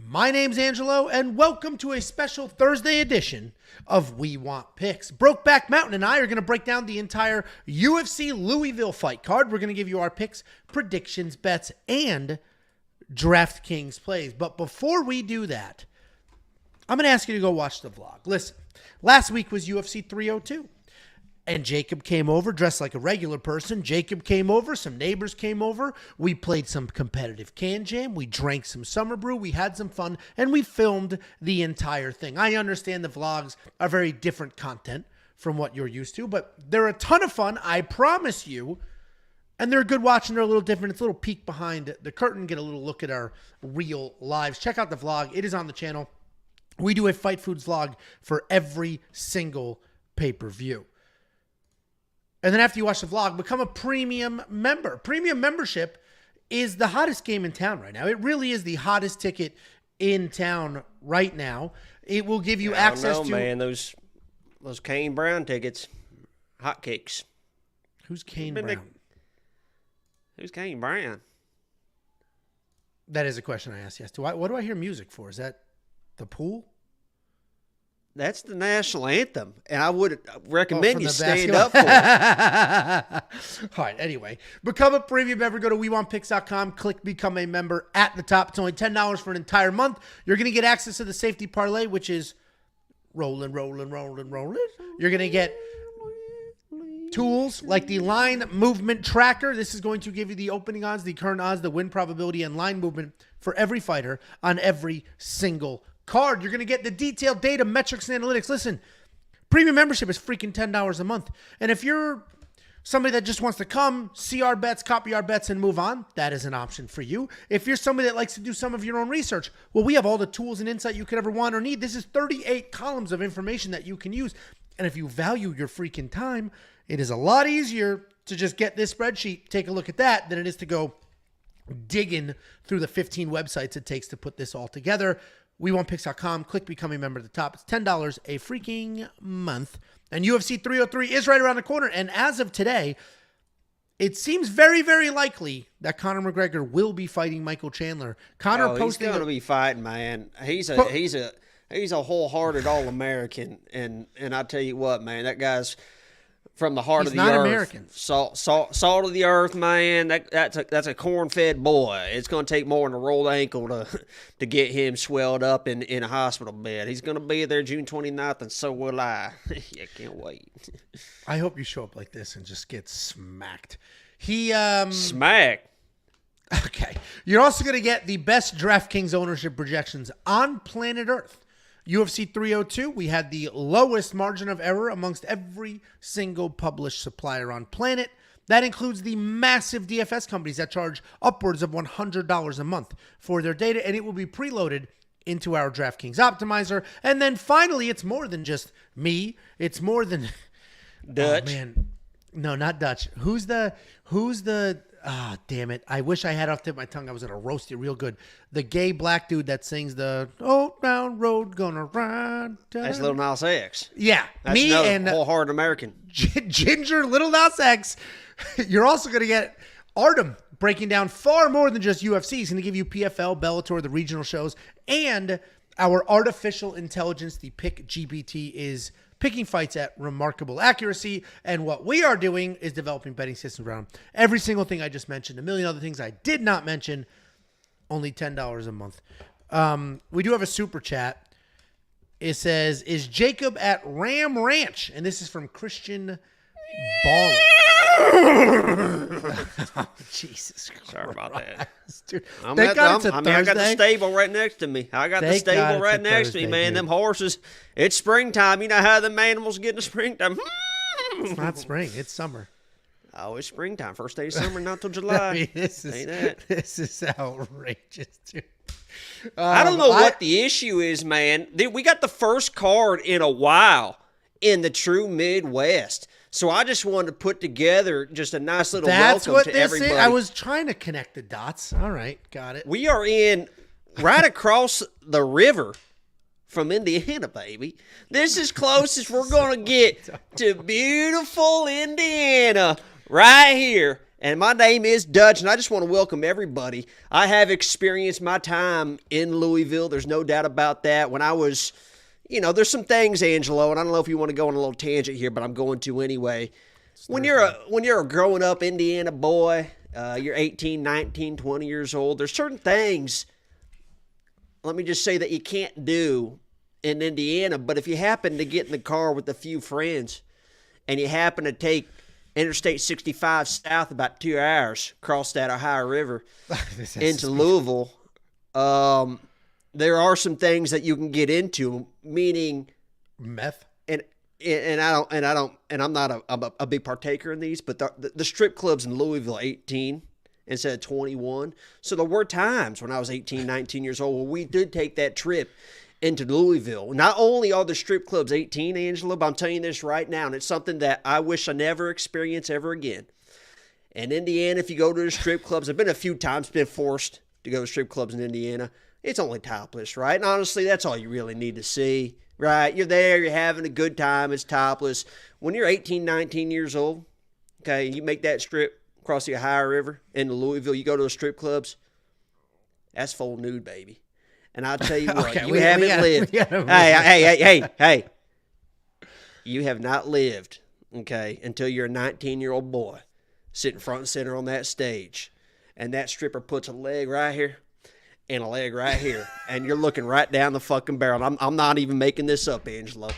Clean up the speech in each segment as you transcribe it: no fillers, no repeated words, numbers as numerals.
My name's Angelo, and welcome to a special Thursday edition of We Want Picks. Brokeback Mountain and I are going to break down the entire UFC Louisville fight card. We're going to give you our picks, predictions, bets, and DraftKings Plays. But before we do that, I'm going to ask you to go watch the vlog. Listen, last week was UFC 302. And Jacob came over dressed like a regular person. Jacob came over. Some neighbors came over. We played some competitive can jam. We drank some summer brew. We had some fun. And we filmed the entire thing. I understand the vlogs are very different content from what you're used to. But they're a ton of fun, I promise you. And they're good watching. They're a little different. It's a little peek behind the curtain. Get a little look at our real lives. Check out the vlog. It is on the channel. We do a Fight Foods vlog for every single pay-per-view. And then after you watch the vlog, become a premium member. Premium membership is the hottest game in town right now. It really is the hottest ticket in town right now. It will give you access to... man, those Kane Brown tickets, hotcakes. Who's Kane Brown? Who's Kane Brown? That is a question I asked, yes. What do I hear music for? Is that the pool? That's the national anthem, and I would recommend you stand up for it. All right, anyway, become a premium member. Go to WeWantPicks.com, click Become a Member at the top. It's only $10 for an entire month. You're going to get access to the safety parlay, which is rolling. You're going to get tools like the line movement tracker. This is going to give you the opening odds, the current odds, the win probability, and line movement for every fighter on every single card. You're going to get the detailed data, metrics, and analytics. Listen, premium membership is freaking $10 a month. And if you're somebody that just wants to come, see our bets, copy our bets, and move on, that is an option for you. If you're somebody that likes to do some of your own research, well, we have all the tools and insight you could ever want or need. This is 38 columns of information that you can use. And if you value your freaking time, it is a lot easier to just get this spreadsheet, take a look at that, than it is to go digging through the 15 websites it takes to put this all together. WeWantPicks.com. Click Become a Member at the top. It's $10 a freaking month. And UFC 303 is right around the corner. And as of today, it seems very, very likely that Conor McGregor will be fighting Michael Chandler. Conor posting... He's going to be fighting, man. He's a wholehearted All-American. And I tell you what, man, that guy's from the heart of the earth. He's not American. Salt of the earth, man. That's a corn-fed boy. It's going to take more than a rolled ankle to get him swelled up in a hospital bed. He's going to be there June 29th, and so will I. Yeah, can't wait. I hope you show up like this and just get smacked. Smacked? Okay. You're also going to get the best DraftKings ownership projections on planet Earth. UFC 302, we had the lowest margin of error amongst every single published supplier on planet. That includes the massive DFS companies that charge upwards of $100 a month for their data, and it will be preloaded into our DraftKings optimizer. And then finally, it's more than just me. It's more than... Dutch. Oh, man. No, not Dutch. Who's the... damn it. I wish I had off the tip of my tongue. I was going to roast you real good. The gay black dude that sings the Old Town Road Gonna Ride. That's Lil Nas X. Yeah. That's me and wholehearted American. Ginger Little Nas X. You're also going to get Artem breaking down far more than just UFC. He's going to give you PFL, Bellator, the regional shows, and our artificial intelligence, the Pick GPT, is picking fights at remarkable accuracy. And what we are doing is developing betting systems around every single thing I just mentioned. A million other things I did not mention. Only $10 a month. We do have a super chat. It says, is Jacob at Ram Ranch? And this is from Christian Baller. Oh, Jesus Christ. Sorry about that. Dude, I got the stable right next to me. I got the stable right next to me, man. Dude. Them horses, it's springtime. You know how them animals get in the springtime? It's not spring. It's summer. Oh, it's springtime. First day of summer, not till July. I mean, this is outrageous, dude. I don't know what the issue is, man. We got the first card in a while in the true Midwest. So I just wanted to put together just a nice little welcome to everybody. I was trying to connect the dots. All right, got it. We are in right across the river from Indiana, baby. This is close as we're going to get to beautiful Indiana right here And my name is Dutch, and I just want to welcome everybody. I have experienced my time in Louisville. There's no doubt about that. When I was, there's some things, Angelo, and I don't know if you want to go on a little tangent here, but I'm going to anyway. When you're a growing up Indiana boy, you're 18, 19, 20 years old, there's certain things, let me just say, that you can't do in Indiana. But if you happen to get in the car with a few friends and you happen to take Interstate 65 south about 2 hours, cross that Ohio River into Louisville, there are some things that you can get into, meaning meth. I'm not a big partaker in these, but the strip clubs in Louisville 18 instead of 21. So there were times when I was 18, 19 years old where we did take that trip into Louisville. Not only are the strip clubs 18, Angela, but I'm telling you this right now, and it's something that I wish I never experienced ever again. In Indiana, if you go to the strip clubs, I've been a few times, been forced to go to strip clubs in Indiana. It's only topless, right? And honestly, that's all you really need to see, right? You're there, you're having a good time, it's topless. When you're 18, 19 years old, okay, you make that trip across the Ohio River into Louisville, you go to the strip clubs, that's full nude, baby. And I'll tell you what, okay, you haven't lived. Hey. You have not lived, okay, until you're a 19-year-old boy sitting front and center on that stage. And that stripper puts a leg right here and a leg right here. And you're looking right down the fucking barrel. I'm not even making this up, Angelo.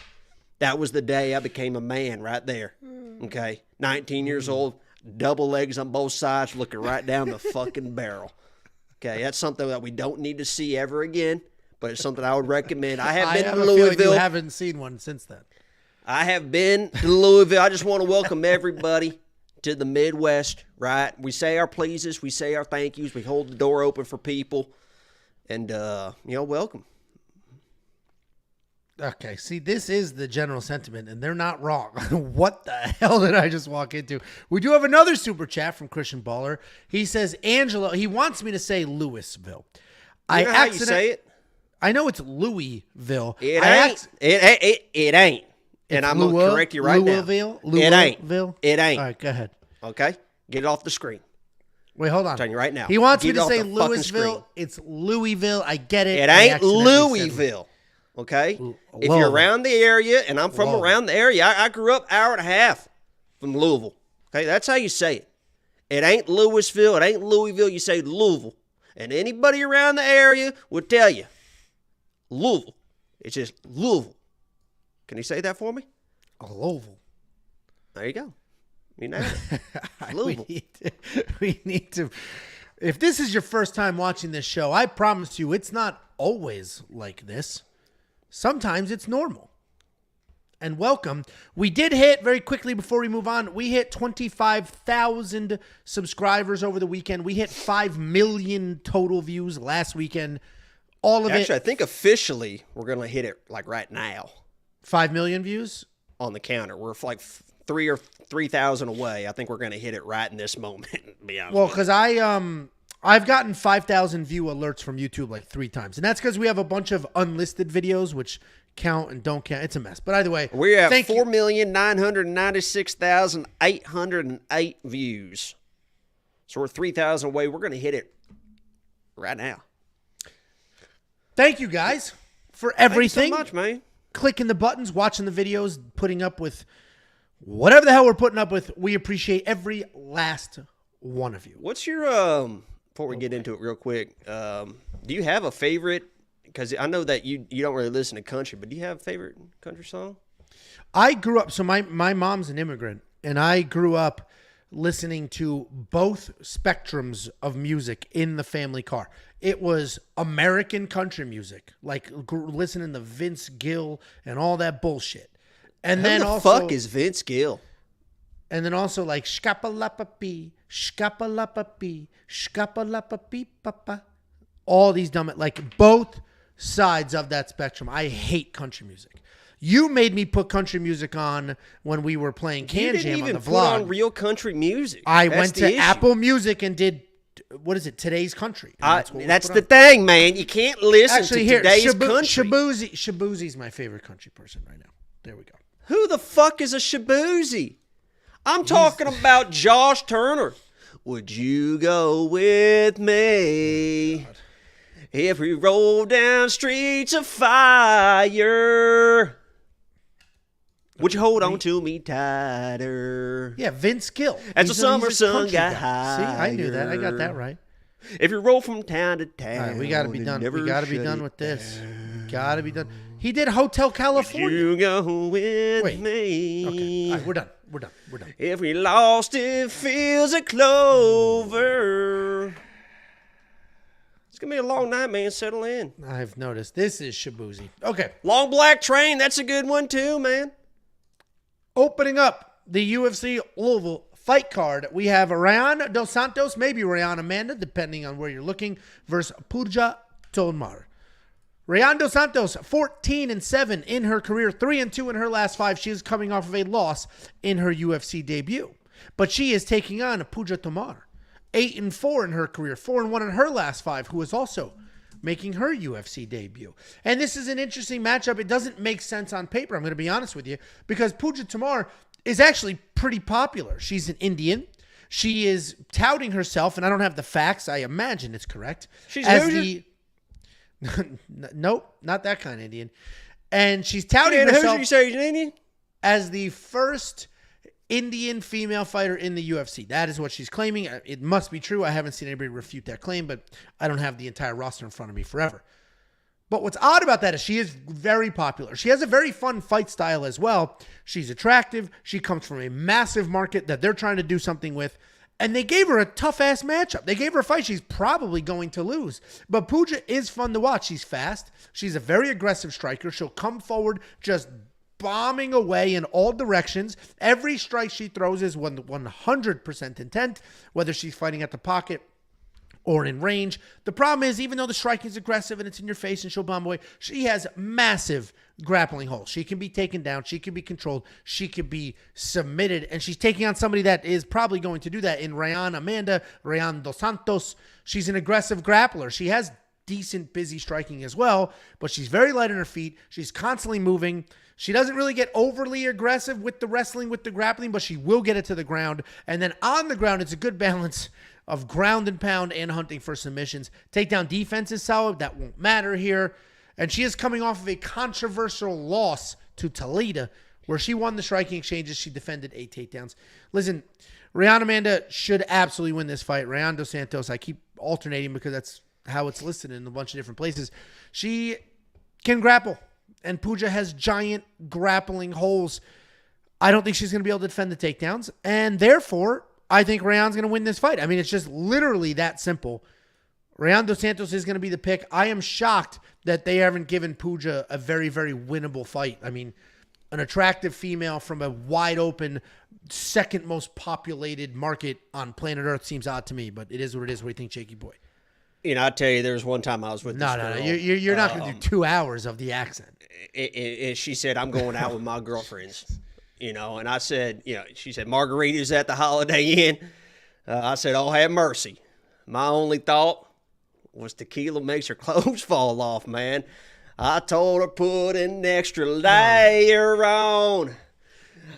That was the day I became a man right there, okay? 19 years old, double legs on both sides, looking right down the fucking barrel. Okay, that's something that we don't need to see ever again, but it's something I would recommend. I have been to Louisville. You haven't seen one since then. I have been to Louisville. I just want to welcome everybody to the Midwest, right? We say our pleases, we say our thank yous, we hold the door open for people, and, welcome. Okay, see, this is the general sentiment, and they're not wrong. What the hell did I just walk into? We do have another super chat from Christian Baller. He says, Angelo, he wants me to say Louisville. You know how you say it? I know it's Louisville. It ain't. And I'm going to correct you right now. Louisville? It ain't. It ain't. All right, go ahead. Okay? Get it off the screen. Wait, hold on. I'm telling you right now. He wants me to say Louisville. It's Louisville. I get it. It ain't Louisville. Okay? If you're around the area, and I'm from around the area, I grew up hour and a half from Louisville. Okay? That's how you say it. It ain't Louisville. It ain't Louisville. You say Louisville. And anybody around the area would tell you, Louisville. It's just Louisville. Can you say that for me? Louisville. There you go. You know it. Louisville. We need to. If this is your first time watching this show, I promise you it's not always like this. Sometimes it's normal. And welcome. We did hit, very quickly before we move on, we hit 25,000 subscribers over the weekend. We hit 5 million total views last weekend. All of it. Actually, I think officially we're going to hit it like right now. 5 million views? On the counter. We're like 3,000 away. I think we're going to hit it right in this moment. Be honest. Well, because I've gotten 5,000 view alerts from YouTube like 3 times. And that's because we have a bunch of unlisted videos, which count and don't count. It's a mess. But either way, we're at 4,996,808 views. So we're 3,000 away. We're going to hit it right now. Thank you guys for everything. Thank you so much, man. Clicking the buttons, watching the videos, putting up with whatever the hell we're putting up with. We appreciate every last one of you. What's your, before we get into it real quick, do you have a favorite? Because I know that you don't really listen to country, but do you have a favorite country song? I grew up, so my mom's an immigrant, and I grew up listening to both spectrums of music in the family car. It was American country music, like listening to Vince Gill and all that bullshit. And then also, who the fuck is Vince Gill? And then also like shkapalapapee, shkapalapapee, shkapalapapee papa. All these dumb, like both sides of that spectrum. I hate country music. You made me put country music on when we were playing Can Jam on the vlog. You didn't even put on real country music. I went to Apple Music and did, what is it, Today's Country. That's the thing, man. You can't listen to Today's Country. Shabuzi's my favorite country person right now. There we go. Who the fuck is a Shabuzi? I'm talking about Josh Turner. Would you go with me if we roll down streets of fire? Would you hold on to me tighter? Yeah, Vince Gill. As the summer sun got higher. See, I knew that. I got that right. If you roll from town to town. All right, we got to be done. We got to be done with this. Got to be done. He did Hotel California. You go with me. Okay. All right, we're done. If we lost in fields of clover. It's going to be a long night, man. Settle in. I've noticed. This is Shabuzi. Okay. Long Black Train. That's a good one, too, man. Opening up the UFC Louisville fight card, we have Rayanne dos Santos, maybe Rayanne Amanda, depending on where you're looking, versus Puja Tomar. Rayanne dos Santos, 14-7 in her career, 3-2 in her last 5. She is coming off of a loss in her UFC debut. But she is taking on Puja Tomar, 8-4 in her career, 4-1 in her last 5, who is also making her UFC debut. And this is an interesting matchup. It doesn't make sense on paper, I'm going to be honest with you, because Puja Tomar is actually pretty popular. She's an Indian. She is touting herself, and I don't have the facts. I imagine it's correct. She's as the nope, not that kind of Indian. And she's touting herself you say she's an Indian? As the first Indian female fighter in the UFC. That is what she's claiming. It must be true. I haven't seen anybody refute that claim, but I don't have the entire roster in front of me forever. But what's odd about that is she is very popular. She has a very fun fight style as well. She's attractive. She comes from a massive market that they're trying to do something with. And they gave her a tough-ass matchup. They gave her a fight she's probably going to lose. But Puja is fun to watch. She's fast. She's a very aggressive striker. She'll come forward just bombing away in all directions. Every strike she throws is 100% intent, whether she's fighting at the pocket or in range. The problem is, even though the striking is aggressive and it's in your face and she'll bomb away, she has massive grappling holes. She can be taken down. She can be controlled. She can be submitted. And she's taking on somebody that is probably going to do that in Rayanne dos Santos. She's an aggressive grappler. She has decent, busy striking as well, but she's very light on her feet. She's constantly moving. She doesn't really get overly aggressive with the wrestling, with the grappling, but she will get it to the ground. And then on the ground, it's a good balance of ground and pound and hunting for submissions. Takedown defense is solid. That won't matter here. And she is coming off of a controversial loss to Toledo, where she won the striking exchanges. She defended 8 takedowns. Listen, Rayanne Amanda should absolutely win this fight. Rayanne dos Santos, I keep alternating because that's how it's listed in a bunch of different places. She can grapple, and Puja has giant grappling holes. I don't think she's going to be able to defend the takedowns, and therefore, I think Rayanne's going to win this fight. I mean, it's just literally that simple. Rayanne dos Santos is going to be the pick. I am shocked that they haven't given Puja a very, very winnable fight. I mean, an attractive female from a wide open, second most populated market on planet Earth seems odd to me, but it is what it is. What do you think, Shaky Boy? You know, I tell you, there was one time I was with this girl. No. You're not going to do 2 hours of the accent. She said, I'm going out with my girlfriends. You know, and I said, she said, margaritas at the Holiday Inn. I said, oh, have mercy. My only thought was tequila makes her clothes fall off, man. I told her put an extra layer on.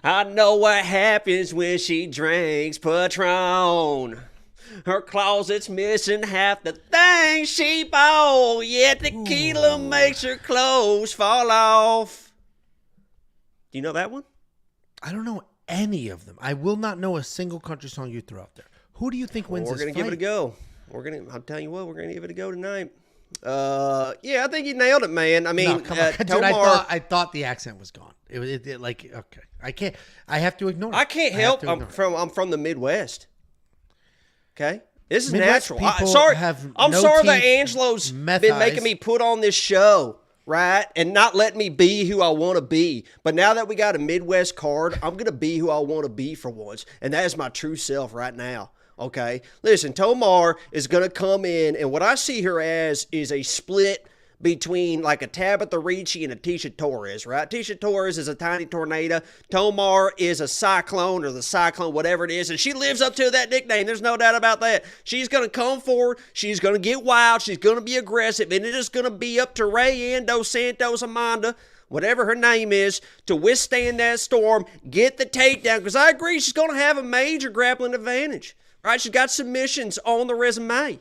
I know what happens when she drinks Patron. Her closet's missing half the things she bought. Yeah, tequila makes her clothes fall off. Do you know that one? I don't know any of them. I will not know a single country song you throw out there. Who do you think wins this fight? We're going to give it a go. I'm telling you what, we're going to give it a go tonight. Yeah, I think you nailed it, man. I mean, come on. Dude, Tomar, I thought the accent was gone. Okay. I have to ignore it. I can't help. I'm from the Midwest. Okay? This is Midwest natural. I'm sorry no that Angelo's been making me put on this show. Right? And not let me be who I want to be. But now that we got a Midwest card, I'm going to be who I want to be for once. And that is my true self right now. Okay? Listen, Tomar is going to come in, and what I see her as is a split between like a Tabitha Ricci and a Tisha Torres, right? Tisha Torres is a tiny tornado. Tomar is a cyclone or the cyclone, whatever it is. And she lives up to that nickname. There's no doubt about that. She's going to come forward. She's going to get wild. She's going to be aggressive. And it is going to be up to Rayanne dos Santos Amanda, whatever her name is, to withstand that storm, get the takedown. Because I agree, she's going to have a major grappling advantage. right? She's got submissions on the resume.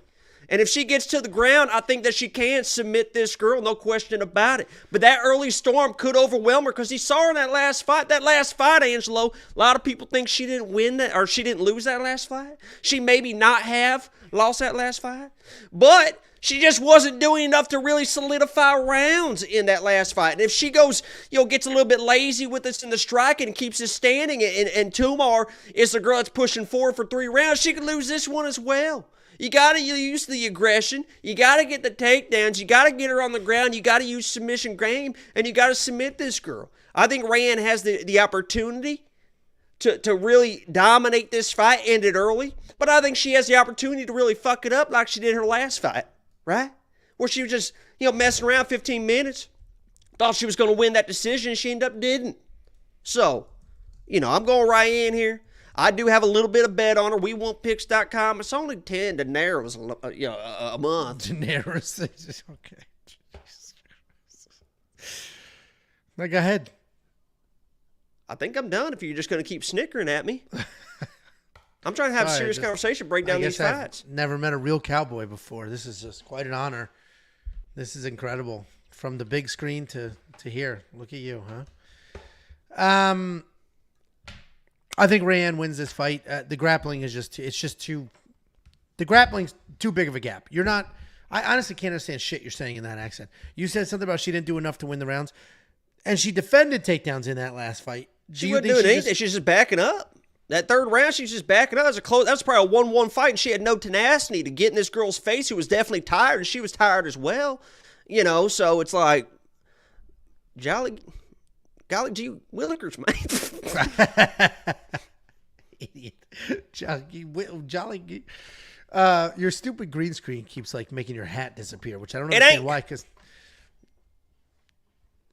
And if she gets to the ground, I think that she can submit this girl, no question about it. But that early storm could overwhelm her because he saw her in that last fight. That last fight, Angelo, a lot of people think she didn't win that, or she didn't lose that last fight. She maybe not have lost that last fight. But she just wasn't doing enough to really solidify rounds in that last fight. And if she goes, gets a little bit lazy with us in the striking and keeps us standing, and Tomar is the girl that's pushing forward for 3 rounds, she could lose this one as well. You got to use the aggression. You got to get the takedowns. You got to get her on the ground. You got to use submission game, and you got to submit this girl. I think Rayanne has the opportunity to really dominate this fight, end it early. But I think she has the opportunity to really fuck it up like she did her last fight, right? Where she was just, messing around 15 minutes. Thought she was going to win that decision, and she ended up didn't. So, I'm going Rayanne here. I do have a little bit of bet on her. WeWantPicks.com. It's only 10 dineros a month. Dineros. Okay. Now go ahead. I think I'm done if you're just going to keep snickering at me. I'm trying to have a serious conversation, break down these fights. I've never met a real cowboy before. This is just quite an honor. This is incredible. From the big screen to here. Look at you, huh? I think Rayanne wins this fight. The grappling is the grappling's too big of a gap. I honestly can't understand shit you're saying in that accent. You said something about she didn't do enough to win the rounds, and she defended takedowns in that last fight. She wasn't doing anything. She's just backing up. That third round, she's just backing up. That was probably a 1-1 fight, and she had no tenacity to get in this girl's face who was definitely tired, and she was tired as well. So it's like, golly gee willikers, man. Idiot. Jolly. Your stupid green screen keeps making your hat disappear, which I don't understand why.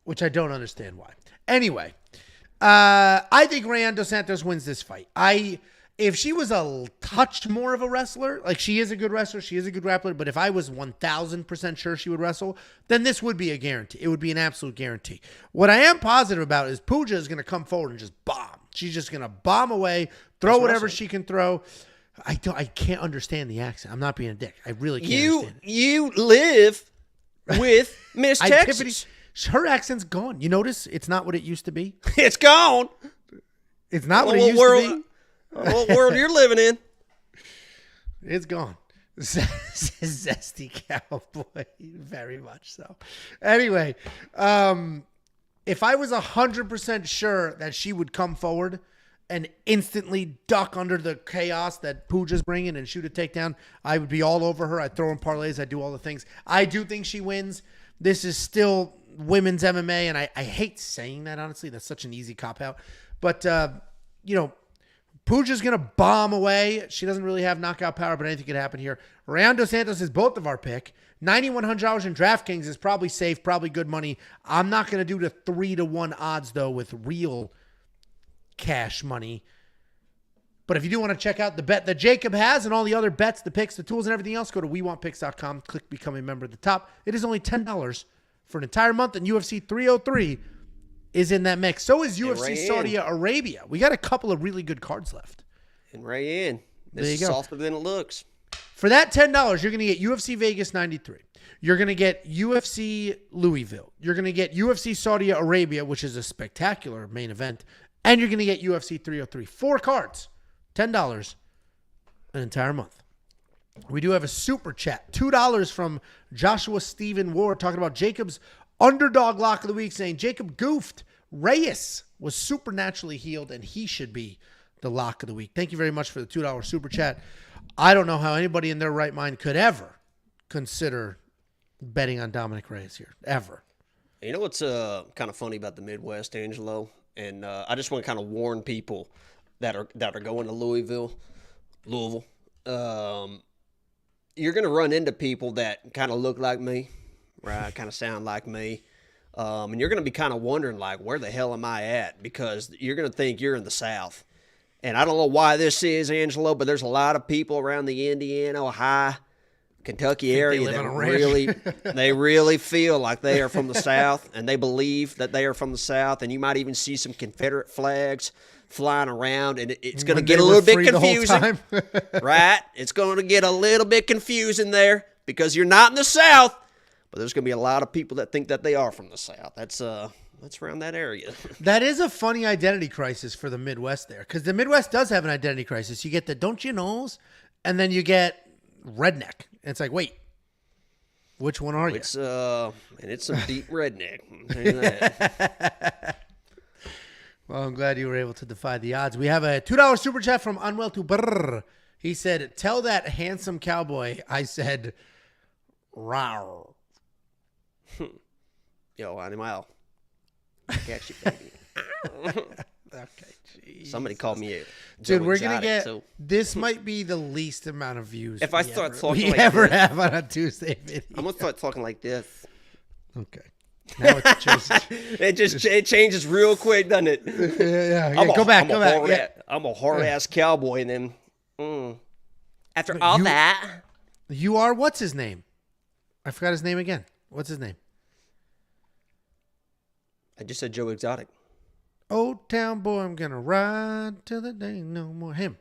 Which I don't understand why. Anyway, I think Rayanne Dos Santos wins this fight. If she was a touch more of a wrestler, she is a good wrestler, she is a good grappler, but if I was 1,000% sure she would wrestle, then this would be a guarantee. It would be an absolute guarantee. What I am positive about is Puja is going to come forward and just bomb. She's just going to bomb away, throw whatever she can throw. I can't understand the accent. I'm not being a dick. I really can't understand it. You live with Miss Texas. Tiffany, her accent's gone. You notice it's not what it used to be? It's gone. It's not what it used to be. What world you're living in? It's gone. Zesty cowboy. Very much so. Anyway, if I was 100% sure that she would come forward and instantly duck under the chaos that Puja's bringing and shoot a takedown, I would be all over her. I'd throw in parlays. I'd do all the things. I do think she wins. This is still women's MMA, and I hate saying that, honestly. That's such an easy cop-out. But, Puja's going to bomb away. She doesn't really have knockout power, but anything could happen here. Rayanne Dos Santos is both of our pick. $9,100 in DraftKings is probably safe, probably good money. I'm not going to do the 3-1 odds, though, with real cash money. But if you do want to check out the bet that Jacob has and all the other bets, the picks, the tools, and everything else, go to WeWantPicks.com, click Become a Member at the top. It is only $10 for an entire month, and UFC 303 is in that mix. So is UFC Saudi Arabia. We got a couple of really good cards left. And Rayanne. This is softer than it looks. For that $10, you're going to get UFC Vegas 93. You're going to get UFC Louisville. You're going to get UFC Saudi Arabia, which is a spectacular main event. And you're going to get UFC 303. 4 cards. $10 an entire month. We do have a super chat. $2 from Joshua Stephen Ward talking about Jacob's underdog lock of the week, saying Jacob goofed. Reyes was supernaturally healed, and he should be the lock of the week. Thank you very much for the $2 super chat. I don't know how anybody in their right mind could ever consider betting on Dominic Reyes here, ever. You know what's kind of funny about the Midwest, Angelo? And I just want to kind of warn people that are going to Louisville. You're going to run into people that kind of look like me, right? Kind of sound like me. And you're going to be kind of wondering, where the hell am I at? Because you're going to think you're in the South. And I don't know why this is, Angelo, but there's a lot of people around the Indiana, Ohio, Kentucky area that they really feel like they are from the South, and they believe that they are from the South. And you might even see some Confederate flags flying around, and it's going to get a little bit confusing. Right? It's going to get a little bit confusing there because you're not in the South, but there's going to be a lot of people that think that they are from the South. That's around that area. That is a funny identity crisis for the Midwest there, because the Midwest does have an identity crisis. You get the don't you knows, and then you get redneck. And it's like, wait, which one are you? It's some deep redneck. I'll tell you that. Well, I'm glad you were able to defy the odds. We have a $2 super chat from Unwell to Brrr. He said, "Tell that handsome cowboy I said, rawr." Yo, animal. I got you, baby. Okay, geez. Somebody called me a dude. We're gonna get this. Might be the least amount of views if I start talking we like ever this. have on a Tuesday video. I'm gonna start talking like this. Okay. Now it's just it changes real quick, doesn't it? Yeah. Go back. I'm a hard ass cowboy, and then after all that, you are what's his name? I forgot his name again. What's his name? I just said Joe Exotic. Old town boy, I'm gonna ride till the day no more. Him.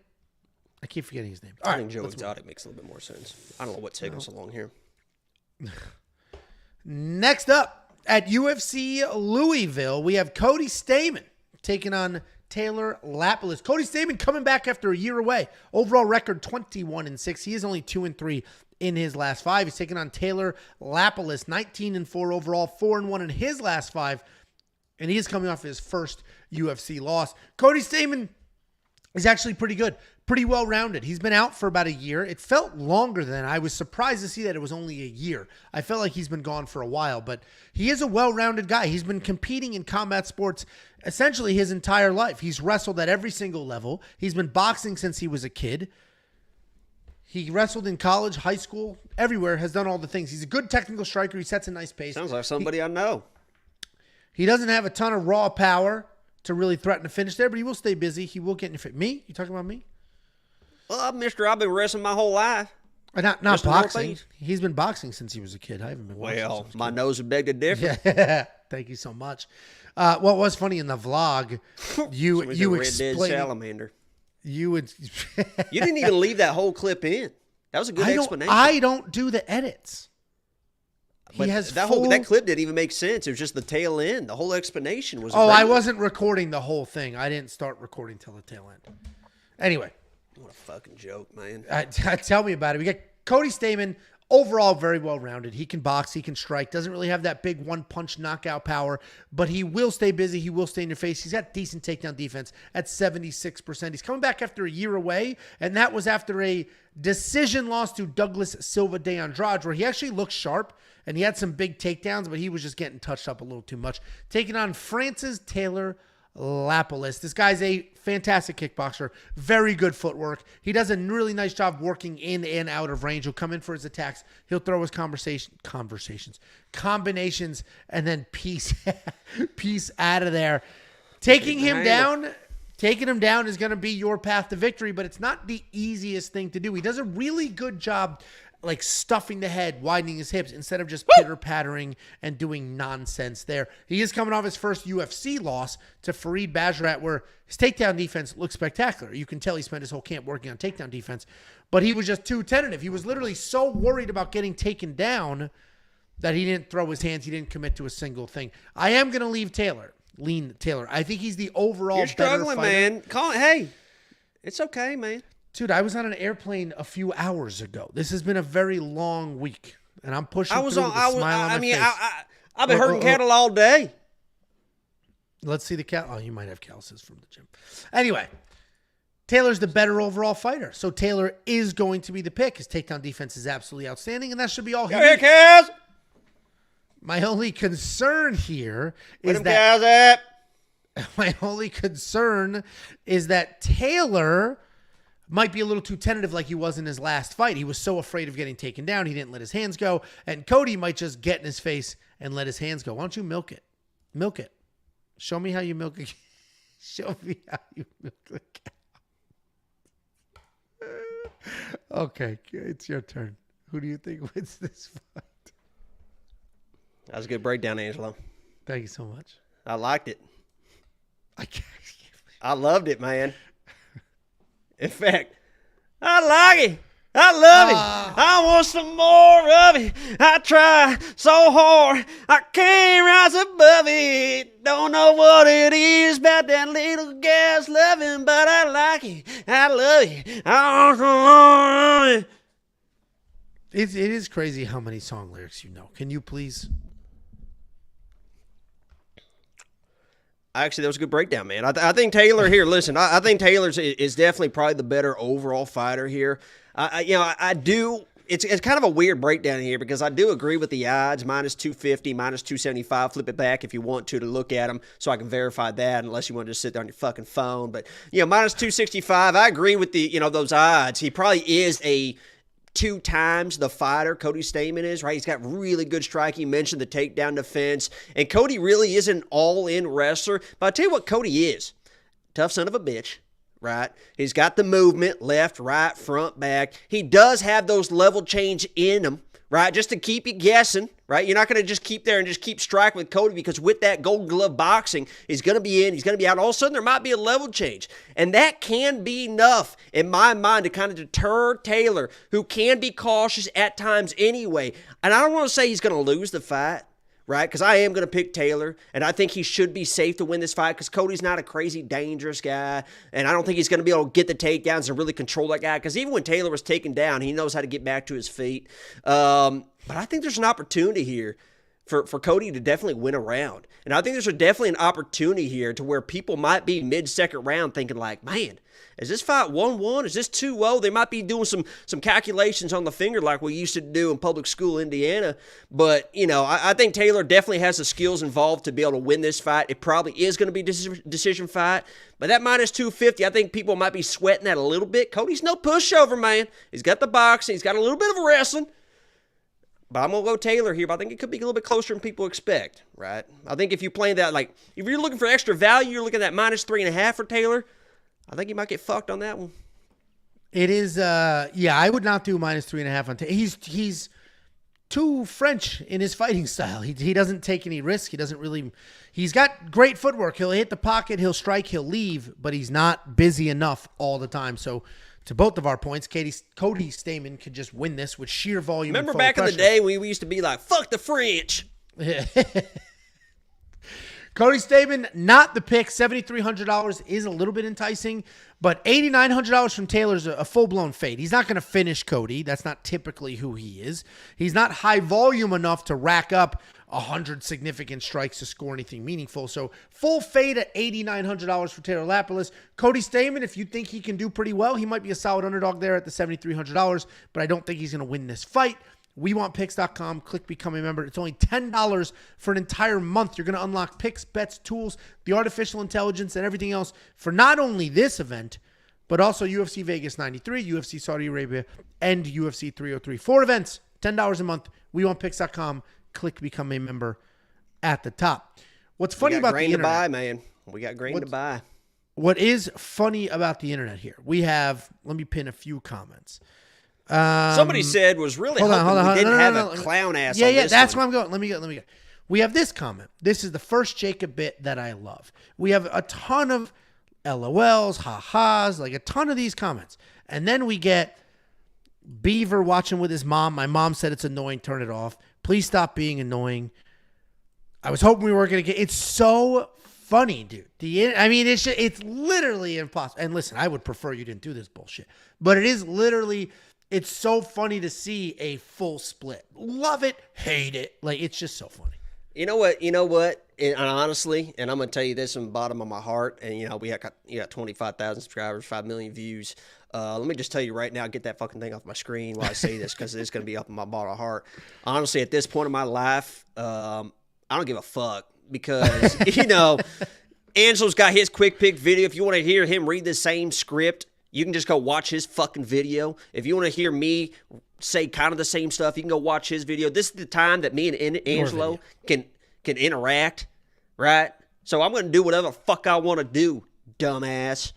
I keep forgetting his name. I think Joe Exotic makes a little bit more sense. I don't know what's taking so long here. Next up at UFC Louisville, we have Cody Stamann taking on Taylor Lapilus. Cody Stamann coming back after a year away. Overall record 21-6. He is only 2-3 in his last 5. He's taking on Taylor Lapilus, 19-4 overall, 4-1 in his last 5. And he is coming off his first UFC loss. Cody Stamann is actually pretty good, pretty well-rounded. He's been out for about a year. It felt longer than I was surprised to see that it was only a year. I felt like he's been gone for a while, but he is a well-rounded guy. He's been competing in combat sports essentially his entire life. He's wrestled at every single level. He's been boxing since he was a kid. He wrestled in college, high school, everywhere, has done all the things. He's a good technical striker. He sets a nice pace. Sounds like somebody I know. He doesn't have a ton of raw power to really threaten to finish there, but he will stay busy. He will get in your face. Me? You talking about me? Well, mister, I've been wrestling my whole life. Not boxing. He's been boxing since he was a kid. I haven't been boxing. Well, my nose would beg to differ. Yeah. Thank you so much. What was funny in the vlog, you explained... Red salamander. You would... You didn't even leave that whole clip in. That was a good explanation. I don't do the edits. But that clip didn't even make sense. It was just the tail end. The whole explanation was... Oh, I wasn't recording the whole thing. I didn't start recording till the tail end. Anyway. What a fucking joke, man. Tell me about it. We got Cody Stamann, overall very well-rounded. He can box. He can strike. Doesn't really have that big one-punch knockout power, but he will stay busy. He will stay in your face. He's got decent takedown defense at 76%. He's coming back after a year away, and that was after a decision loss to Douglas Silva de Andrade, where he actually looked sharp, and he had some big takedowns, but he was just getting touched up a little too much. Taking on Francis Taylor Lapilus. This guy's a fantastic kickboxer. Very good footwork. He does a really nice job working in and out of range. He'll come in for his attacks. He'll throw his combinations, and then piece out of there. Taking him down is going to be your path to victory, but it's not the easiest thing to do. He does a really good job like stuffing the head, widening his hips, instead of just pitter-pattering and doing nonsense there. He is coming off his first UFC loss to Farid Basharat, where his takedown defense looks spectacular. You can tell he spent his whole camp working on takedown defense, but he was just too tentative. He was literally so worried about getting taken down that he didn't throw his hands. He didn't commit to a single thing. I am going to lean Taylor. I think he's the overall better fighter. You're struggling, man. Hey, it's okay, man. Dude, I was on an airplane a few hours ago. This has been a very long week, and I'm pushing through with a smile on my face. I've been hurting cattle all day. Let's see the cal. Oh, you might have calluses from the gym. Anyway, Taylor's the better overall fighter, so Taylor is going to be the pick. His takedown defense is absolutely outstanding, and that should be all he needs. My only concern here is that Taylor might be a little too tentative like he was in his last fight. He was so afraid of getting taken down, he didn't let his hands go. And Cody might just get in his face and let his hands go. Why don't you milk it? Milk it. Show me how you milk it. Show me how you milk the cow. Okay, it's your turn. Who do you think wins this fight? That was a good breakdown, Angelo. Thank you so much. I liked it. I loved it, man. In fact, I like it. I love it. I want some more of it. I try so hard. I can't rise above it. Don't know what it is about that little girl's loving, but I like it. I love it. I want some more of it. It is crazy how many song lyrics you know. Can you please? Actually, that was a good breakdown, man. I think Taylor here, listen, I think Taylor's is definitely probably the better overall fighter here. I do. It's kind of a weird breakdown here because I do agree with the odds, minus 250, minus 275. Flip it back if you want to look at them so I can verify that unless you want to just sit there on your fucking phone. But, minus 265, I agree with the, those odds. He probably is a 2 times the fighter Cody Stamann is, right? He's got really good striking. You mentioned the takedown defense. And Cody really is an all-in wrestler. But I'll tell you what Cody is. Tough son of a bitch, right? He's got the movement, left, right, front, back. He does have those level change in him, right? Just to keep you guessing, right? You're not going to just keep there and just keep striking with Cody because with that gold glove boxing, he's going to be in, he's going to be out. All of a sudden, there might be a level change. And that can be enough, in my mind, to kind of deter Taylor, who can be cautious at times anyway. And I don't want to say he's going to lose the fight, right? Because I am going to pick Taylor, and I think he should be safe to win this fight because Cody's not a crazy dangerous guy, and I don't think he's going to be able to get the takedowns and really control that guy because even when Taylor was taken down, he knows how to get back to his feet. But I think there's an opportunity here for Cody to definitely win a round. And I think there's definitely an opportunity here to where people might be mid-second round thinking like, man, is this fight 1-1? Is this 2-0? They might be doing some calculations on the finger like we used to do in public school Indiana. But, I think Taylor definitely has the skills involved to be able to win this fight. It probably is going to be a decision fight. But that minus 250, I think people might be sweating that a little bit. Cody's no pushover, man. He's got the boxing. He's got a little bit of wrestling. But I'm going to go Taylor here, but I think it could be a little bit closer than people expect, right? I think if you play that, like, if you're looking for extra value, you're looking at minus 3.5 for Taylor. I think you might get fucked on that one. It is, I would not do minus 3.5 on Taylor. He's too French in his fighting style. He doesn't take any risk. He's got great footwork. He'll hit the pocket, he'll strike, he'll leave, but he's not busy enough all the time. So, to both of our points, Cody Stamann could just win this with sheer volume. Remember back in the day when we used to be like, fuck the French. Cody Stamann, not the pick. $7,300 is a little bit enticing, but $8,900 from Taylor's a full-blown fade. He's not going to finish Cody. That's not typically who he is. He's not high volume enough to rack up 100 significant strikes to score anything meaningful. So full fade at $8,900 for Taylor Lapilus. Cody Stamann, if you think he can do pretty well, he might be a solid underdog there at the $7,300, but I don't think he's going to win this fight. WeWantPicks.com. Click Become a Member. It's only $10 for an entire month. You're going to unlock picks, bets, tools, the artificial intelligence, and everything else for not only this event, but also UFC Vegas 93, UFC Saudi Arabia, and UFC 303. 4 events, $10 a month. WeWantPicks.com. Click Become a Member at the top. What's funny about the internet? We got grain to buy, man. We got grain to buy. What is funny about the internet here? We have, let me pin a few comments. Somebody said was really hoping we didn't have a clown ass on this. Yeah, that's where I'm going. Let me go. We have this comment. This is the first Jacob bit that I love. We have a ton of LOLs, ha-has, like a ton of these comments. And then we get Beaver watching with his mom. My mom said it's annoying. Turn it off. Please stop being annoying. I was hoping we weren't going to get... It's so funny, dude. It's literally impossible. And listen, I would prefer you didn't do this bullshit. But it is literally... It's so funny to see a full split. Love it, hate it. Like, it's just so funny. You know what? And honestly, and I'm going to tell you this from the bottom of my heart, and, you got 25,000 subscribers, 5 million views. Let me just tell you right now, get that fucking thing off my screen while I say this, because it's going to be up in my bottom of heart. Honestly, at this point in my life, I don't give a fuck, because, Angelo's got his quick pick video. If you want to hear him read the same script, you can just go watch his fucking video. If you want to hear me say kind of the same stuff, you can go watch his video. This is the time that me and Angelo can interact, right? So I'm going to do whatever the fuck I want to do, dumbass.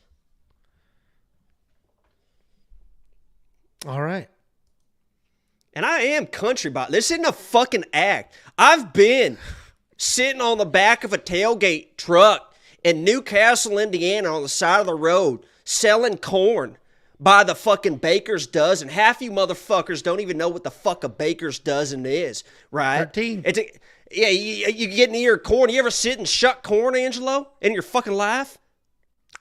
All right. And I am country, but this isn't a fucking act. I've been sitting on the back of a tailgate truck in Newcastle, Indiana, on the side of the road, selling corn by the fucking baker's dozen. Half you motherfuckers don't even know what the fuck a baker's dozen is, right? 13. Yeah, you get near corn. You ever sit and shuck corn, Angelo, in your fucking life?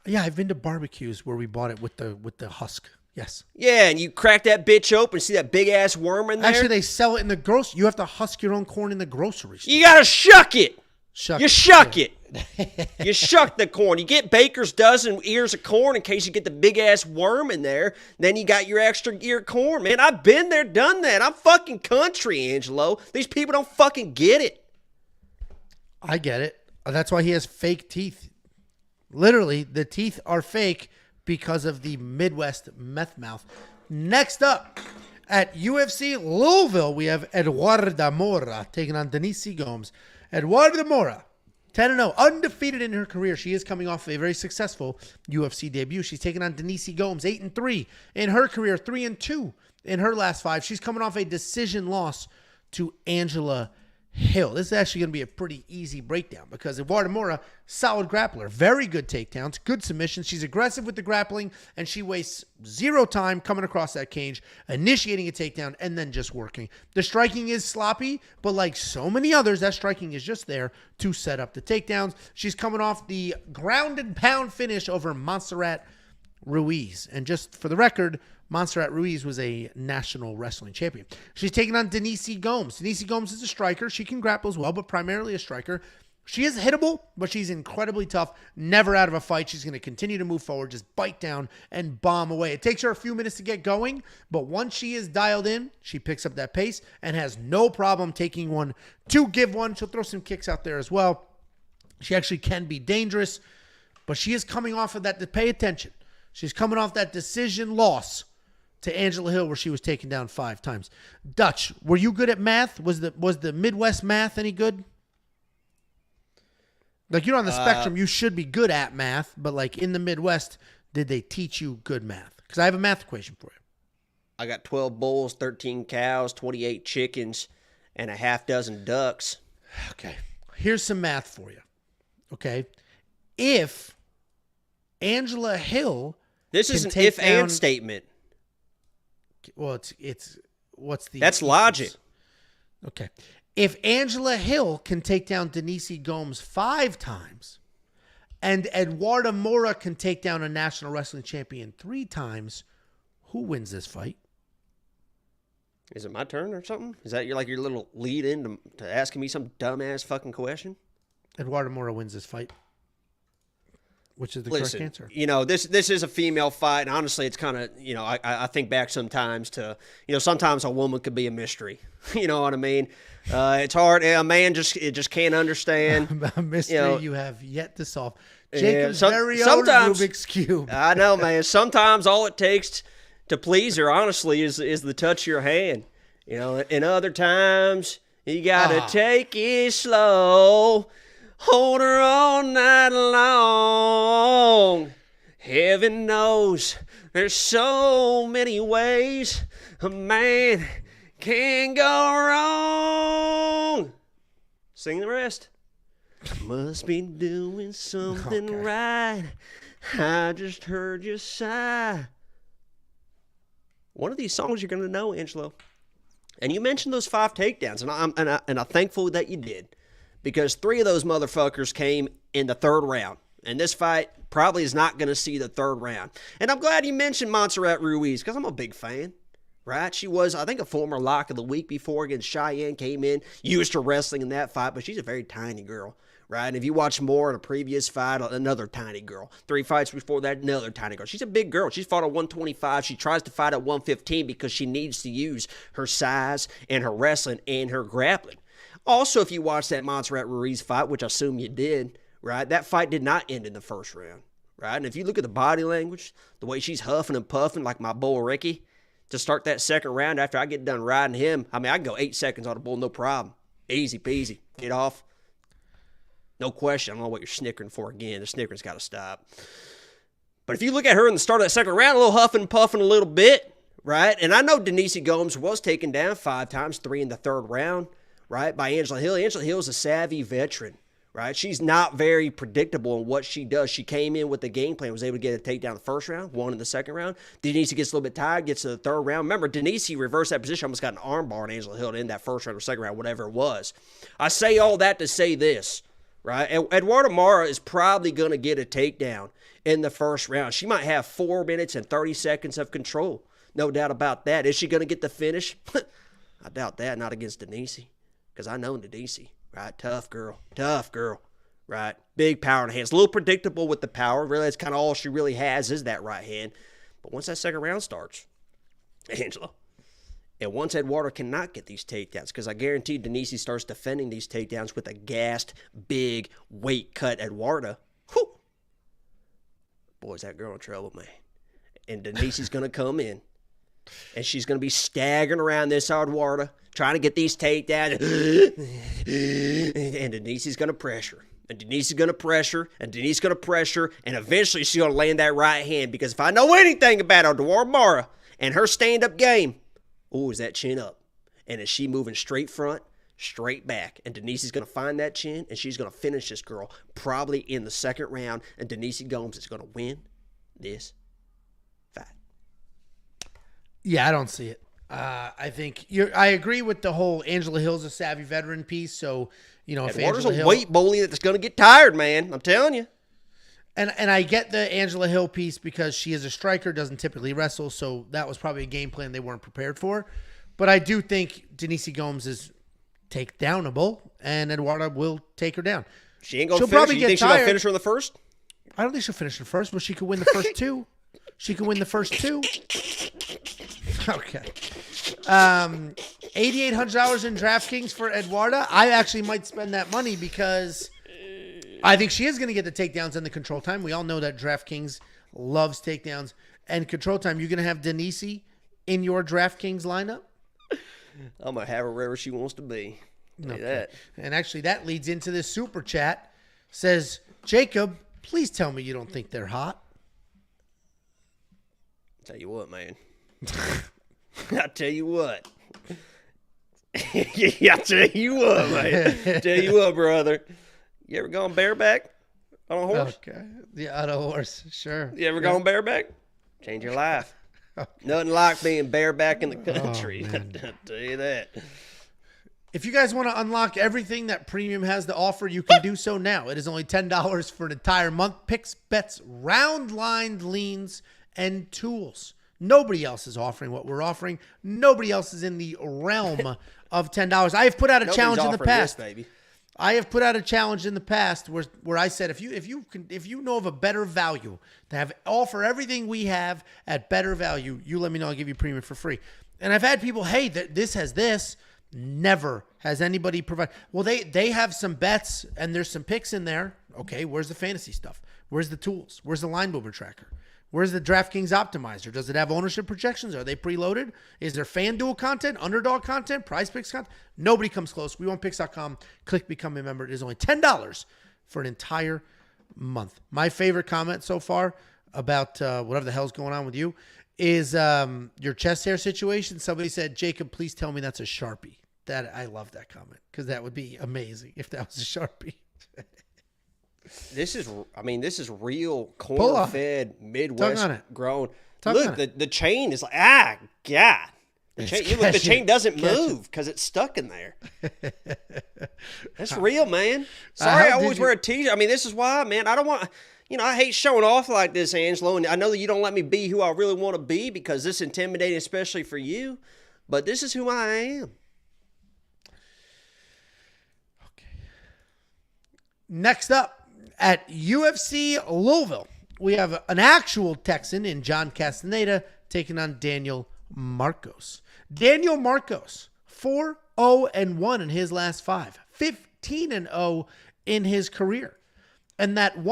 Yeah, I've been to barbecues where we bought it with the husk. Yes. Yeah, and you crack that bitch open, see that big ass worm in there. Actually, they sell it in the grocery. You have to husk your own corn in the grocery store. You gotta shuck it. You shuck it. You shuck the corn. You get baker's dozen ears of corn in case you get the big ass worm in there. Then you got your extra ear corn, man. I've been there, done that. I'm fucking country, Angelo. These people don't fucking get it. I get it. That's why he has fake teeth. Literally, the teeth are fake because of the Midwest meth mouth. Next up, at UFC Louisville, we have Eduarda Moura taking on Denise Gomes. Eduarda Moura, 10-0, undefeated in her career. She is coming off a very successful UFC debut. She's taking on Denise Gomes, 8-3 in her career, 3-2 in her last 5. She's coming off a decision loss to Angela Hill. This is actually going to be a pretty easy breakdown because Eduarda Moura, solid grappler, very good takedowns, good submissions. She's aggressive with the grappling, and she wastes zero time coming across that cage, initiating a takedown, and then just working. The striking is sloppy, but like so many others, that striking is just there to set up the takedowns. She's coming off the ground and pound finish over Montserrat Ruiz. And just for the record, Montserrat Ruiz was a national wrestling champion. She's taking on Denise Gomes. Denise Gomes is a striker. She can grapple as well, but primarily a striker. She is hittable, but she's incredibly tough. Never out of a fight. She's going to continue to move forward, just bite down and bomb away. It takes her a few minutes to get going, but once she is dialed in, she picks up that pace and has no problem taking one to give one. She'll throw some kicks out there as well. She actually can be dangerous, but she is coming off of that. To pay attention. She's coming off that decision loss to Angela Hill where she was taken down 5 times. Dutch, were you good at math? Was the Midwest math any good? Like, you're on the spectrum. You should be good at math, but like in the Midwest, did they teach you good math? Because I have a math equation for you. I got 12 bulls, 13 cows, 28 chickens, and a half dozen ducks. Okay. Here's some math for you. Okay. If Angela Hill... This is an if-and statement. Well, it's what's the... That's logic. Okay. If Angela Hill can take down Denise Gomes 5 times and Eduarda Moura can take down a national wrestling champion 3 times, who wins this fight? Is it my turn or something? Is that your little lead in to asking me some dumbass fucking question? Eduarda Moura wins this fight. Which is the correct answer. You know, this is a female fight, and honestly, it's kind of, you know, I think back sometimes to, you know, sometimes a woman could be a mystery. You know what I mean? It's hard. A man just can't understand. A mystery you have yet to solve. Jacob's very own Rubik's Cube. I know, man. Sometimes all it takes to please her, honestly, is the touch of your hand. You know, and other times, you got to take it slow. Hold her all night long. Heaven knows there's so many ways a man can go wrong. Sing the rest. Must be doing something right. I just heard you sigh. One of these songs you're going to know, Angelo. And you mentioned those 5 takedowns, and I'm thankful that you did. Because 3 of those motherfuckers came in the 3rd round. And this fight probably is not going to see the 3rd round. And I'm glad you mentioned Montserrat Ruiz, because I'm a big fan, right? She was, I think, a former lock of the week before against Cheyenne, came in, used her wrestling in that fight, but she's a very tiny girl, right? And if you watch more in a previous fight, another tiny girl. 3 fights before that, another tiny girl. She's a big girl. She's fought at 125. She tries to fight at 115 because she needs to use her size and her wrestling and her grappling. Also, if you watch that Montserrat Ruiz fight, which I assume you did, right, that fight did not end in the 1st round, right? And if you look at the body language, the way she's huffing and puffing like my bull Ricky to start that 2nd round after I get done riding him, I mean, I can go 8 seconds on a bull, no problem. Easy peasy. Get off. No question. I don't know what you're snickering for again. The snickering's got to stop. But if you look at her in the start of that 2nd round, a little huffing and puffing a little bit, right? And I know Denise Gomes was taken down 5 times, 3 in the 3rd round. Right, by Angela Hill. Angela Hill's a savvy veteran, right? She's not very predictable in what she does. She came in with the game plan, was able to get a takedown the first round, won in the second round. Denise gets a little bit tired, gets to the third round. Remember, Denise reversed that position, almost got an arm bar on Angela Hill in that first round or second round, whatever it was. I say all that to say this, right? Eduarda Moura is probably going to get a takedown in the first round. She might have 4 minutes and 30 seconds of control. No doubt about that. Is she going to get the finish? I doubt that, not against Denise, because I know Denise. Right, tough girl, right? Big power in the hands. A little predictable with the power. Really, that's kind of all she really has is that right hand. But once that second round starts, Angela, and once Eduarda cannot get these takedowns, because I guarantee Denise starts defending these takedowns with a gassed, big, weight cut Eduarda, whew, boy, is that girl in trouble, man. And Denise is going to come in, and she's going to be staggering around this Eduarda, trying to get these takedowns. And Denise is going to pressure. And Denise is going to pressure. And Denise is going to pressure. And eventually she's going to land that right hand. Because if I know anything about Eduarda Moura and her stand-up game, is that chin up. And is she moving straight front, straight back. And Denise is going to find that chin. And she's going to finish this girl probably in the second round. And Denise Gomes is going to win this fight. Yeah, I don't see it. I think I agree with the whole Angela Hill's a savvy veteran piece. So, if Eduarda's Angela a Hill, weight bully that's going to get tired, man. I'm telling you. And I get the Angela Hill piece because she is a striker, doesn't typically wrestle. So that was probably a game plan they weren't prepared for. But I do think Denise Gomes is takedownable, and Eduarda will take her down. She ain't going to finish. You think she's going to finish her in the first? I don't think she'll finish in the first, but she could win the first two. She can win the first two. Okay. $8,800 in DraftKings for Eduarda. I actually might spend that money because I think she is going to get the takedowns and the control time. We all know that DraftKings loves takedowns and control time. You're going to have Denise in your DraftKings lineup? I'm going to have her wherever she wants to be. Okay. That. And actually, that leads into this super chat. Says, Jacob, please tell me you don't think they're hot. Tell you what, man. I tell you what. I tell you what, man. Tell you what, brother. You ever gone bareback on a horse? Okay. Yeah, on a horse. Sure. You ever gone bareback? Change your life. Okay. Nothing like being bareback in the country. Oh, I'll tell you that. If you guys want to unlock everything that Premium has to offer, you can do so now. It is only $10 for an entire month. Picks, bets, round lined leans, and tools. Nobody else is offering what we're offering. Nobody else is in the realm of $10. I have put out a challenge in the past. This, baby. I have put out a challenge in the past where I said if you know of a better value to offer everything we have at better value, you let me know. I'll give you Premium for free. And I've had people, hey, this has this. Never has anybody provided. Well, they have some bets and there's some picks in there. Okay, where's the fantasy stuff? Where's the tools? Where's the line mover tracker? Where's the DraftKings optimizer? Does it have ownership projections? Are they preloaded? Is there FanDuel content, underdog content, prize picks content? Nobody comes close. WeWantPicks.com. Click become a member. It is only $10 for an entire month. My favorite comment so far about whatever the hell's going on with you is your chest hair situation. Somebody said, Jacob, please tell me that's a Sharpie. I love that comment because that would be amazing if that was a Sharpie. This is real corn-fed, Midwest grown. Look, the chain is like, God. The chain doesn't move because it's stuck in there. That's real, man. Sorry, I always wear a t-shirt. This is why, man. I don't want, I hate showing off like this, Angelo. And I know that you don't let me be who I really want to be because this is intimidating, especially for you. But this is who I am. Okay. Next up. At UFC Louisville, we have an actual Texan in John Castaneda taking on Daniel Marcos. Daniel Marcos, 4-0-1 in his last 5, 15-0 in his career. And that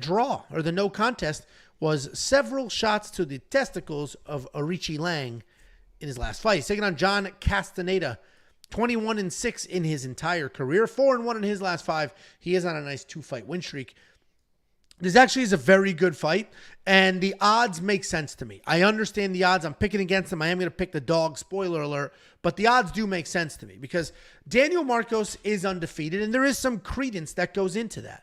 draw, or the no contest, was several shots to the testicles of Arichi Lang in his last fight. He's taking on John Castaneda, 21-6 in his entire career, 4-1 in his last 5. He is on a nice 2-fight win streak. This actually is a very good fight, and the odds make sense to me. I understand the odds. I'm picking against them. I am going to pick the dog, spoiler alert, but the odds do make sense to me because Daniel Marcos is undefeated, and there is some credence that goes into that.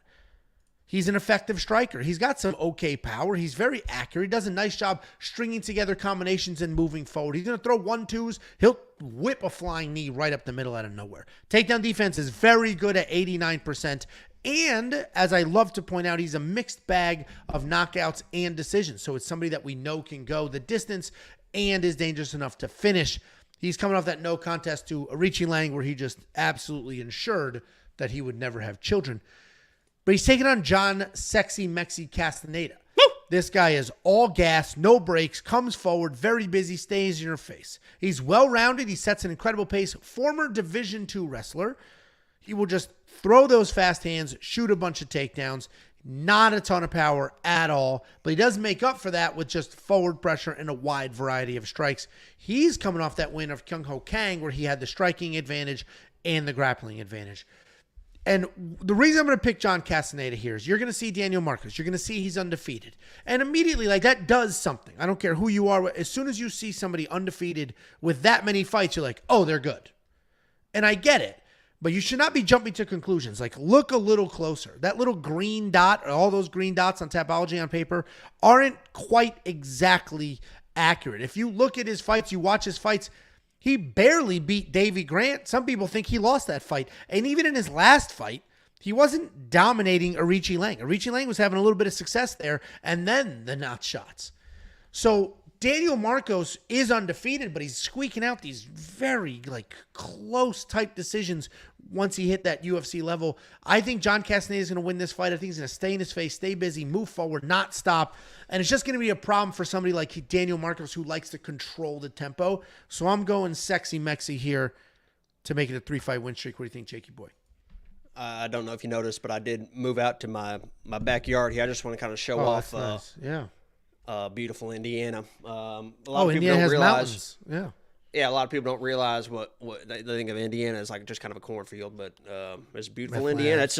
He's an effective striker. He's got some okay power. He's very accurate. He does a nice job stringing together combinations and moving forward. He's going to throw 1-2s. He'll whip a flying knee right up the middle out of nowhere. Takedown defense is very good at 89%. And as I love to point out, he's a mixed bag of knockouts and decisions. So it's somebody that we know can go the distance and is dangerous enough to finish. He's coming off that no contest to Arichi Lang where he just absolutely ensured that he would never have children. But he's taking on John Sexy Mexi Castaneda. Woo! This guy is all gas, no brakes, comes forward, very busy, stays in your face. He's well-rounded. He sets an incredible pace. Former Division II wrestler. He will just throw those fast hands, shoot a bunch of takedowns, not a ton of power at all, but he does make up for that with just forward pressure and a wide variety of strikes. He's coming off that win of Kyung Ho Kang where he had the striking advantage and the grappling advantage. And the reason I'm going to pick John Castaneda here is you're going to see Daniel Marcos. You're going to see he's undefeated. And immediately, like, that does something. I don't care who you are. As soon as you see somebody undefeated with that many fights, you're like, oh, they're good. And I get it. But you should not be jumping to conclusions. Like, look a little closer. That little green dot, or all those green dots on Tapology on paper, aren't quite exactly accurate. If you look at his fights, you watch his fights, he barely beat Davy Grant. Some people think he lost that fight. And even in his last fight, he wasn't dominating Arichi Lang. Arichi Lang was having a little bit of success there, and then the notch shots. So Daniel Marcos is undefeated, but he's squeaking out these very close type decisions once he hit that UFC level. I think John Castaneda is going to win this fight. I think he's going to stay in his face, stay busy, move forward, not stop. And it's just going to be a problem for somebody like Daniel Marcos who likes to control the tempo. So I'm going Sexy Mexi here to make it a 3-fight win streak. What do you think, Jakey boy? I don't know if you noticed, but I did move out to my backyard here. I just want to kind of show off. Nice. Yeah. Beautiful Indiana. A lot of people Indiana don't has realize. Mountains. Yeah, a lot of people don't realize what they think of Indiana as like just kind of a cornfield, but it's beautiful Indiana. It's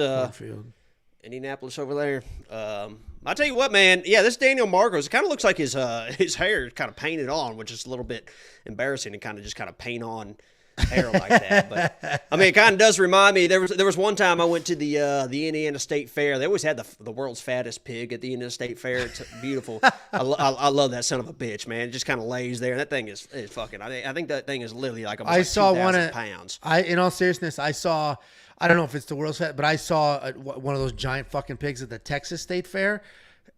Indianapolis over there. I'll tell you what, man. Yeah, this Daniel Marcos, it kind of looks like his hair is kind of painted on, which is a little bit embarrassing to kind of paint on hair like that. But I mean, it kind of does remind me. There was one time I went to the Indiana State Fair. They always had the world's fattest pig at the Indiana State Fair. It's beautiful. I love that son of a bitch, man. It just kind of lays there, and that thing is fucking. I think that thing is literally like almost 2,000 pounds. In all seriousness, I saw. I don't know if it's the world's fat, but I saw one of those giant fucking pigs at the Texas State Fair,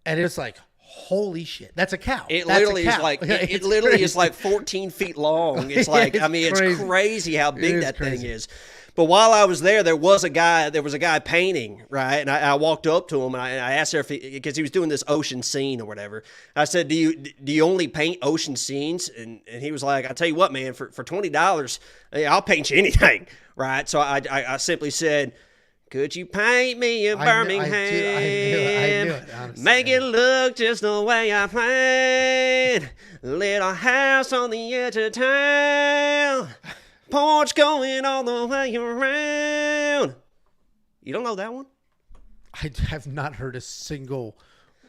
and it's like, holy shit, that's a cow. It literally is like 14 feet long. It's like, it's crazy how big that thing is. But while I was there was a guy painting, right? And I walked up to him and I asked her because he was doing this ocean scene or whatever. I said, do you only paint ocean scenes? And he was like, I tell you what, man, for $20, I'll paint you anything, right? So I simply said, could you paint me in Birmingham? I knew it, honestly. Make it look just the way I planned. Little house on the edge of town. Porch going all the way around. You don't know that one? I have not heard a single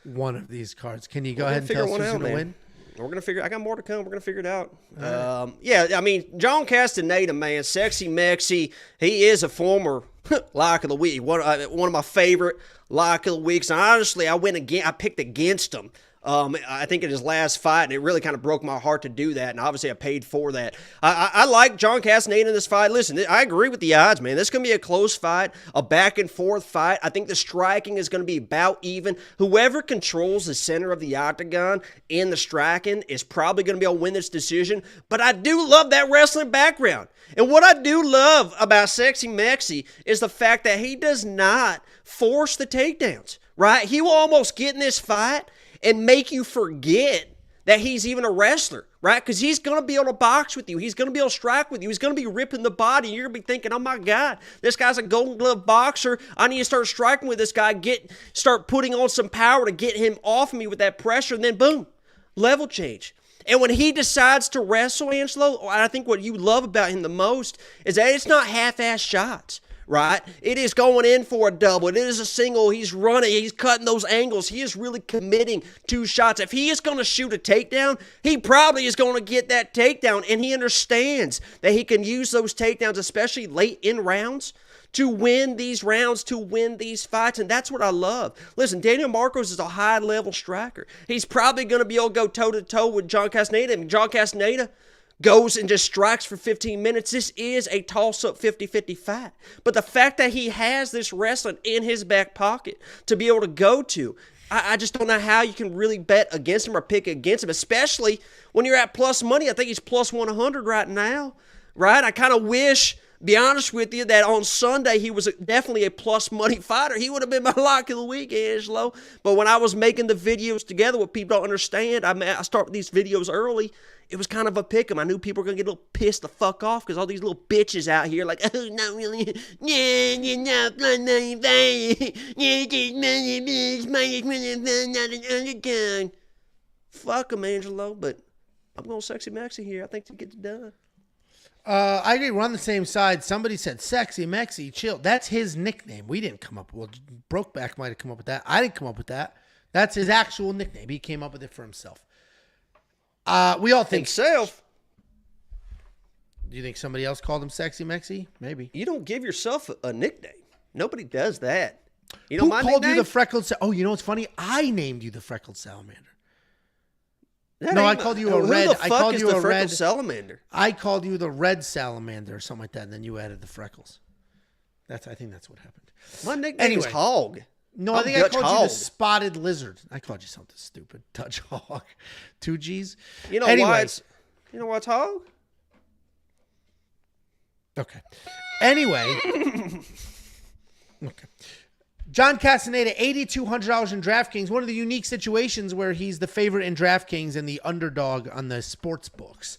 one of these cards. Can you go ahead and tell us who's going to win? We're going to figure. I got more to come. We're going to figure it out. Right. John Castaneda, man, Sexy Mexi. He is a former lock of the week. One of my favorite lock of the weeks. And honestly, I picked against him. I think in his last fight, and it really kind of broke my heart to do that, and obviously I paid for that. I like John Castaneda in this fight. Listen, I agree with the odds, man. This is going to be a close fight, a back-and-forth fight. I think the striking is going to be about even. Whoever controls the center of the octagon in the striking is probably going to be able to win this decision, but I do love that wrestling background. And what I do love about Sexy Mexi is the fact that he does not force the takedowns, right? He will almost get in this fight and make you forget that he's even a wrestler, right? Because he's going to be able to box with you. He's going to be able to strike with you. He's going to be ripping the body. You're going to be thinking, oh, my God, this guy's a Golden Glove boxer. I need to start striking with this guy, start putting on some power to get him off me with that pressure, and then, boom, level change. And when he decides to wrestle, Angelo, I think what you love about him the most is that it's not half-ass shots. right? It is going in for a double. It is a single. He's running. He's cutting those angles. He is really committing to shots. If he is going to shoot a takedown, he probably is going to get that takedown, and he understands that he can use those takedowns, especially late in rounds, to win these rounds, to win these fights, and that's what I love. Listen, Daniel Marcos is a high-level striker. He's probably going to be able to go toe-to-toe with John Castaneda, and John Castaneda goes and just strikes for 15 minutes. This is a toss-up 50-50 fight. But the fact that he has this wrestling in his back pocket to be able to go to, I just don't know how you can really bet against him or pick against him, especially when you're at plus money. I think he's plus 100 right now, right? I kind of wish, be honest with you, that on Sunday he was definitely a plus money fighter. He would have been my lock of the week, Angelo. But when I was making the videos together, what people don't understand, I start these videos early. It was kind of a pick 'em. I knew people were going to get a little pissed the fuck off because all these little bitches out here like, oh, not really. Yeah, you're not plus money fighter. Yeah, just money, bitch. Minus money, not an underdog. Fuck them, Angelo. But I'm going Sexy Maxi here. I think to get it done. I agree. We're on the same side. Somebody said Sexy Maxi, chill. That's his nickname. We didn't come up with. Well, Brokeback might have come up with that. I didn't come up with that. That's his actual nickname. He came up with it for himself. We all think himself. Do you think somebody else called him Sexy Maxi? Maybe. You don't give yourself a nickname. Nobody does that. You know Who my called nickname? you the freckled? Oh, you know what's funny? I named you the freckled salamander. No, I called you a red. Who the fuck is the freckled salamander? I called you the red salamander or something like that, and then you added the freckles. I think that's what happened. My nickname is Hog. No, I think I called you the spotted lizard. I called you something stupid. Dutch Hog. 2 G's. You know why it's Hog? Okay. Anyway. Okay. John Castaneda, $8,200 in DraftKings. One of the unique situations where he's the favorite in DraftKings and the underdog on the sports books.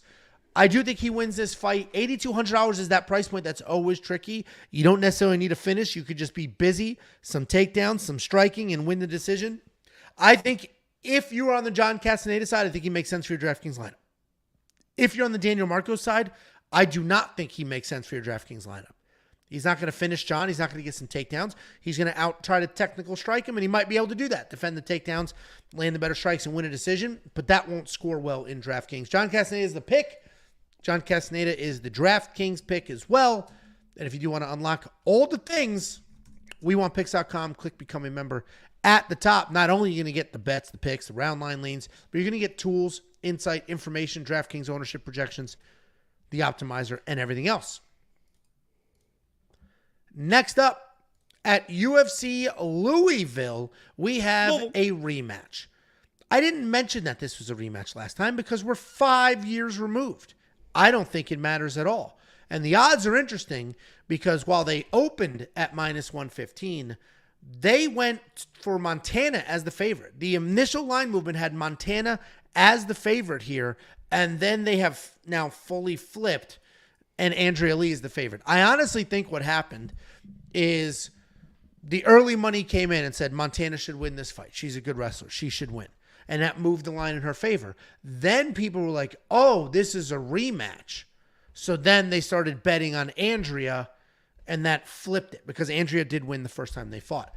I do think he wins this fight. $8,200 is that price point that's always tricky. You don't necessarily need a finish. You could just be busy, some takedowns, some striking, and win the decision. I think if you are on the John Castaneda side, I think he makes sense for your DraftKings lineup. If you're on the Daniel Marcos side, I do not think he makes sense for your DraftKings lineup. He's not going to finish John. He's not going to get some takedowns. He's going to try to technical strike him, and he might be able to do that. Defend the takedowns, land the better strikes, and win a decision, but that won't score well in DraftKings. John Castaneda is the pick. John Castaneda is the DraftKings pick as well. And if you do want to unlock all the things, WeWantPicks.com, click Become a Member at the top. Not only are you going to get the bets, the picks, the round line leans, but you're going to get tools, insight, information, DraftKings ownership projections, the optimizer, and everything else. Next up, at UFC Louisville, we have a rematch. I didn't mention that this was a rematch last time because we're 5 years removed. I don't think it matters at all. And the odds are interesting because while they opened at minus 115, they went for Montana as the favorite. The initial line movement had Montana as the favorite here, and then they have now fully flipped, and Andrea Lee is the favorite. I honestly think what happened is the early money came in and said Montana should win this fight. She's a good wrestler. She should win. And that moved the line in her favor. Then people were like, oh, this is a rematch. So then they started betting on Andrea, and that flipped it because Andrea did win the first time they fought.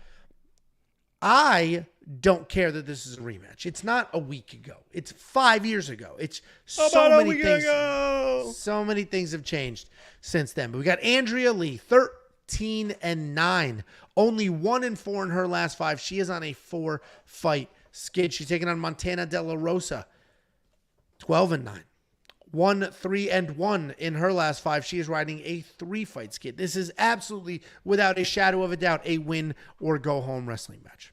I don't care that this is a rematch. It's not a week ago. It's 5 years ago. It's so many things. So many things have changed since then. But we got Andrea Lee, 13-9, only 1-4 in her last 5. She is on a 4-fight skid. She's taking on Montana De La Rosa, 12-9. 1-3-1 in her last 5. She is riding a 3-fight skid. This is absolutely, without a shadow of a doubt, a win or go home wrestling match,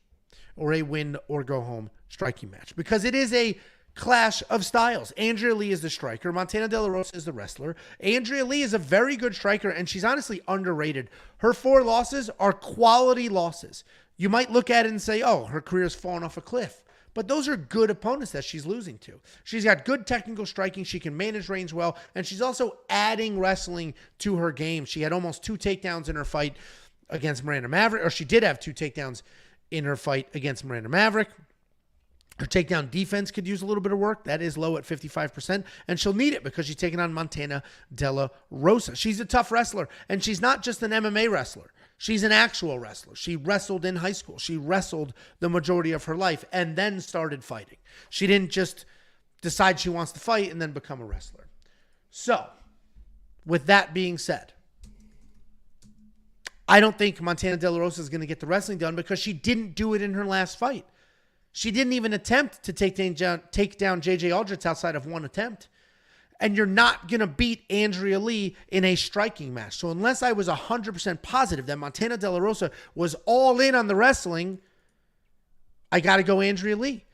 or a win or go home striking match, because it is a clash of styles. Andrea Lee is the striker. Montana De La Rosa is the wrestler. Andrea Lee is a very good striker, and she's honestly underrated. Her 4 losses are quality losses. You might look at it and say, oh, her career's fallen off a cliff. But those are good opponents that she's losing to. She's got good technical striking. She can manage range well. And she's also adding wrestling to her game. She had almost 2 takedowns in her fight against Miranda Maverick. Or she did have 2 takedowns in her fight against Miranda Maverick. Her takedown defense could use a little bit of work. That is low at 55%, and she'll need it because she's taking on Montana De La Rosa. She's a tough wrestler, and she's not just an MMA wrestler. She's an actual wrestler. She wrestled in high school. She wrestled the majority of her life and then started fighting. She didn't just decide she wants to fight and then become a wrestler. So, with that being said, I don't think Montana De La Rosa is going to get the wrestling done because she didn't do it in her last fight. She didn't even attempt to take down JJ Aldrich outside of one attempt. And you're not going to beat Andrea Lee in a striking match. So unless I was 100% positive that Montana De La Rosa was all in on the wrestling, I got to go Andrea Lee.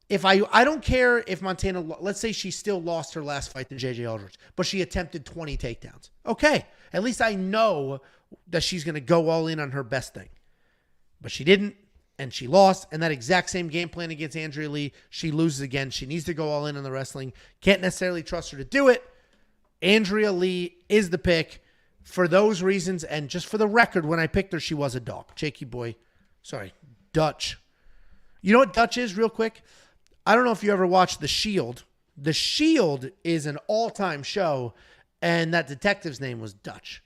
I don't care if Montana, let's say she still lost her last fight to JJ Aldrich, but she attempted 20 takedowns. Okay, at least I know that she's going to go all in on her best thing. But she didn't. And she lost, and that exact same game plan against Andrea Lee, she loses again. She needs to go all in on the wrestling. Can't necessarily trust her to do it. Andrea Lee is the pick for those reasons, and just for the record, when I picked her, she was a dog. Dutch. You know what Dutch is, real quick? I don't know if you ever watched The Shield. The Shield is an all-time show, and that detective's name was Dutch.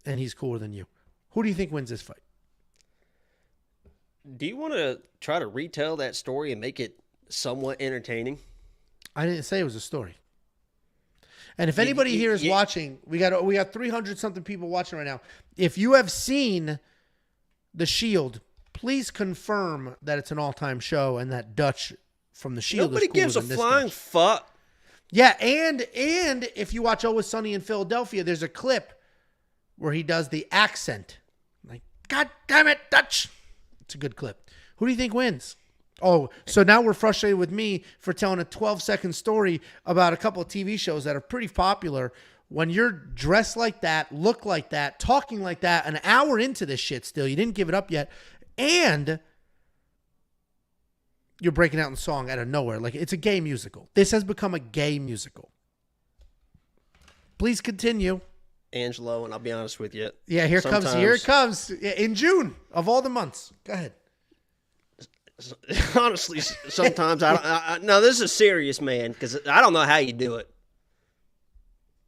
And he's cooler than you. Who do you think wins this fight? Do you want to try to retell that story and make it somewhat entertaining? I didn't say it was a story. And if anybody here is watching, we got 300-something people watching right now. If you have seen The Shield, please confirm that it's an all-time show and that Dutch from The Shield Nobody is cooler gives a than this flying Dutch. fuck. Yeah, and if you watch Always Sunny in Philadelphia, there's a clip where he does the accent. Like, God damn it, Dutch. It's a good clip. Who do you think wins? Oh, so now we're frustrated with me for telling a 12-second story about a couple of TV shows that are pretty popular. When you're dressed like that, look like that, talking like that, an hour into this shit still, you didn't give it up yet, and you're breaking out in song out of nowhere. Like, it's a gay musical. This has become a gay musical. Please continue. Angelo, and I'll be honest with you. Yeah, here it comes. In June of all the months. Go ahead. Honestly, sometimes no, this is serious, man, because I don't know how you do it.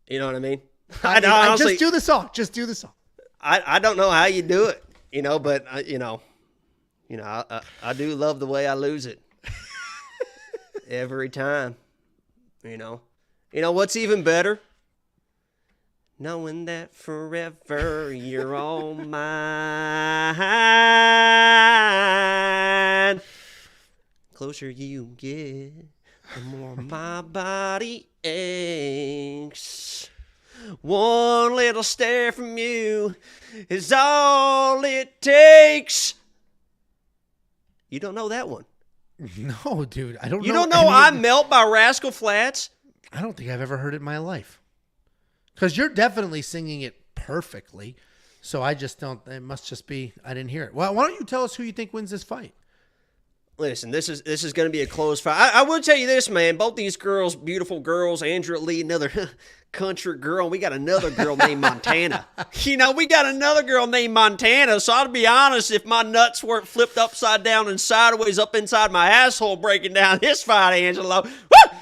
You know what I mean? Honestly, just do the song. Just do the song. I don't know how you do it, but I do love the way I lose it every time. You know what's even better? Knowing that forever you're all mine. Closer you get, the more my body aches. One little stare from you is all it takes. You don't know that one? No, dude. I don't know. You don't know I Melt by Rascal Flatts? I don't think I've ever heard it in my life. Because you're definitely singing it perfectly. So I just don't, it must just be, I didn't hear it. Well, why don't you tell us who you think wins this fight? Listen, this is going to be a close fight. I will tell you this, man. Both these girls, beautiful girls. Andrea Lee, another country girl. And we got another girl named Montana. We got another girl named Montana. So I'll be honest, if my nuts weren't flipped upside down and sideways up inside my asshole breaking down this fight, Angelo, woo!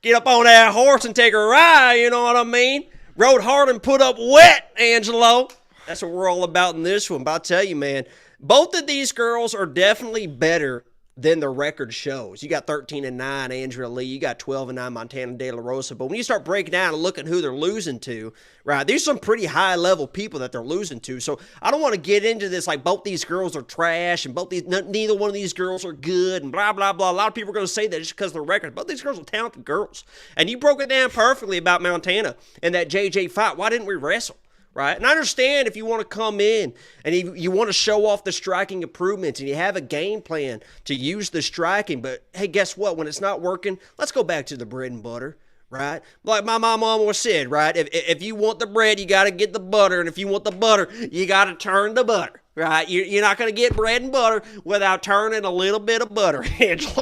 Get up on that horse and take a ride, you know what I mean? Rode hard and put up wet, Angelo. That's what we're all about in this one. But I'll tell you, man, both of these girls are definitely better than the record shows. You got 13-9, Andrea Lee. You got 12-9, Montana De La Rosa. But when you start breaking down and looking who they're losing to, right, these are some pretty high-level people that they're losing to. So I don't want to get into this like both these girls are trash and neither one of these girls are good and blah, blah, blah. A lot of people are going to say that just because of the record. Both these girls are talented girls. And you broke it down perfectly about Montana and that JJ fight. Why didn't we wrestle? Right? And I understand if you want to come in and you want to show off the striking improvements and you have a game plan to use the striking, but hey, guess what? When it's not working, let's go back to the bread and butter, right? Like my mom always said, right? If you want the bread, you got to get the butter, and if you want the butter, you got to turn the butter, right? You're not going to get bread and butter without turning a little bit of butter, Angela.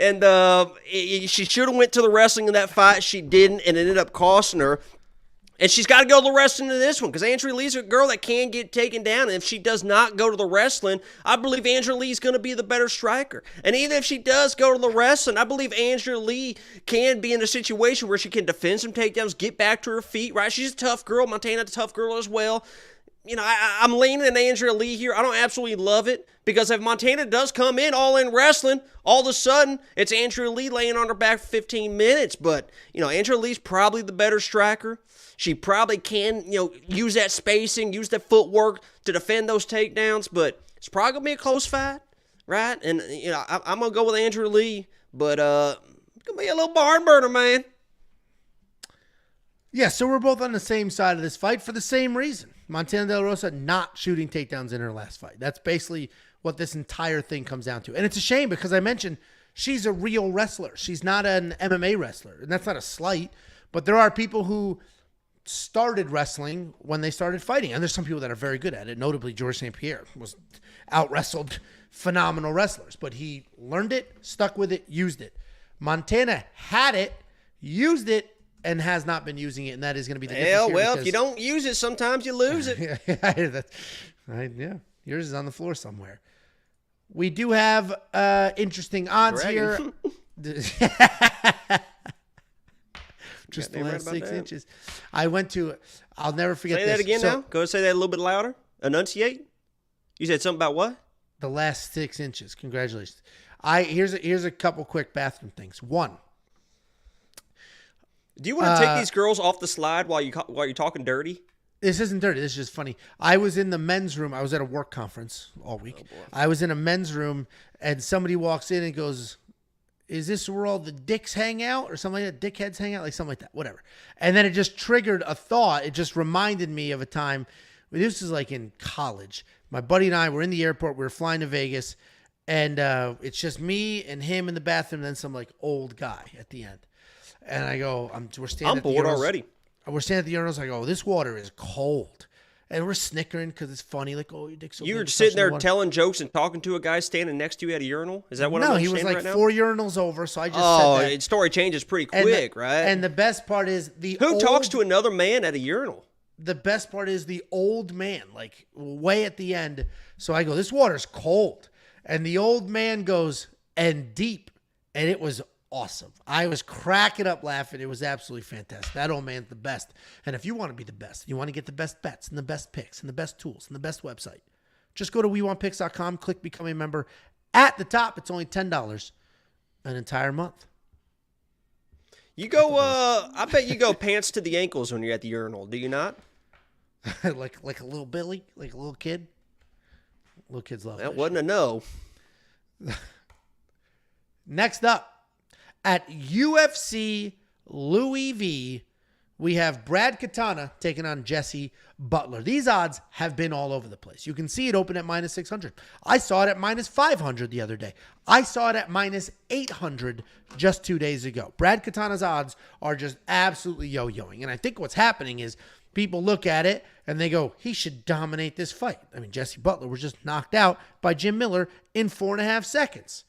and she should have went to the wrestling in that fight. She didn't, and it ended up costing her. And she's got to go to the wrestling in this one because Andrea Lee's a girl that can get taken down. And if she does not go to the wrestling, I believe Andrea Lee's going to be the better striker. And even if she does go to the wrestling, I believe Andrea Lee can be in a situation where she can defend some takedowns, get back to her feet, right? She's a tough girl. Montana's a tough girl as well. You know, I'm leaning on Andrea Lee here. I don't absolutely love it because if Montana does come in all in wrestling, all of a sudden it's Andrea Lee laying on her back for 15 minutes. But, you know, Andrea Lee's probably the better striker. She probably can, you know, use that spacing, use that footwork to defend those takedowns. But it's probably going to be a close fight, right? And, you know, I'm going to go with Andrea Lee. But it's going to be a little barn burner, man. Yeah, so we're both on the same side of this fight for the same reason. Montana De La Rosa not shooting takedowns in her last fight. That's basically what this entire thing comes down to. And it's a shame because I mentioned she's a real wrestler. She's not an MMA wrestler. And that's not a slight. But there are people who started wrestling when they started fighting. And there's some people that are very good at it. Notably, Georges St. Pierre was out-wrestled phenomenal wrestlers. But he learned it, stuck with it, used it. Montana had it, used it, and has not been using it, and that is going to be the difference here. Well, if you don't use it, sometimes you lose it. Yeah, yours is on the floor somewhere. We do have interesting odds here. Just the last 6 inches. I went to, I'll never forget this. Say that again now. Go say that a little bit louder. Enunciate. You said something about what? The last 6 inches. Congratulations. Here's a couple quick bathroom things. One. Do you want to take these girls off the slide while you're talking dirty? This isn't dirty. This is just funny. I was in the men's room. I was at a work conference all week. I was in a men's room, and somebody walks in and goes, "Is this where all the dicks hang out?" or something like that? Dickheads hang out? Like something like that. Whatever. And then it just triggered a thought. It just reminded me of a time. This was like in college. My buddy and I were in the airport. We were flying to Vegas, and it's just me and him in the bathroom, and then some like old guy at the end. And I go, we're standing at the urinals. I'm bored already. We're standing at the urinals. I go, this water is cold. And we're snickering because it's funny. Like, oh, your dick's so big. You were sitting there telling jokes and talking to a guy standing next to you at a urinal? Is that what I'm understanding right now? No, he was like 4 urinals over, so I just said that. Oh, story changes pretty quick, right? And the best part is Who talks to another man at a urinal? The best part is the old man, like way at the end. So I go, this water's cold. And the old man goes, and deep. And it was awesome. I was cracking up laughing. It was absolutely fantastic. That old man's the best. And if you want to be the best, you want to get the best bets and the best picks and the best tools and the best website, just go to WeWantPicks.com, click Become a Member. At the top, it's only $10 an entire month. You go, I bet you go pants to the ankles when you're at the urinal, do you not? like a little Billy, like a little kid. Little kids love that. Wasn't a no. Next up, at UFC Louisville, we have Brad Katona taking on Jesse Butler. These odds have been all over the place. You can see it open at minus 600. I saw it at minus 500 the other day. I saw it at minus 800 just 2 days ago. Brad Katona's odds are just absolutely yo-yoing. And I think what's happening is people look at it and they go, he should dominate this fight. I mean, Jesse Butler was just knocked out by Jim Miller in 4.5 seconds.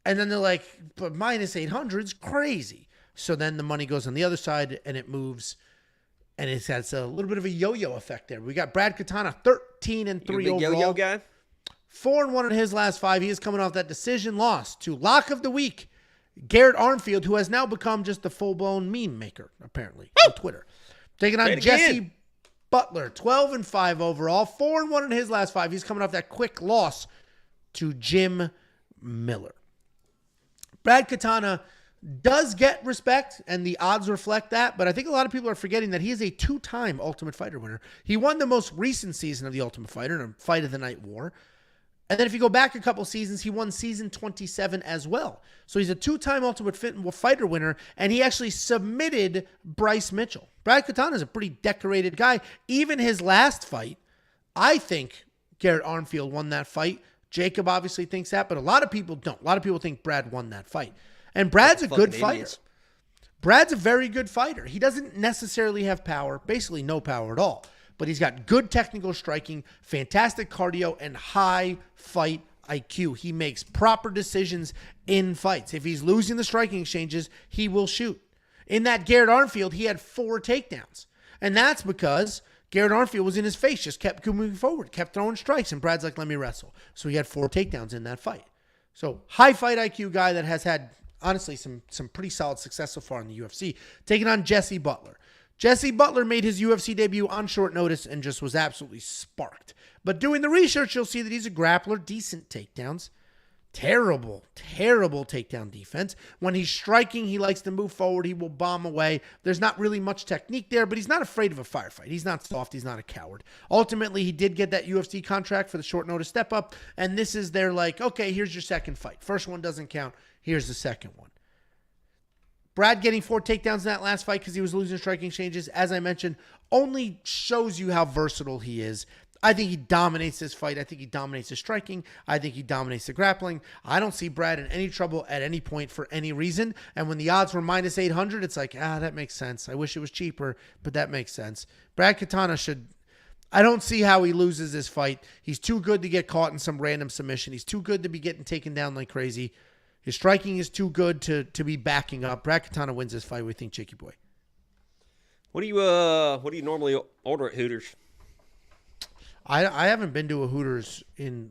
And then they're like, but minus 800 is crazy. So then the money goes on the other side and it moves. And it has a little bit of a yo-yo effect there. We got Brad Katona, 13-3 overall. Yo-yo guy? 4-1 in his last 5. He is coming off that decision loss to Lock of the Week, Garrett Armfield, who has now become just a full-blown meme maker, apparently, on Twitter. Taking on Jesse Butler, 12-5 overall, 4-1 in his last 5. He's coming off that quick loss to Jim Miller. Brad Katona does get respect, and the odds reflect that, but I think a lot of people are forgetting that he is a 2-time Ultimate Fighter winner. He won the most recent season of the Ultimate Fighter in a Fight of the Night War. And then if you go back a couple seasons, he won season 27 as well. So he's a 2-time Ultimate Fighter winner, and he actually submitted Bryce Mitchell. Brad Katona is a pretty decorated guy. Even his last fight, I think Garrett Armfield won that fight. Jacob obviously thinks that, but a lot of people don't. A lot of people think Brad won that fight. And Brad's a good fighter. Brad's a very good fighter. He doesn't necessarily have power, basically no power at all. But he's got good technical striking, fantastic cardio, and high fight IQ. He makes proper decisions in fights. If he's losing the striking exchanges, he will shoot. In that Garrett Armfield, he had 4 takedowns. And that's because Garrett Armfield was in his face, just kept moving forward, kept throwing strikes, and Brad's like, let me wrestle. So he had 4 takedowns in that fight. So high fight IQ guy that has had, honestly, some pretty solid success so far in the UFC, taking on Jesse Butler. Jesse Butler made his UFC debut on short notice and just was absolutely sparked. But doing the research, you'll see that he's a grappler, decent takedowns. Terrible takedown defense. When he's striking, he likes to move forward. He will bomb away. There's not really much technique there, but he's not afraid of a firefight. He's not soft. He's not a coward. Ultimately, he did get that UFC contract for the short notice step up, and this is their okay, here's your second fight. First one doesn't count. Here's the second one. Brad getting 4 takedowns in that last fight because he was losing striking exchanges, as I mentioned, only shows you how versatile he is. I think he dominates this fight. I think he dominates the striking. I think he dominates the grappling. I don't see Brad in any trouble at any point for any reason. And when the odds were minus 800, it's like, that makes sense. I wish it was cheaper, but that makes sense. Brad Katona I don't see how he loses this fight. He's too good to get caught in some random submission. He's too good to be getting taken down like crazy. His striking is too good to be backing up. Brad Katona wins this fight, we think, Jakey boy. What do you normally order at Hooters? I haven't been to a Hooters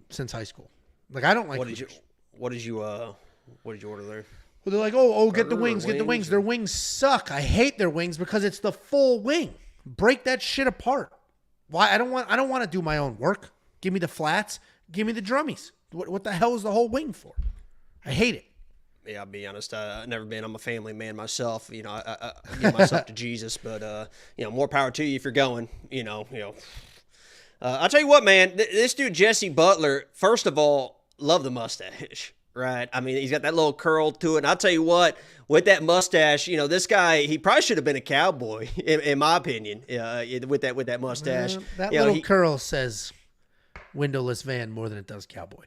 since high school. I don't like Hooters. What did you order there? Well, they're like, get the wings, get the wings. Their wings suck. I hate their wings because it's the full wing. Break that shit apart. Why? I don't want to do my own work. Give me the flats. Give me the drummies. What the hell is the whole wing for? I hate it. Yeah, I'll be honest. I've never been. I'm a family man myself. I give myself to Jesus, but more power to you if you're going. I'll tell you what, man. This dude Jesse Butler. First of all, love the mustache, right? I mean, he's got that little curl to it. And I'll tell you what, with that mustache, this guy, he probably should have been a cowboy, in my opinion. With that mustache, that little curl says windowless van more than it does cowboy.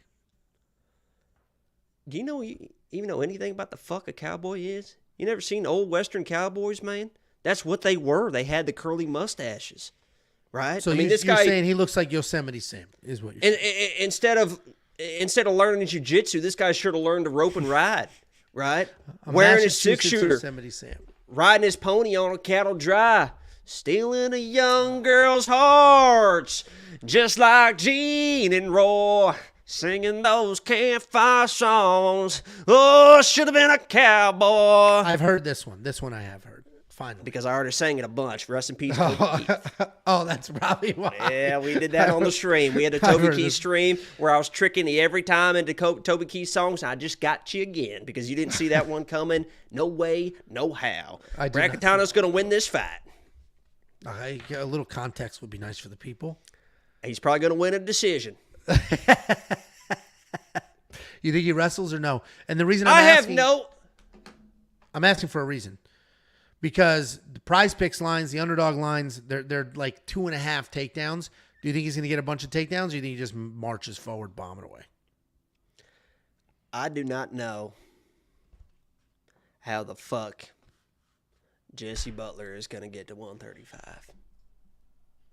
Do you even know anything about the fuck a cowboy is? You never seen old Western cowboys, man? That's what they were. They had the curly mustaches, right? So you're saying he looks like Yosemite Sam, is what you're saying. Instead of learning jiu-jitsu, this guy should have learned to rope and ride, right? Wearing his 6-shooter, Yosemite Sam, riding his pony on a cattle dry, stealing a young girl's hearts, just like Gene and Roy. Singing those campfire songs. Oh, should have been a cowboy. I've heard this one. This one I have heard. Finally. Because I already sang it a bunch. Rest in peace, Toby Keith. Oh, that's probably why. Yeah, we did that on the stream. We had a Toby Keith stream where I was tricking you every time into Toby Keith songs. I just got you again because you didn't see that one coming. No way, no how. Brad Katona's going to win this fight. A little context would be nice for the people. He's probably going to win a decision. You think he wrestles or no? And the reason I'm asking for a reason, because the Prize Picks lines, the underdog lines, they're like 2.5 takedowns. Do you think he's going to get a bunch of takedowns, or do you think he just marches forward, bombing away? I do not know how the fuck Jesse Butler is going to get to 135.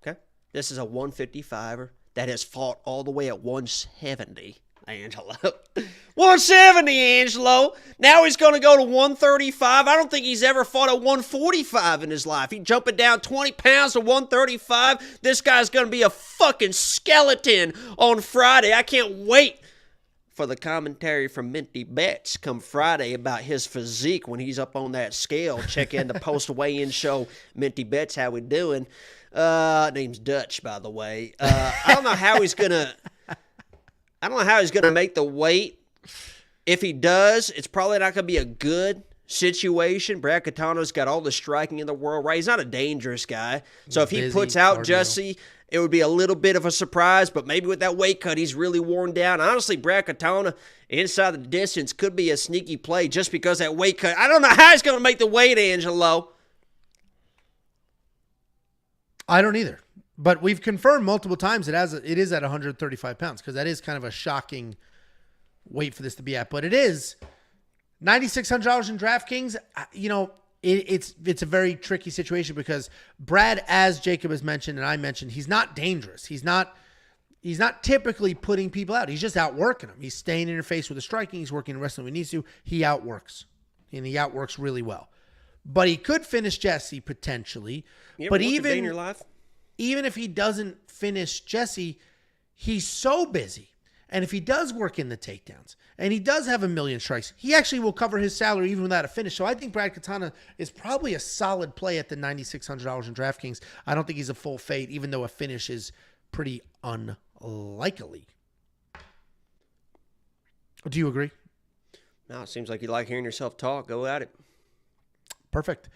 Okay, this is a 155er. That has fought all the way at 170, Angelo. 170, Angelo. Now he's going to go to 135. I don't think he's ever fought at 145 in his life. He's jumping down 20 pounds to 135. This guy's going to be a fucking skeleton on Friday. I can't wait for the commentary from Minty Betts come Friday about his physique when he's up on that scale. Check in the post-weigh-in show. Minty Betts, how we doing? Name's Dutch, by the way. I don't know how he's gonna make the weight. If he does, it's probably not gonna be a good situation. Brad Katona's got all the striking in the world, right? He's not a dangerous guy. So if he puts out Jesse, it would be a little bit of a surprise, but maybe with that weight cut, he's really worn down. Honestly, Brad Katona, inside the distance, could be a sneaky play just because that weight cut. I don't know how he's gonna make the weight, Angelo. I don't either. But we've confirmed multiple times it is at 135 pounds, because that is kind of a shocking weight for this to be at. But it is $9,600 in DraftKings. It's a very tricky situation because Brad, as Jacob has mentioned and I mentioned, he's not dangerous. He's not typically putting people out. He's just outworking them. He's staying in your face with the striking. He's working the wrestling when he needs to. He outworks. And he outworks really well. but he could finish Jesse potentially. But even if he doesn't finish Jesse, he's so busy. And if he does work in the takedowns and he does have 1 million strikes, he actually will cover his salary even without a finish. So I think Brad Katona is probably a solid play at the $9,600 in DraftKings. I don't think he's a full fade, even though a finish is pretty unlikely. Do you agree? No, it seems like you like hearing yourself talk. Go at it. Perfect.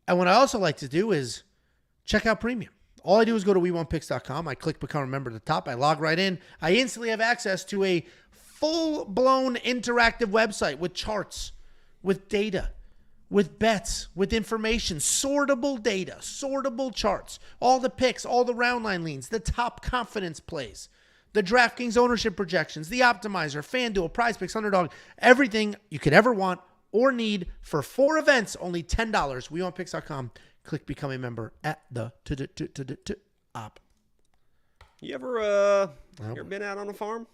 And what I also like to do is check out Premium. All I do is go to WeWantPicks.com. I click Become a Member at the top. I log right in. I instantly have access to a full-blown interactive website with charts, with data, with bets, with information, sortable data, sortable charts, all the picks, all the round line leans, the top confidence plays, the DraftKings ownership projections, the optimizer, FanDuel, Prize Picks, Underdog, everything you could ever want or need for 4 events, only $10. WeWantPicks.com. Click Become a Member at the top. You ever been out on a farm?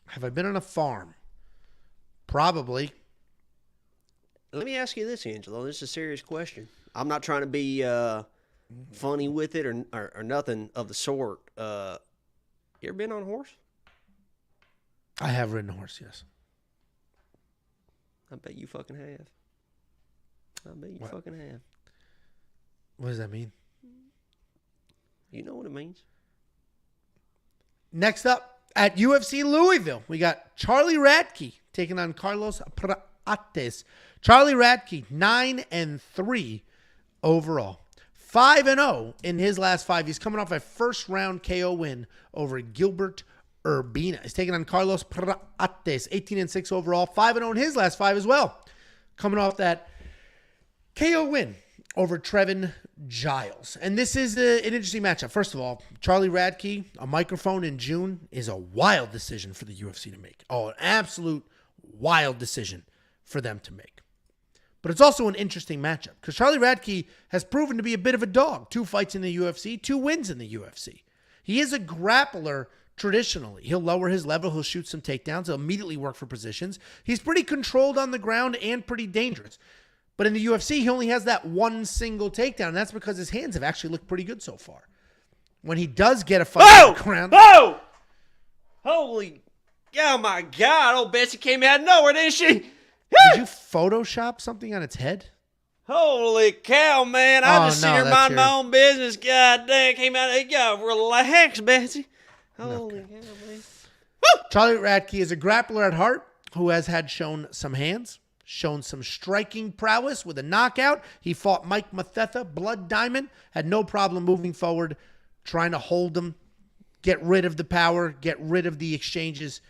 Have I been on a farm? Probably. Let me ask you this, Angelo. This is a serious question. I'm not trying to be funny with it or nothing of the sort. You ever been on a horse? I have ridden a horse, yes. I bet you fucking have. Fucking have. What does that mean? You know what it means. Next up, at UFC Louisville, we got Charlie Radtke taking on Carlos Prates. Charlie Radtke, 9-3 overall. 5-0 in his last 5. He's coming off a first-round KO win over Gilbert Urbina. He's taking on Carlos Prates, 18-6 overall. 5-0 in his last 5 as well. Coming off that KO win over Trevin Giles. And this is an interesting matchup. First of all, Charlie Radtke, a microphone in June, is a wild decision for the UFC to make. Oh, an absolute wild decision for them to make. But it's also an interesting matchup because Charlie Radtke has proven to be a bit of a dog. 2 fights in the UFC, 2 wins in the UFC. He is a grappler traditionally. He'll lower his level. He'll shoot some takedowns. He'll immediately work for positions. He's pretty controlled on the ground and pretty dangerous. But in the UFC, he only has that one single takedown, and that's because his hands have actually looked pretty good so far. When he does get a fight on the ground... Oh! Holy... Oh, my God. Old Betsy came out of nowhere, didn't she? Did you Photoshop something on its head? Holy cow, man. I just seen her mind my own business. God damn, came out of there. Relax, Betsy. Holy cow, man. Woo! Charlie Radtke is a grappler at heart who has shown some hands. Shown some striking prowess with a knockout. He fought Mike Mathetha, Blood Diamond, had no problem moving forward, trying to hold him, get rid of the power, get rid of the exchanges,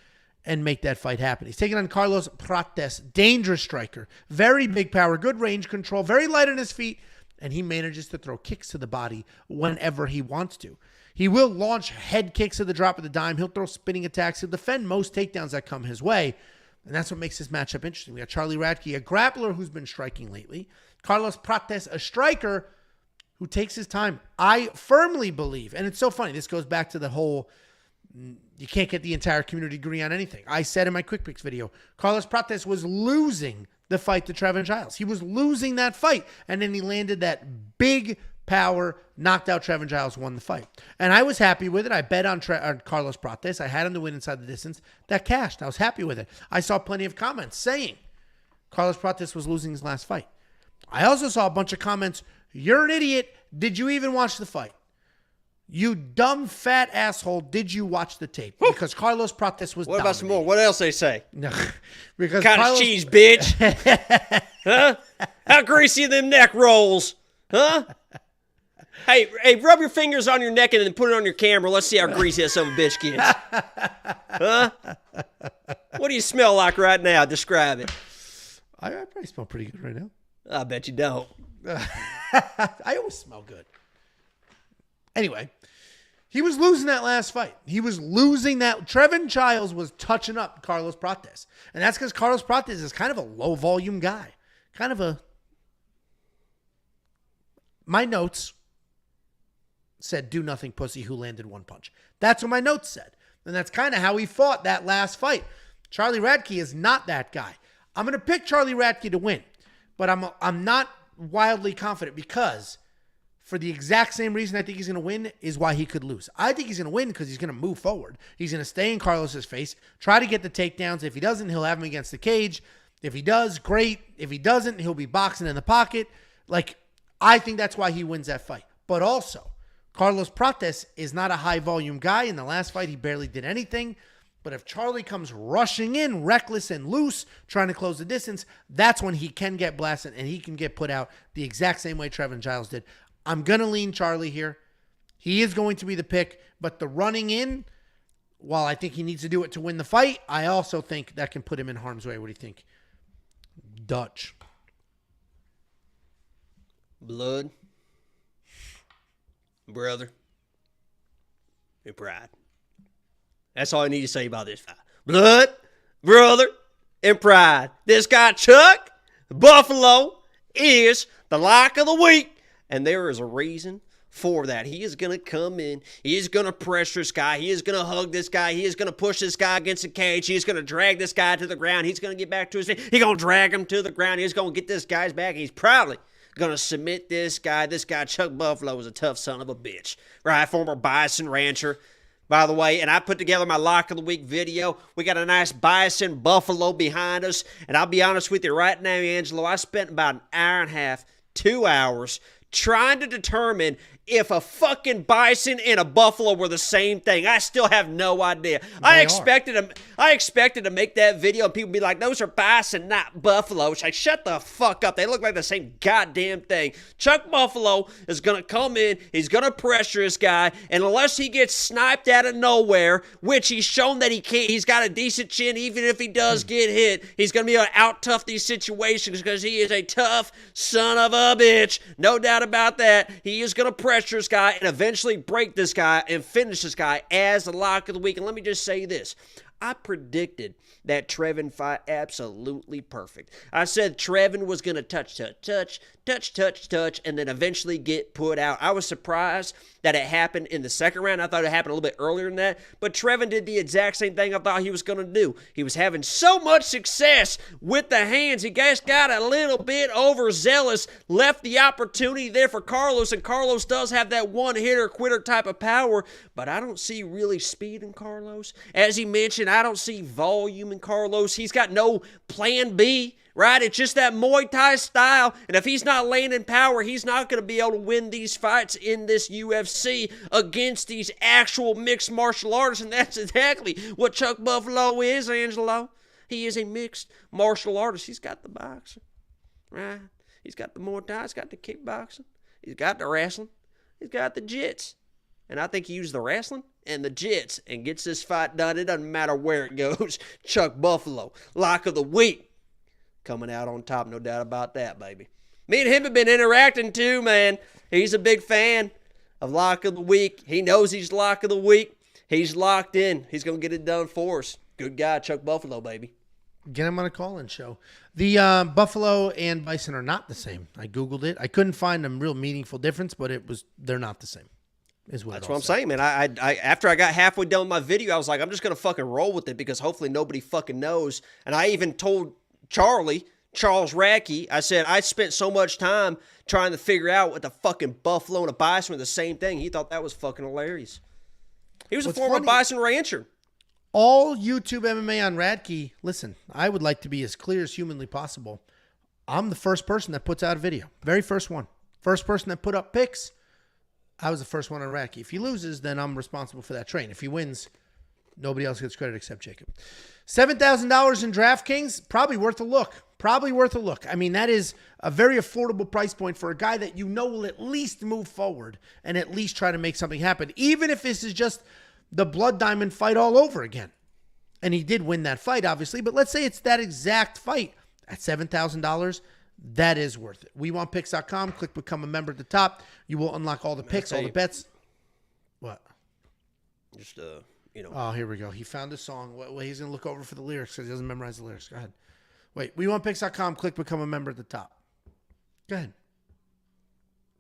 and make that fight happen. He's taking on Carlos Prates, dangerous striker, very big power, good range control, very light on his feet, and he manages to throw kicks to the body whenever he wants to. He will launch head kicks at the drop of the dime. He'll throw spinning attacks. He'll defend most takedowns that come his way. And that's what makes this matchup interesting. We got Charlie Radtke, a grappler who's been striking lately. Carlos Prates, a striker who takes his time. I firmly believe, and it's so funny, this goes back to the whole, you can't get the entire community to agree on anything. I said in my Quick Picks video, Carlos Prates was losing the fight to Trevin Giles. He was losing that fight, and then he landed that big power, knocked out Trevin Giles, won the fight. And I was happy with it. I bet on Carlos Prates. I had him to win inside the distance. That cashed. I was happy with it. I saw plenty of comments saying Carlos Prates was losing his last fight. I also saw a bunch of comments, you're an idiot. Did you even watch the fight? You dumb fat asshole, did you watch the tape? Woo! Because Carlos Prates was What about some more? What else they say? No. Because Cottage cheese, bitch. Huh? How greasy are them neck rolls? Huh? Hey, rub your fingers on your neck and then put it on your camera. Let's see how greasy that son of a bitch gets. Huh? What do you smell like right now? Describe it. I probably smell pretty good right now. I bet you don't. I always smell good. Anyway, he was losing that last fight. He was losing that. Trevin Giles was touching up Carlos Prates. And that's because Carlos Prates is kind of a low-volume guy. Kind of a... My notes said, do nothing pussy who landed one punch. That's what my notes said. And that's kind of how he fought that last fight. Charlie Radtke is not that guy. I'm going to pick Charlie Radtke to win. But I'm not wildly confident because for the exact same reason I think he's going to win is why he could lose. I think he's going to win because he's going to move forward. He's going to stay in Carlos's face, try to get the takedowns. If he doesn't, he'll have him against the cage. If he does, great. If he doesn't, he'll be boxing in the pocket. Like, I think that's why he wins that fight. But also, Carlos Prates is not a high-volume guy. In the last fight, he barely did anything. But if Charlie comes rushing in, reckless and loose, trying to close the distance, that's when he can get blasted and he can get put out the exact same way Trevin Giles did. I'm going to lean Charlie here. He is going to be the pick. But the running in, while I think he needs to do it to win the fight, I also think that can put him in harm's way. What do you think? Dutch. Blood. Brother. And pride. That's all I need to say about this fight. Blood, brother, and pride. This guy, Chuck Buffalo, is the lock of the week. And there is a reason for that. He is going to come in. He is going to pressure this guy. He is going to hug this guy. He is going to push this guy against the cage. He is going to drag this guy to the ground. He's going to get back to his feet. He's going to drag him to the ground. He's going to get this guy's back. He's proudly going to submit this guy. This guy, Chuck Buffalo, is a tough son of a bitch. Right? Former bison rancher, by the way. And I put together my Lock of the Week video. We got a nice bison buffalo behind us. And I'll be honest with you right now, Angelo, I spent about an hour and a half, 2 hours, trying to determine if a fucking bison and a buffalo were the same thing. I still have no idea. I expected to make that video and people be like, those are bison, not buffaloes. Like, shut the fuck up. They look like the same goddamn thing. Chuck Buffalo is going to come in. He's going to pressure this guy. And unless he gets sniped out of nowhere, which he's shown that he can't, he's got a decent chin. Even if he does get hit, he's going to be able to out-tough these situations because he is a tough son of a bitch. No doubt about that. He is going to pressure this guy and eventually break this guy and finish this guy as the lock of the week. And let me just say this. I predicted that Trevin fight absolutely perfect. I said Trevin was going to touch, and then eventually get put out. I was surprised that it happened in the second round. I thought it happened a little bit earlier than that, but Trevin did the exact same thing I thought he was going to do. He was having so much success with the hands. He just got a little bit overzealous, left the opportunity there for Carlos, and Carlos does have that one-hitter quitter type of power, but I don't see really speed in Carlos. As he mentioned, I don't see volume in Carlos. He's got no plan B. Right? It's just that Muay Thai style. And if he's not laying in power, he's not going to be able to win these fights in this UFC against these actual mixed martial artists. And that's exactly what Chuck Buffalo is, Angelo. He is a mixed martial artist. He's got the boxing. Right? He's got the Muay Thai. He's got the kickboxing. He's got the wrestling. He's got the jits. And I think he used the wrestling and the jits and gets this fight done. It doesn't matter where it goes. Chuck Buffalo, lock of the week. Coming out on top, no doubt about that, baby. Me and him have been interacting too, man. He's a big fan of Lock of the Week. He knows he's Lock of the Week. He's locked in. He's going to get it done for us. Good guy, Chuck Buffalo, baby. Get him on a call-in show. The buffalo and bison are not the same. I Googled it. I couldn't find a real meaningful difference, but they're not the same. That's what I'm saying, man. I after I got halfway done with my video, I was like, I'm just going to fucking roll with it because hopefully nobody fucking knows. And I even told Charles Radtke, I said, I spent so much time trying to figure out what the fucking buffalo and a bison were the same thing. He thought that was fucking hilarious. He was a former bison rancher. All YouTube MMA on Radtke, listen, I would like to be as clear as humanly possible. I'm the first person that puts out a video. Very first one. First person that put up pics. I was the first one on Radtke. If he loses, then I'm responsible for that train. If he wins, nobody else gets credit except Jacob. $7,000 in DraftKings, probably worth a look. Probably worth a look. I mean, that is a very affordable price point for a guy that you know will at least move forward and at least try to make something happen, even if this is just the Blood Diamond fight all over again. And he did win that fight, obviously, but let's say it's that exact fight at $7,000. That is worth it. WeWantPicks.com. Click Become a Member at the top. You will unlock all the picks, all the bets. What? Just, you know. Oh, here we go. He found a song. Well, he's going to look over for the lyrics because he doesn't memorize the lyrics. Go ahead. Wait, WeWantPicks.com. Click Become a Member at the top. Go ahead.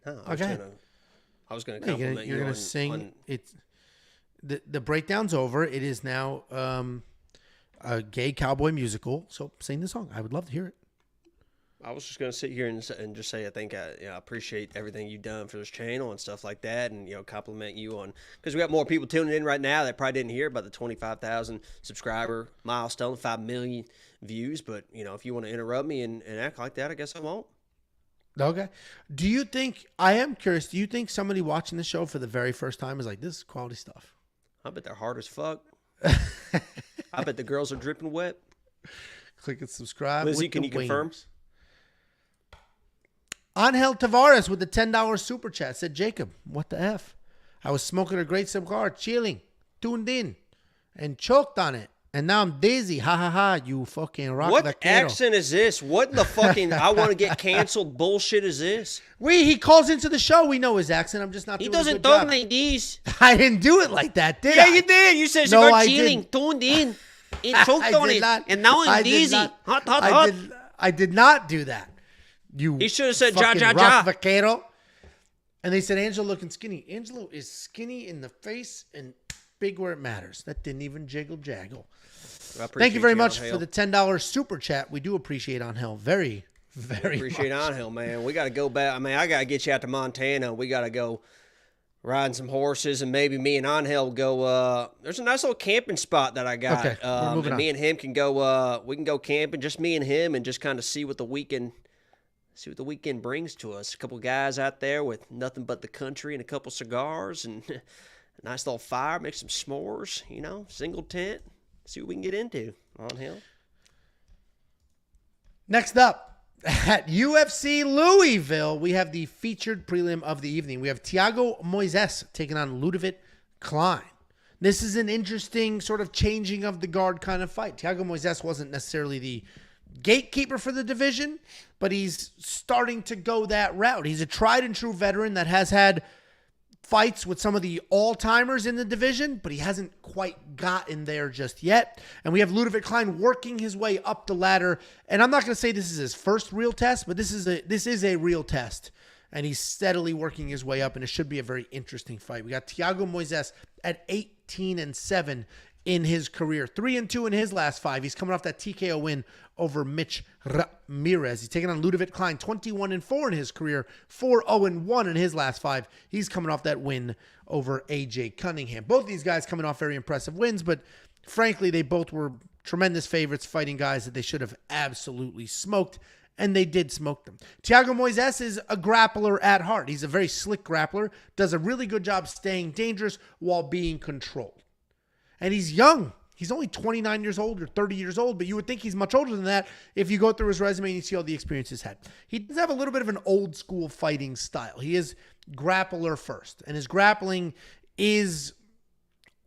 No, I was going to compliment you. You're going to sing. It's the breakdown's over. It is now a gay cowboy musical. So sing the song. I would love to hear it. I was just going to sit here and just say I think I appreciate everything you've done for this channel and stuff like that, and compliment you on, because we got more people tuning in right now that probably didn't hear about the 25,000 subscriber milestone, 5 million views. But if you want to interrupt me and act like that, I guess I won't. Okay. Do you think, I am curious, do you think somebody watching the show for the very first time is like, this is quality stuff? I bet they're hard as fuck. I bet the girls are dripping wet. Click and subscribe. Lizzie, can you confirm? Angel Tavares with the $10 super chat said, Jacob, what the F? I was smoking a great cigar, chilling, tuned in, and choked on it. And now I'm dizzy. Ha ha ha, you fucking rock. What accent is this? What in the fucking I want to get canceled bullshit is this? He calls into the show. We know his accent. I'm just not doing a good job. He doesn't talk like this. I didn't do it like that, did I? Yeah, you did. You said no, cigar chilling, tuned in, and choked on it. And now I'm dizzy. Hot, hot, hot. I did not do that. He should have said ja, ja, ja. Vaquero. And they said Angelo looking skinny. Angelo is skinny in the face and big where it matters. That didn't even jaggle. Thank you very much for the $10 super chat. We do appreciate Angel very, very appreciate much. Angel, man. We got to go back. I mean, I got to get you out to Montana. We got to go riding some horses, and maybe me and Angel go. There's a nice little camping spot that I got. Okay, we're moving on. Me and him can go. We can go camping, just me and him, and just kind of see what the weekend brings to us. A couple guys out there with nothing but the country and a couple cigars and a nice little fire, make some s'mores, single tent. See what we can get into on Hill. Next up, at UFC Louisville, we have the featured prelim of the evening. We have Thiago Moises taking on Ludovit Klein. This is an interesting sort of changing of the guard kind of fight. Thiago Moises wasn't necessarily the gatekeeper for the division, but he's starting to go that route. He's a tried and true veteran that has had fights with some of the all-timers in the division, but he hasn't quite gotten there just yet. And we have Ludovit Klein working his way up the ladder. And I'm not going to say this is his first real test, but this is a real test. And he's steadily working his way up, and it should be a very interesting fight. We got Thiago Moises at 18-7 in his career, 3-2 in his last 5. He's coming off that TKO win over Mitch Ramirez. He's taking on Ludovit Klein, 21-4 in his career, 4-0-1 in his last 5. He's coming off that win over AJ Cunningham. Both these guys coming off very impressive wins, but frankly, they both were tremendous favorites fighting guys that they should have absolutely smoked, and they did smoke them. Thiago Moises is a grappler at heart. He's a very slick grappler, does a really good job staying dangerous while being controlled. And he's young. He's only 29 years old or 30 years old, but you would think he's much older than that if you go through his resume and you see all the experience he's had. He does have a little bit of an old school fighting style. He is grappler first, and his grappling is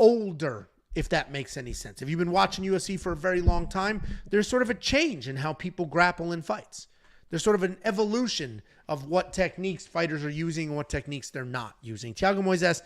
older, if that makes any sense. If you've been watching UFC for a very long time, there's sort of a change in how people grapple in fights. There's sort of an evolution of what techniques fighters are using and what techniques they're not using. Thiago Moises,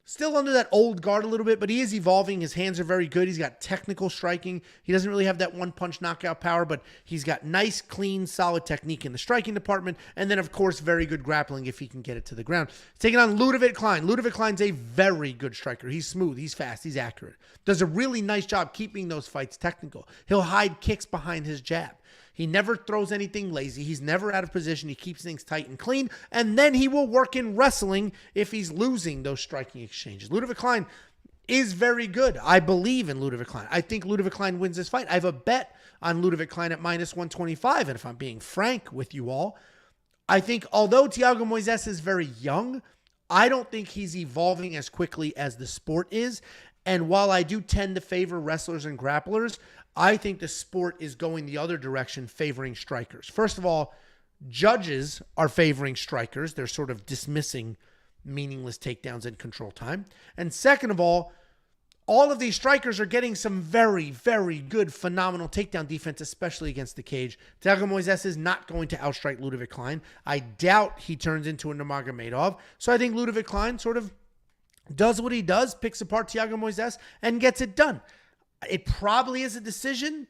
still under that old guard a little bit, but he is evolving. His hands are very good. He's got technical striking. He doesn't really have that one-punch knockout power, but he's got nice, clean, solid technique in the striking department. And then, of course, very good grappling if he can get it to the ground. Taking on Ludovit Klein. Ludovit Klein's a very good striker. He's smooth. He's fast. He's accurate. Does a really nice job keeping those fights technical. He'll hide kicks behind his jab. He never throws anything lazy. He's never out of position. He keeps things tight and clean. And then he will work in wrestling if he's losing those striking exchanges. Ludovit Klein is very good. I believe in Ludovit Klein. I think Ludovit Klein wins this fight. I have a bet on Ludovit Klein at -125. And if I'm being frank with you all, I think although Thiago Moises is very young, I don't think he's evolving as quickly as the sport is. And while I do tend to favor wrestlers and grapplers, I think the sport is going the other direction, favoring strikers. First of all, judges are favoring strikers. They're sort of dismissing meaningless takedowns and control time. And second of all of these strikers are getting some very, very good, phenomenal takedown defense, especially against the cage. Thiago Moises is not going to outstrike Ludovit Klein. I doubt he turns into a Nurmagomedov. So I think Ludovit Klein sort of does what he does, picks apart Thiago Moises, and gets it done. It probably is a decision,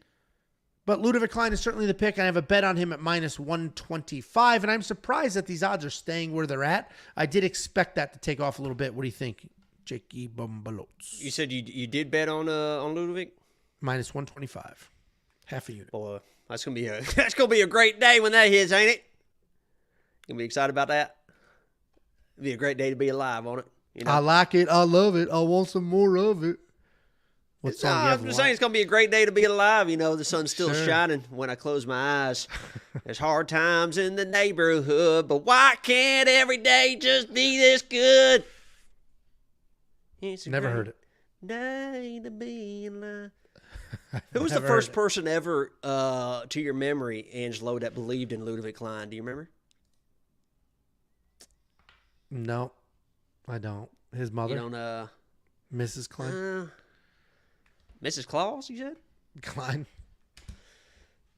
but Ludovit Klein is certainly the pick, and I have a bet on him at -125, and I'm surprised that these odds are staying where they're at. I did expect that to take off a little bit. What do you think, Jakey Bumbalots? You said you did bet on Ludovit? -125. Half a unit. Boy, That's gonna be a great day when that hits, ain't it? You gonna be excited about that? It'll be a great day to be alive, won't it? You know? I like it. I love it. I want some more of it. What song you have? I'm just saying it's gonna be a great day to be alive. You know, the sun's still shining when I close my eyes. There's hard times in the neighborhood, but why can't every day just be this good? Never heard it. Day to be alive. Who was the first person ever, to your memory, Angelo, that believed in Ludovit Klein? Do you remember? No, I don't. His mother? You don't, Mrs. Klein? Mrs. Claus, you said? Klein.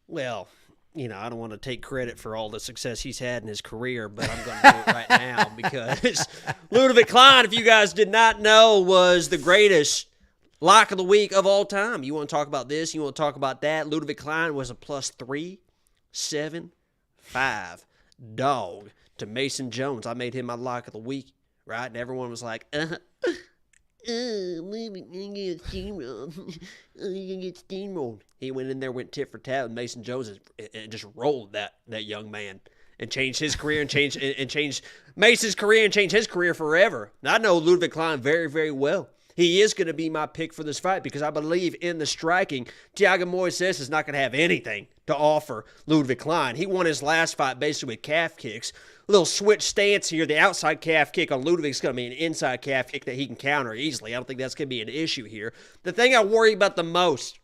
Well, you know, I don't want to take credit for all the success he's had in his career, but I'm going to do it right now because Ludovit Klein, if you guys did not know, was the greatest lock of the week of all time. You want to talk about this, you want to talk about that. Ludovit Klein was a plus 375 dog to Mason Jones. I made him my lock of the week, right? And everyone was like, you're going to get steamrolled. He went in there, went tit for tat with Mason Jones and just rolled that young man and changed his career and changed Mason's career and changed his career forever. Now, I know Ludovit Klein very, very well. He is going to be my pick for this fight because I believe in the striking. Thiago Moises is not going to have anything to offer Ludovit Klein. He won his last fight basically with calf kicks. A little switch stance here. The outside calf kick on Ludovit is going to be an inside calf kick that he can counter easily. I don't think that's going to be an issue here. The thing I worry about the most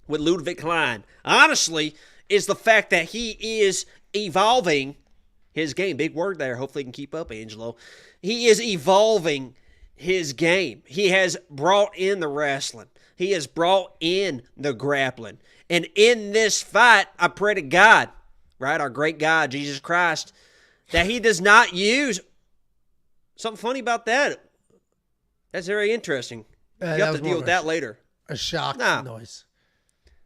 with Ludovit Klein, honestly, is the fact that he is evolving his game. Big word there. Hopefully he can keep up, Angelo. He is evolving his game. He has brought in the wrestling. He has brought in the grappling. And in this fight, I pray to God, right, our great God, Jesus Christ, that he does not use something funny about that. That's very interesting. You have to deal with that later. A shock noise.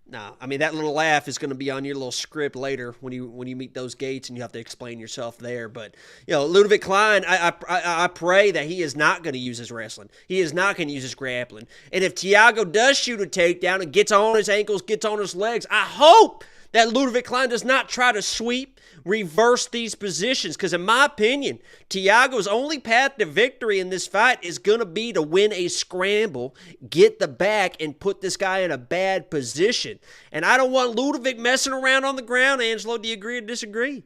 No, I mean, that little laugh is going to be on your little script later when you meet those gates and you have to explain yourself there. But, you know, Ludovit Klein, I pray that he is not going to use his wrestling. He is not going to use his grappling. And if Thiago does shoot a takedown and gets on his ankles, gets on his legs, I hope that Ludovit Klein does not try to sweep, reverse these positions. Because in my opinion, Thiago's only path to victory in this fight is going to be to win a scramble, get the back, and put this guy in a bad position. And I don't want Ludovit messing around on the ground. Angelo, do you agree or disagree?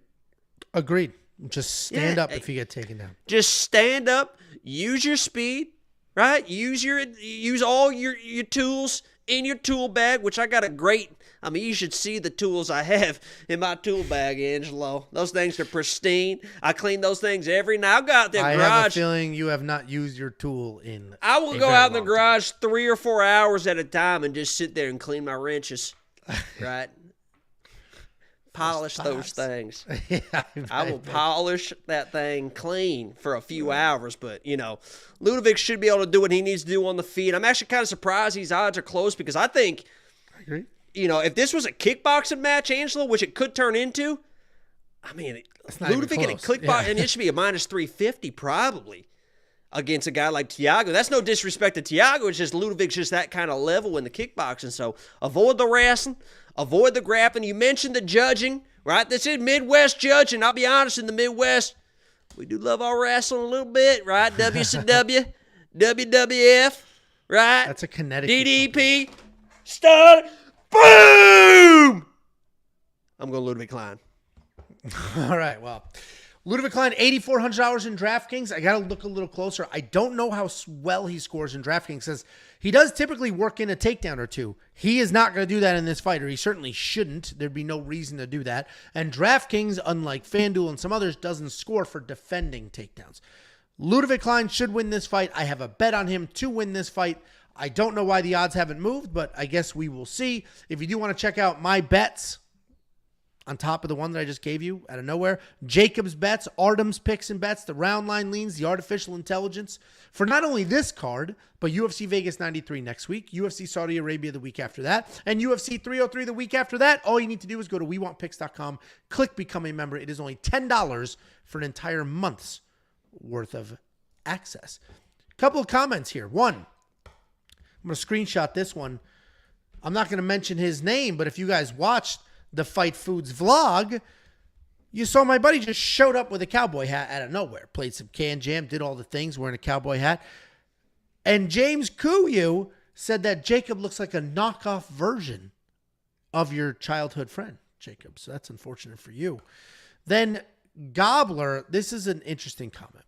Agreed. Just stand up if you get taken down. Just stand up, use your speed, right? Use all your tools in your tool bag, which I got a great... I mean, you should see the tools I have in my tool bag, Angelo. Those things are pristine. I clean those things every night. I'll go out there in the garage. I have a feeling you have not used your tool in I will go out in the garage 3 or 4 hours at a time and just sit there and clean my wrenches, right? Polish those things. Yeah, I will polish that thing clean for a few hours, but, you know, Ludovit should be able to do what he needs to do on the feet. I'm actually kind of surprised these odds are close because I think, I agree. You know, if this was a kickboxing match, Angelo, which it could turn into, I mean, Ludovit getting kickboxing, and it should be a minus 350 probably against a guy like Thiago. That's no disrespect to Thiago. It's just Ludovit's just that kind of level in the kickboxing. So avoid the wrestling, avoid the grappling. You mentioned the judging, right? This is Midwest judging. I'll be honest, in the Midwest, we do love our wrestling a little bit, right? WCW, WWF, right? That's a Connecticut. DDP, stud. Boom! I'm going Ludovit Klein. All right, well, Ludovit Klein, $8,400 in DraftKings. I got to look a little closer. I don't know how well he scores in DraftKings. Says he does typically work in a takedown or two. He is not going to do that in this fight, or he certainly shouldn't. There'd be no reason to do that. And DraftKings, unlike FanDuel and some others, doesn't score for defending takedowns. Ludovit Klein should win this fight. I have a bet on him to win this fight. I don't know why the odds haven't moved, but I guess we will see. If you do want to check out my bets on top of the one that I just gave you out of nowhere, Jacob's bets, Artem's picks and bets, the round line leans, the artificial intelligence for not only this card, but UFC Vegas 93 next week, UFC Saudi Arabia the week after that, and UFC 303 the week after that. All you need to do is go to WeWantPicks.com, click Become a Member. It is only $10 for an entire month's worth of access. A couple of comments here. One, I'm going to screenshot this one. I'm not going to mention his name, but if you guys watched the Fight Foods vlog, you saw my buddy just showed up with a cowboy hat out of nowhere. Played some can jam, did all the things, wearing a cowboy hat. And James Kuyu said that Jacob looks like a knockoff version of your childhood friend, Jacob. So that's unfortunate for you. Then Gobbler, this is an interesting comment.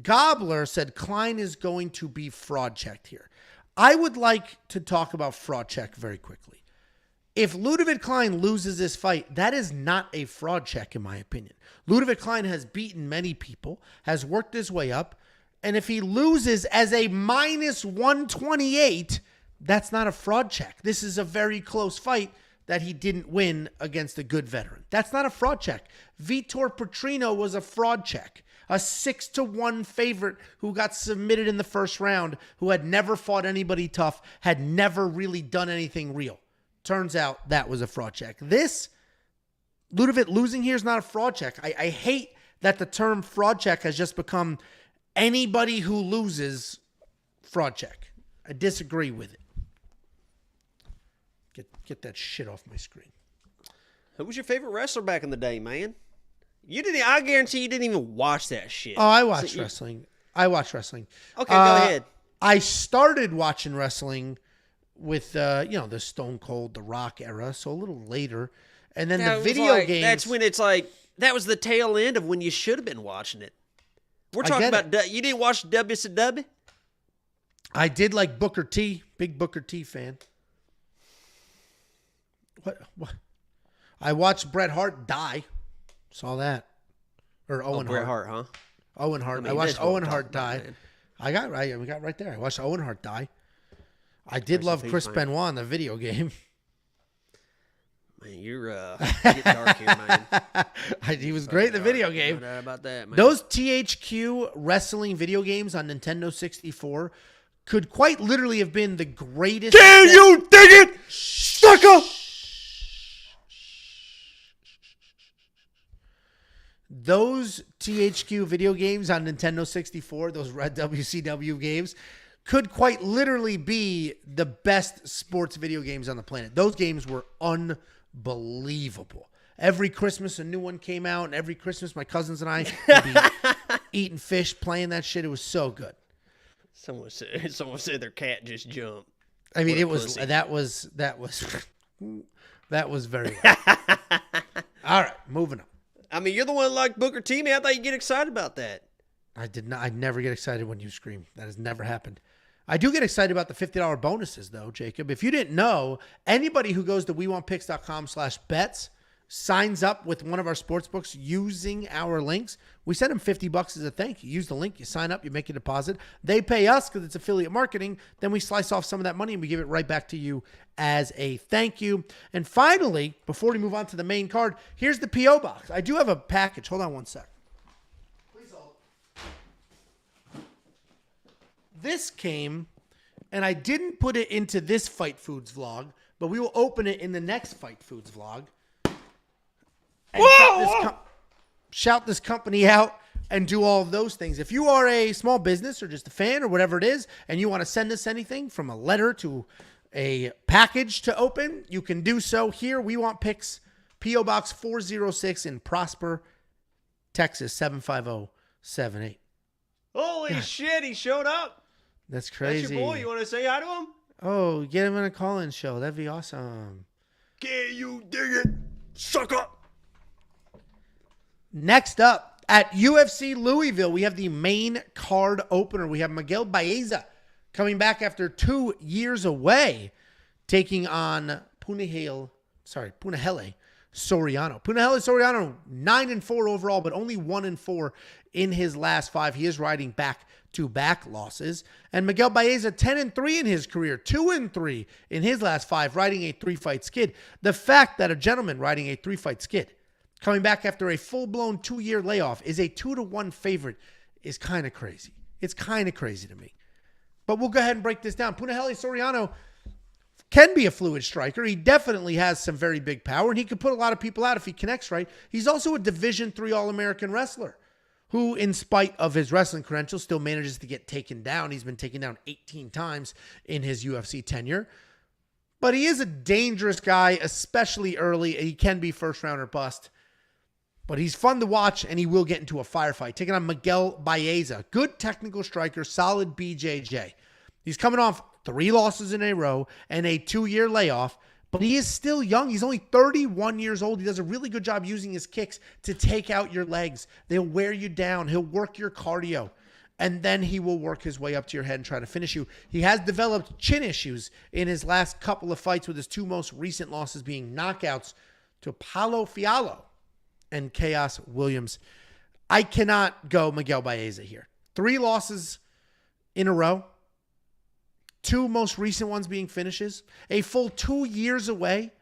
Gobbler said Klein is going to be fraud checked here. I would like to talk about fraud check very quickly. If Ludovit Klein loses this fight, that is not a fraud check, in my opinion. Ludovit Klein has beaten many people, has worked his way up, and if he loses as a minus 128, that's not a fraud check. This is a very close fight that he didn't win against a good veteran. That's not a fraud check. Vitor Petrino was a fraud check. A 6-1 favorite who got submitted in the first round, who had never fought anybody tough, had never really done anything real. Turns out that was a fraud check. This, Ludovit losing here is not a fraud check. I hate that the term fraud check has just become anybody who loses fraud check. I disagree with it. Get that shit off my screen. Who was your favorite wrestler back in the day, man? You didn't. I guarantee you didn't even watch that shit. Oh, I watched wrestling. I watched wrestling. Okay, go ahead. I started watching wrestling with the Stone Cold, The Rock era, so a little later, and then the video games. That's when it's like that was the tail end of when you should have been watching it. We're talking about you didn't watch WCW. I did like Booker T, big Booker T fan. What? I watched Bret Hart die. Saw that. Or Owen Hart. Bret Hart, huh? Owen Hart. I watched Owen Hart die. We got right there. I watched Owen Hart die. I did love Chris Benoit in the video game. Man, you're getting dark here, man. He was great in the video game. No doubt about that, man. Those THQ wrestling video games on Nintendo 64 could quite literally have been the greatest. Can you dig it, sucker? Those THQ video games on Nintendo 64, those red WCW games, could quite literally be the best sports video games on the planet. Those games were unbelievable. Every Christmas, a new one came out, and every Christmas, my cousins and I would be eating fish, playing that shit. It was so good. Someone said their cat just jumped. I mean, that was very well. All right, moving on. I mean, you're the one like Booker T, man. I thought you'd get excited about that. I did not. I never get excited when you scream. That has never happened. I do get excited about the $50 bonuses, though, Jacob. If you didn't know, anybody who goes to WeWantPicks.com/bets signs up with one of our sports books using our links, we send them $50 as a thank you. Use the link, you sign up, you make a deposit. They pay us because it's affiliate marketing. Then we slice off some of that money and we give it right back to you as a thank you. And finally, before we move on to the main card, here's the P.O. box. I do have a package. Hold on one sec. Please hold. This came, and I didn't put it into this Fight Foods vlog, but we will open it in the next Fight Foods vlog. And shout this company out and do all of those things. If you are a small business or just a fan or whatever it is, and you want to send us anything from a letter to a package to open, you can do so here. We Want Picks, P.O. Box 406 in Prosper, Texas 75078. Holy shit, he showed up. That's crazy. That's your boy. You want to say hi to him? Oh, get him in a call-in show. That'd be awesome. Can you dig it, sucker? Next up, at UFC Louisville, we have the main card opener. We have Miguel Baeza coming back after 2 years away, taking on Punahele Soriano. Punahele Soriano, 9-4 overall, but only 1-4 in his last 5. He is riding back-to-back losses. And Miguel Baeza, 10-3 in his career, 2-3 in his last 5, riding a 3-fight skid. The fact that a gentleman riding a 3-fight skid, coming back after a full-blown 2-year layoff, is a 2-1 favorite is kind of crazy. It's kind of crazy to me. But we'll go ahead and break this down. Punahele Soriano can be a fluid striker. He definitely has some very big power, and he could put a lot of people out if he connects right. He's also a Division III All-American wrestler who, in spite of his wrestling credentials, still manages to get taken down. He's been taken down 18 times in his UFC tenure. But he is a dangerous guy, especially early. He can be first round or bust. But he's fun to watch, and he will get into a firefight. Taking on Miguel Baeza. Good technical striker, solid BJJ. He's coming off 3 losses in a row and a 2-year layoff, but he is still young. He's only 31 years old. He does a really good job using his kicks to take out your legs. They'll wear you down. He'll work your cardio, and then he will work his way up to your head and try to finish you. He has developed chin issues in his last couple of fights, with his 2 most recent losses being knockouts to Paulo Fiallo and Chaos Williams. I cannot go Miguel Baeza here. 3 losses in a row. 2 most recent ones being finishes. A full 2 years away.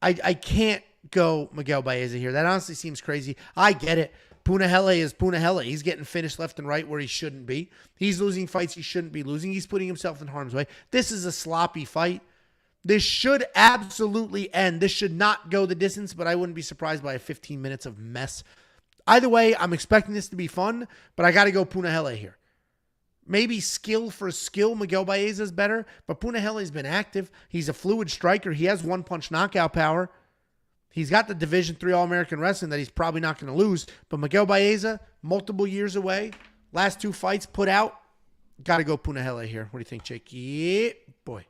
I can't go Miguel Baeza here. That honestly seems crazy. I get it. Punahele is Punahele. He's getting finished left and right where he shouldn't be. He's losing fights he shouldn't be losing. He's putting himself in harm's way. This is a sloppy fight. This should absolutely end. This should not go the distance, but I wouldn't be surprised by a 15 minutes of mess. Either way, I'm expecting this to be fun, but I got to go Punahele here. Maybe skill for skill, Miguel Baeza is better, but Punahele's been active. He's a fluid striker. He has 1-punch knockout power. He's got the Division III All-American Wrestling that he's probably not going to lose, but Miguel Baeza, multiple years away, last 2 fights put out. Got to go Punahele here. What do you think, Jake? Yeah, boy.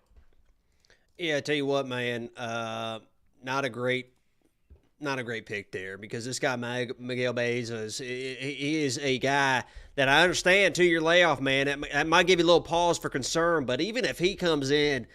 Yeah, I tell you what, man, not a great pick there, because this guy Miguel Baeza he is a guy that I understand 2-year layoff, man. That might give you a little pause for concern, but even if he comes in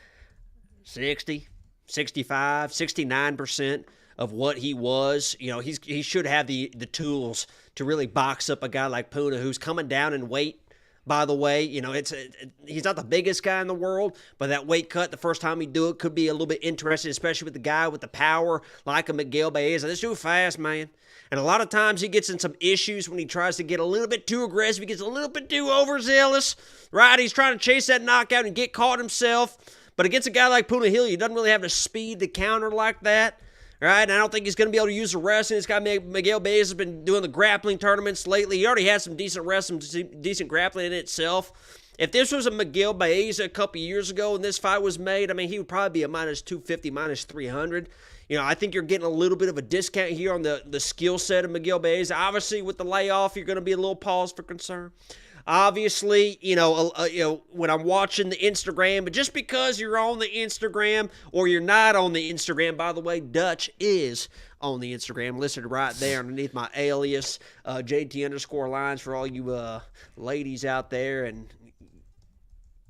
60, 65, 69% of what he was, he should have the tools to really box up a guy like Puna, who's coming down in weight. By the way, he's not the biggest guy in the world, but that weight cut, the first time he do it, could be a little bit interesting, especially with the guy with the power like a Miguel Baeza. This dude fast, man. And a lot of times he gets in some issues when he tries to get a little bit too aggressive. He gets a little bit too overzealous, right? He's trying to chase that knockout and get caught himself. But against a guy like Punahele, he doesn't really have the speed to counter like that. Right, and I don't think he's going to be able to use the wrestling. This guy, Miguel Baeza, has been doing the grappling tournaments lately. He already has some decent wrestling, decent grappling in itself. If this was a Miguel Baeza a couple years ago and this fight was made, I mean, he would probably be a -250, -300. I think you're getting a little bit of a discount here on the skill set of Miguel Baeza. Obviously, with the layoff, you're going to be a little pause for concern. Obviously, when I'm watching the Instagram, but just because you're on the Instagram or you're not on the Instagram, by the way, Dutch is on the Instagram, listed right there underneath my alias, JT_lines for all you ladies out there and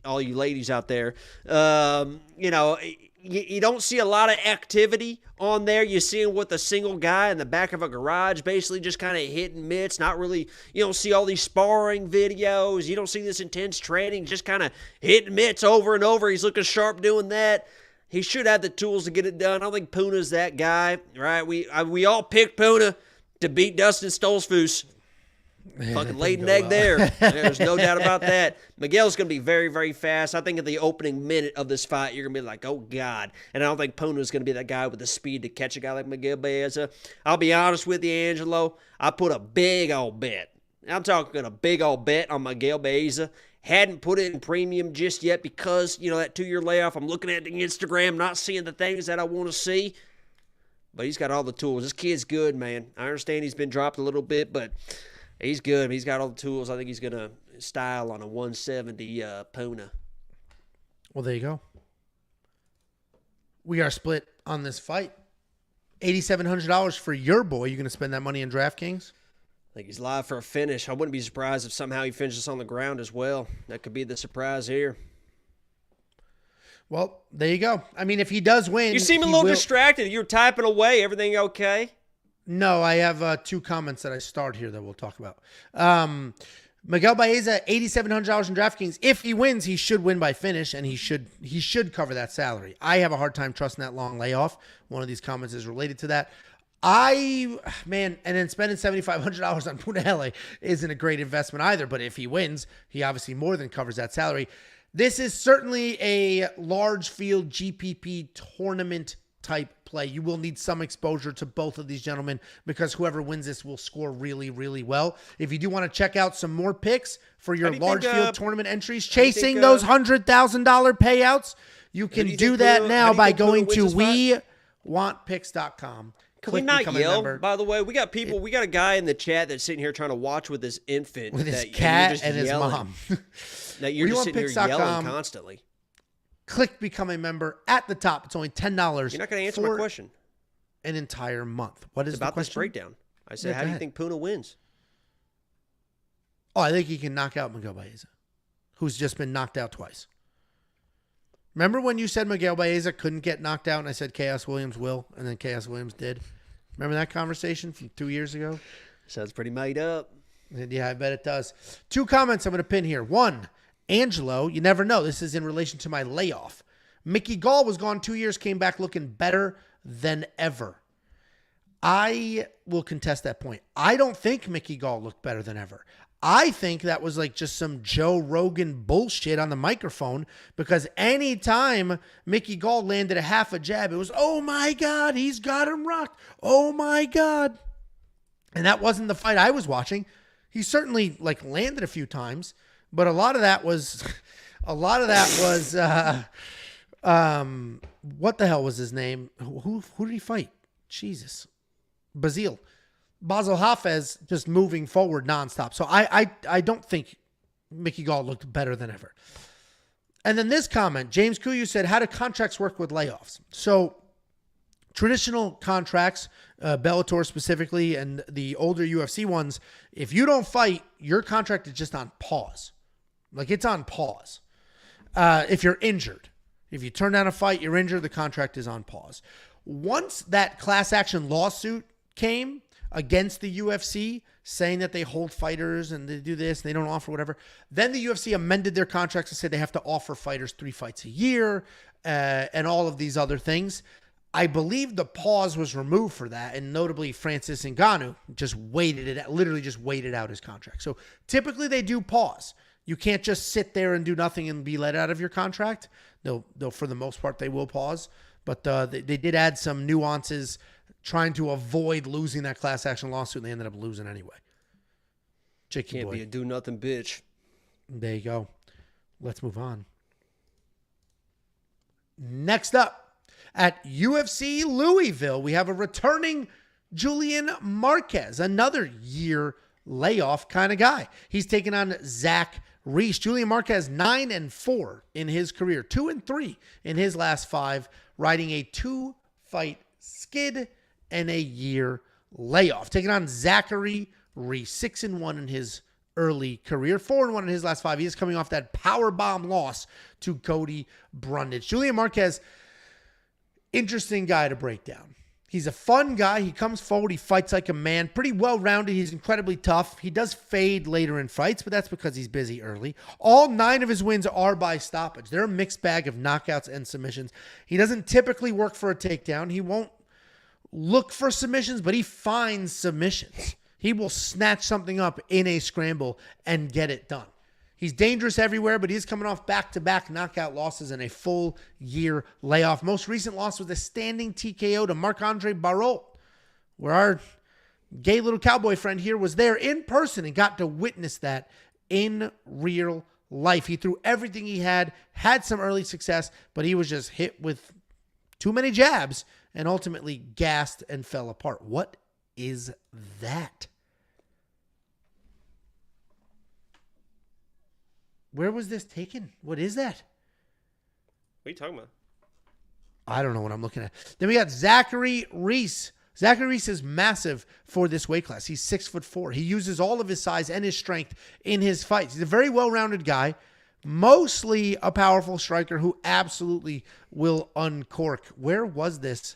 all you ladies out there. You don't see a lot of activity on there. You see him with a single guy in the back of a garage, basically just kind of hitting mitts. Not really, you don't see all these sparring videos. You don't see this intense training, just kind of hitting mitts over and over. He's looking sharp doing that. He should have the tools to get it done. I don't think Puna's that guy, right? We all picked Puna to beat Dustin Stoltzfus. Fucking laid an egg there. There's no doubt about that. Miguel's going to be very, very fast. I think at the opening minute of this fight, you're going to be like, oh, God. And I don't think Puna's going to be that guy with the speed to catch a guy like Miguel Baeza. I'll be honest with you, Angelo. I put a big old bet. I'm talking a big old bet on Miguel Baeza. Hadn't put it in premium just yet because, that 2-year layoff. I'm looking at the Instagram, not seeing the things that I want to see. But he's got all the tools. This kid's good, man. I understand he's been dropped a little bit, but he's good. He's got all the tools. I think he's going to style on a 170 Puna. Well, there you go. We are split on this fight. $8,700 for your boy. You going to spend that money in DraftKings? I think he's live for a finish. I wouldn't be surprised if somehow he finishes on the ground as well. That could be the surprise here. Well, there you go. I mean, if he does win... You seem a little distracted. You're typing away. Everything okay? No, I have 2 comments that I starred here that we'll talk about. Miguel Baeza, $8,700 in DraftKings. If he wins, he should win by finish, and he should cover that salary. I have a hard time trusting that long layoff. One of these comments is related to that. And then spending $7,500 on Punahele isn't a great investment either. But if he wins, he obviously more than covers that salary. This is certainly a large field GPP tournament type play. You will need some exposure to both of these gentlemen because whoever wins this will score really, really well. If you do want to check out some more picks for your large field tournament entries, chasing those $100,000 payouts, You can do that now by going to WeWantPicks.com. Can we not yell, by the way? We got people. We got a guy in the chat that's sitting here trying to watch with his infant. With his cat and his mom. That you're just sitting here yelling constantly. Click Become a Member at the top. It's only $10. You're not going to answer my question. An entire month. What is about the question? This breakdown? I said, how do you think Puna wins? Oh, I think he can knock out Miguel Baeza, who's just been knocked out twice. Remember when you said Miguel Baeza couldn't get knocked out, and I said Chaos Williams will, and then Chaos Williams did? Remember that conversation from 2 years ago? Sounds pretty made up. Yeah, I bet it does. 2 comments I'm going to pin here. 1, Angelo, you never know. This is in relation to my layoff. Mickey Gall was gone 2 years, came back looking better than ever. I will contest that point. I don't think Mickey Gall looked better than ever. I think that was like just some Joe Rogan bullshit on the microphone, because anytime Mickey Gall landed a half a jab, it was, oh my God, he's got him rocked. Oh my God. And that wasn't the fight I was watching. He certainly like landed a few times, but a lot of that was what the hell was his name? Who did he fight? Jesus. Basile Hafez just moving forward nonstop. So I don't think Mickey Gall looked better than ever. And then this comment, James Kuyu said, how do contracts work with layoffs? So traditional contracts, Bellator specifically, and the older UFC ones, if you don't fight, your contract is just on pause. Like it's on pause. If you're injured, if you turn down a fight, you're injured, the contract is on pause. Once that class action lawsuit came against the UFC saying that they hold fighters and they do this and they don't offer whatever, then the UFC amended their contracts to say they have to offer fighters 3 fights a year and all of these other things. I believe the pause was removed for that, and notably Francis Ngannou literally just waited out his contract. So typically they do pause. You can't just sit there and do nothing and be let out of your contract. They'll for the most part, they will pause. But they did add some nuances trying to avoid losing that class action lawsuit, and they ended up losing anyway. Jakey boy. Can't be a do-nothing bitch. There you go. Let's move on. Next up, at UFC Louisville, we have a returning Julian Marquez, another year layoff kind of guy. He's taking on Zach Reese. Julian Marquez 9-4 in his career, 2-3 in his last 5, riding a 2-fight skid and a year layoff. Taking on Zachary Reese, 6-1 in his early career, 4-1 in his last 5. He is coming off that power bomb loss to Cody Brundage. Julian Marquez, interesting guy to break down. He's a fun guy. He comes forward. He fights like a man. Pretty well-rounded. He's incredibly tough. He does fade later in fights, but that's because he's busy early. All 9 of his wins are by stoppage. They're a mixed bag of knockouts and submissions. He doesn't typically work for a takedown. He won't look for submissions, but he finds submissions. He will snatch something up in a scramble and get it done. He's dangerous everywhere, but he's coming off back-to-back knockout losses and a full year layoff. Most recent loss was a standing TKO to Marc-Andre Barrault, where our gay little cowboy friend here was there in person and got to witness that in real life. He threw everything he had some early success, but he was just hit with too many jabs and ultimately gassed and fell apart. What is that? Where was this taken? What is that? What are you talking about? I don't know what I'm looking at. Then we got Zachary Reese. Zachary Reese is massive for this weight class. He's 6'4". He uses all of his size and his strength in his fights. He's a very well-rounded guy, mostly a powerful striker who absolutely will uncork. Where was this?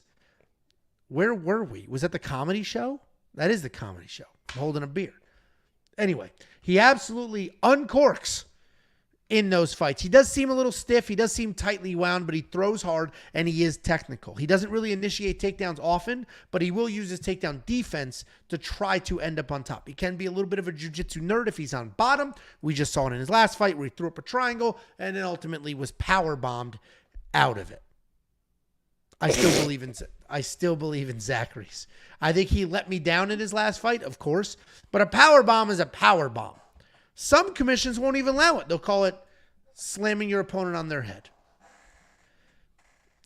Where were we? Was that the comedy show? That is the comedy show. I'm holding a beer. Anyway, he absolutely uncorks in those fights. He does seem a little stiff. He does seem tightly wound, but he throws hard and he is technical. He doesn't really initiate takedowns often, but he will use his takedown defense to try to end up on top. He can be a little bit of a jiu-jitsu nerd if he's on bottom. We just saw it in his last fight where he threw up a triangle and then ultimately was power bombed out of it. I still believe in Zachary's. I think he let me down in his last fight, of course, but a power bomb is a power bomb. Some commissions won't even allow it. They'll call it slamming your opponent on their head.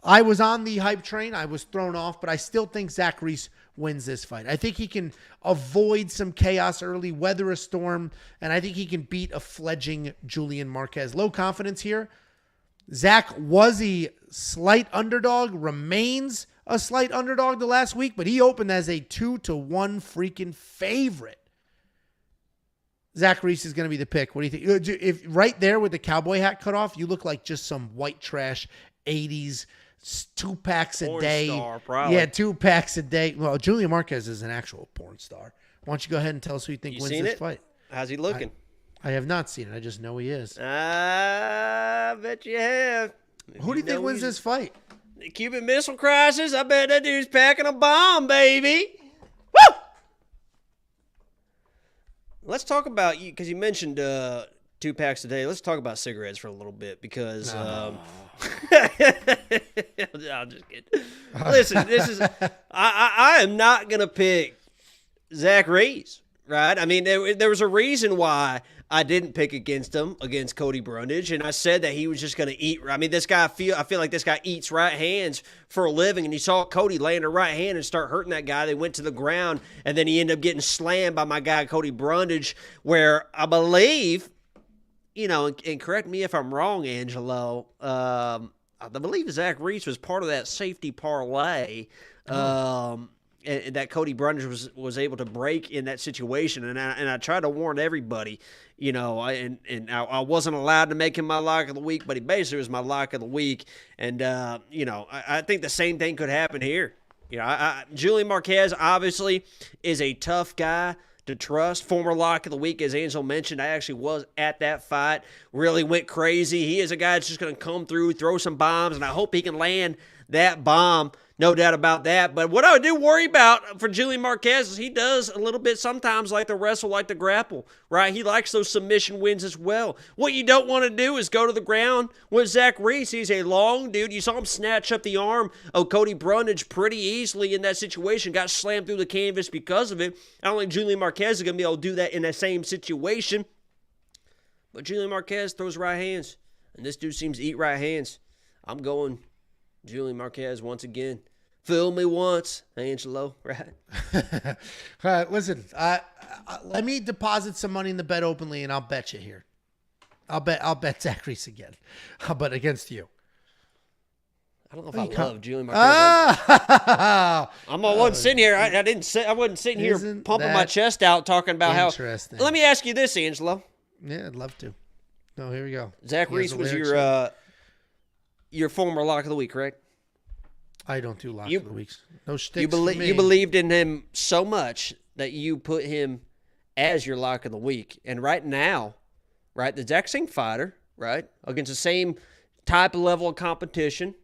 I was on the hype train. I was thrown off, but I still think Zach Reese wins this fight. I think he can avoid some chaos early, weather a storm, and I think he can beat a fledgling Julian Marquez. Low confidence here. Zach was a slight underdog, remains a slight underdog the last week, but he opened as a 2-1 freaking favorite. Zach Reese is going to be the pick. What do you think? If right there with the cowboy hat cut off, you look like just some white trash 80s 2 packs a porn day. Star, probably. Yeah, 2 packs a day. Well, Julian Marquez is an actual porn star. Why don't you go ahead and tell us who you think wins this fight? How's he looking? I have not seen it. I just know he is. I bet you have. Who do you think wins this fight? The Cuban Missile Crisis. I bet that dude's packing a bomb, baby. Woo! Let's talk about you, because you mentioned 2 packs a day. Let's talk about cigarettes for a little bit, because I'm just kidding. Listen, this is I am not gonna pick Zach Reese, right? I mean, there was a reason why I didn't pick against Cody Brundage, and I said that he was just going to eat. I mean, I feel like this guy eats right hands for a living, and he saw Cody land a right hand and start hurting that guy. They went to the ground, and then he ended up getting slammed by my guy Cody Brundage, where I believe, and correct me if I'm wrong, Angelo, I believe Zach Reese was part of that safety parlay. And that Cody Brundage was able to break in that situation, and I tried to warn everybody, I wasn't allowed to make him my lock of the week, but he basically was my lock of the week, and I think the same thing could happen here. Julian Marquez obviously is a tough guy to trust. Former lock of the week, as Angel mentioned, I actually was at that fight. Really went crazy. He is a guy that's just going to come through, throw some bombs, and I hope he can land that bomb. No doubt about that. But what I do worry about for Julian Marquez is he does a little bit sometimes like to wrestle, like to grapple, right? He likes those submission wins as well. What you don't want to do is go to the ground with Zach Reese. He's a long dude. You saw him snatch up the arm of Cody Brundage pretty easily in that situation. Got slammed through the canvas because of it. I don't think Julian Marquez is going to be able to do that in that same situation. But Julian Marquez throws right hands, and this dude seems to eat right hands. I'm going Julian Marquez once again. Fool me once, Angelo, right? Listen, let me deposit some money in the bet openly, and I'll bet you here. I'll bet Zach Reese again. But against you. I don't know if I love Julian Marquez. I'm wasn't sitting here. I wasn't sitting here pumping my chest out talking about how. Let me ask you this, Angelo. Yeah, I'd love to. No, here we go. Zach Reese was your former lock of the week, correct? I don't do lock of the weeks. No sticks. You believed in him so much that you put him as your lock of the week. And right now, right, the exact same fighter, right, against the same type of level of competition,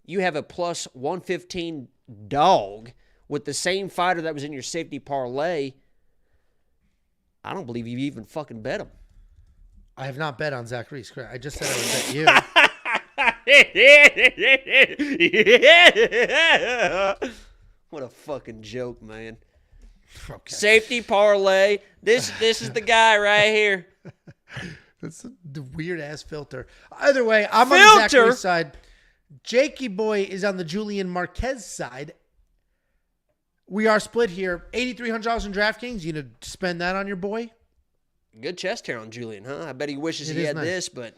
you have a plus 115 dog with the same fighter that was in your safety parlay. I don't believe you even fucking bet him. I have not bet on Zach Reese. I just said I would bet you. What a fucking joke, man. Okay. Safety parlay. This is the guy right here. That's the weird ass filter. Either way, I'm on the Zach Reese side. Jakey boy is on the Julian Marquez side. We are split here. $8,300 in DraftKings. You need to spend that on your boy. Good chest hair on Julian, huh? I bet he wishes he had this, but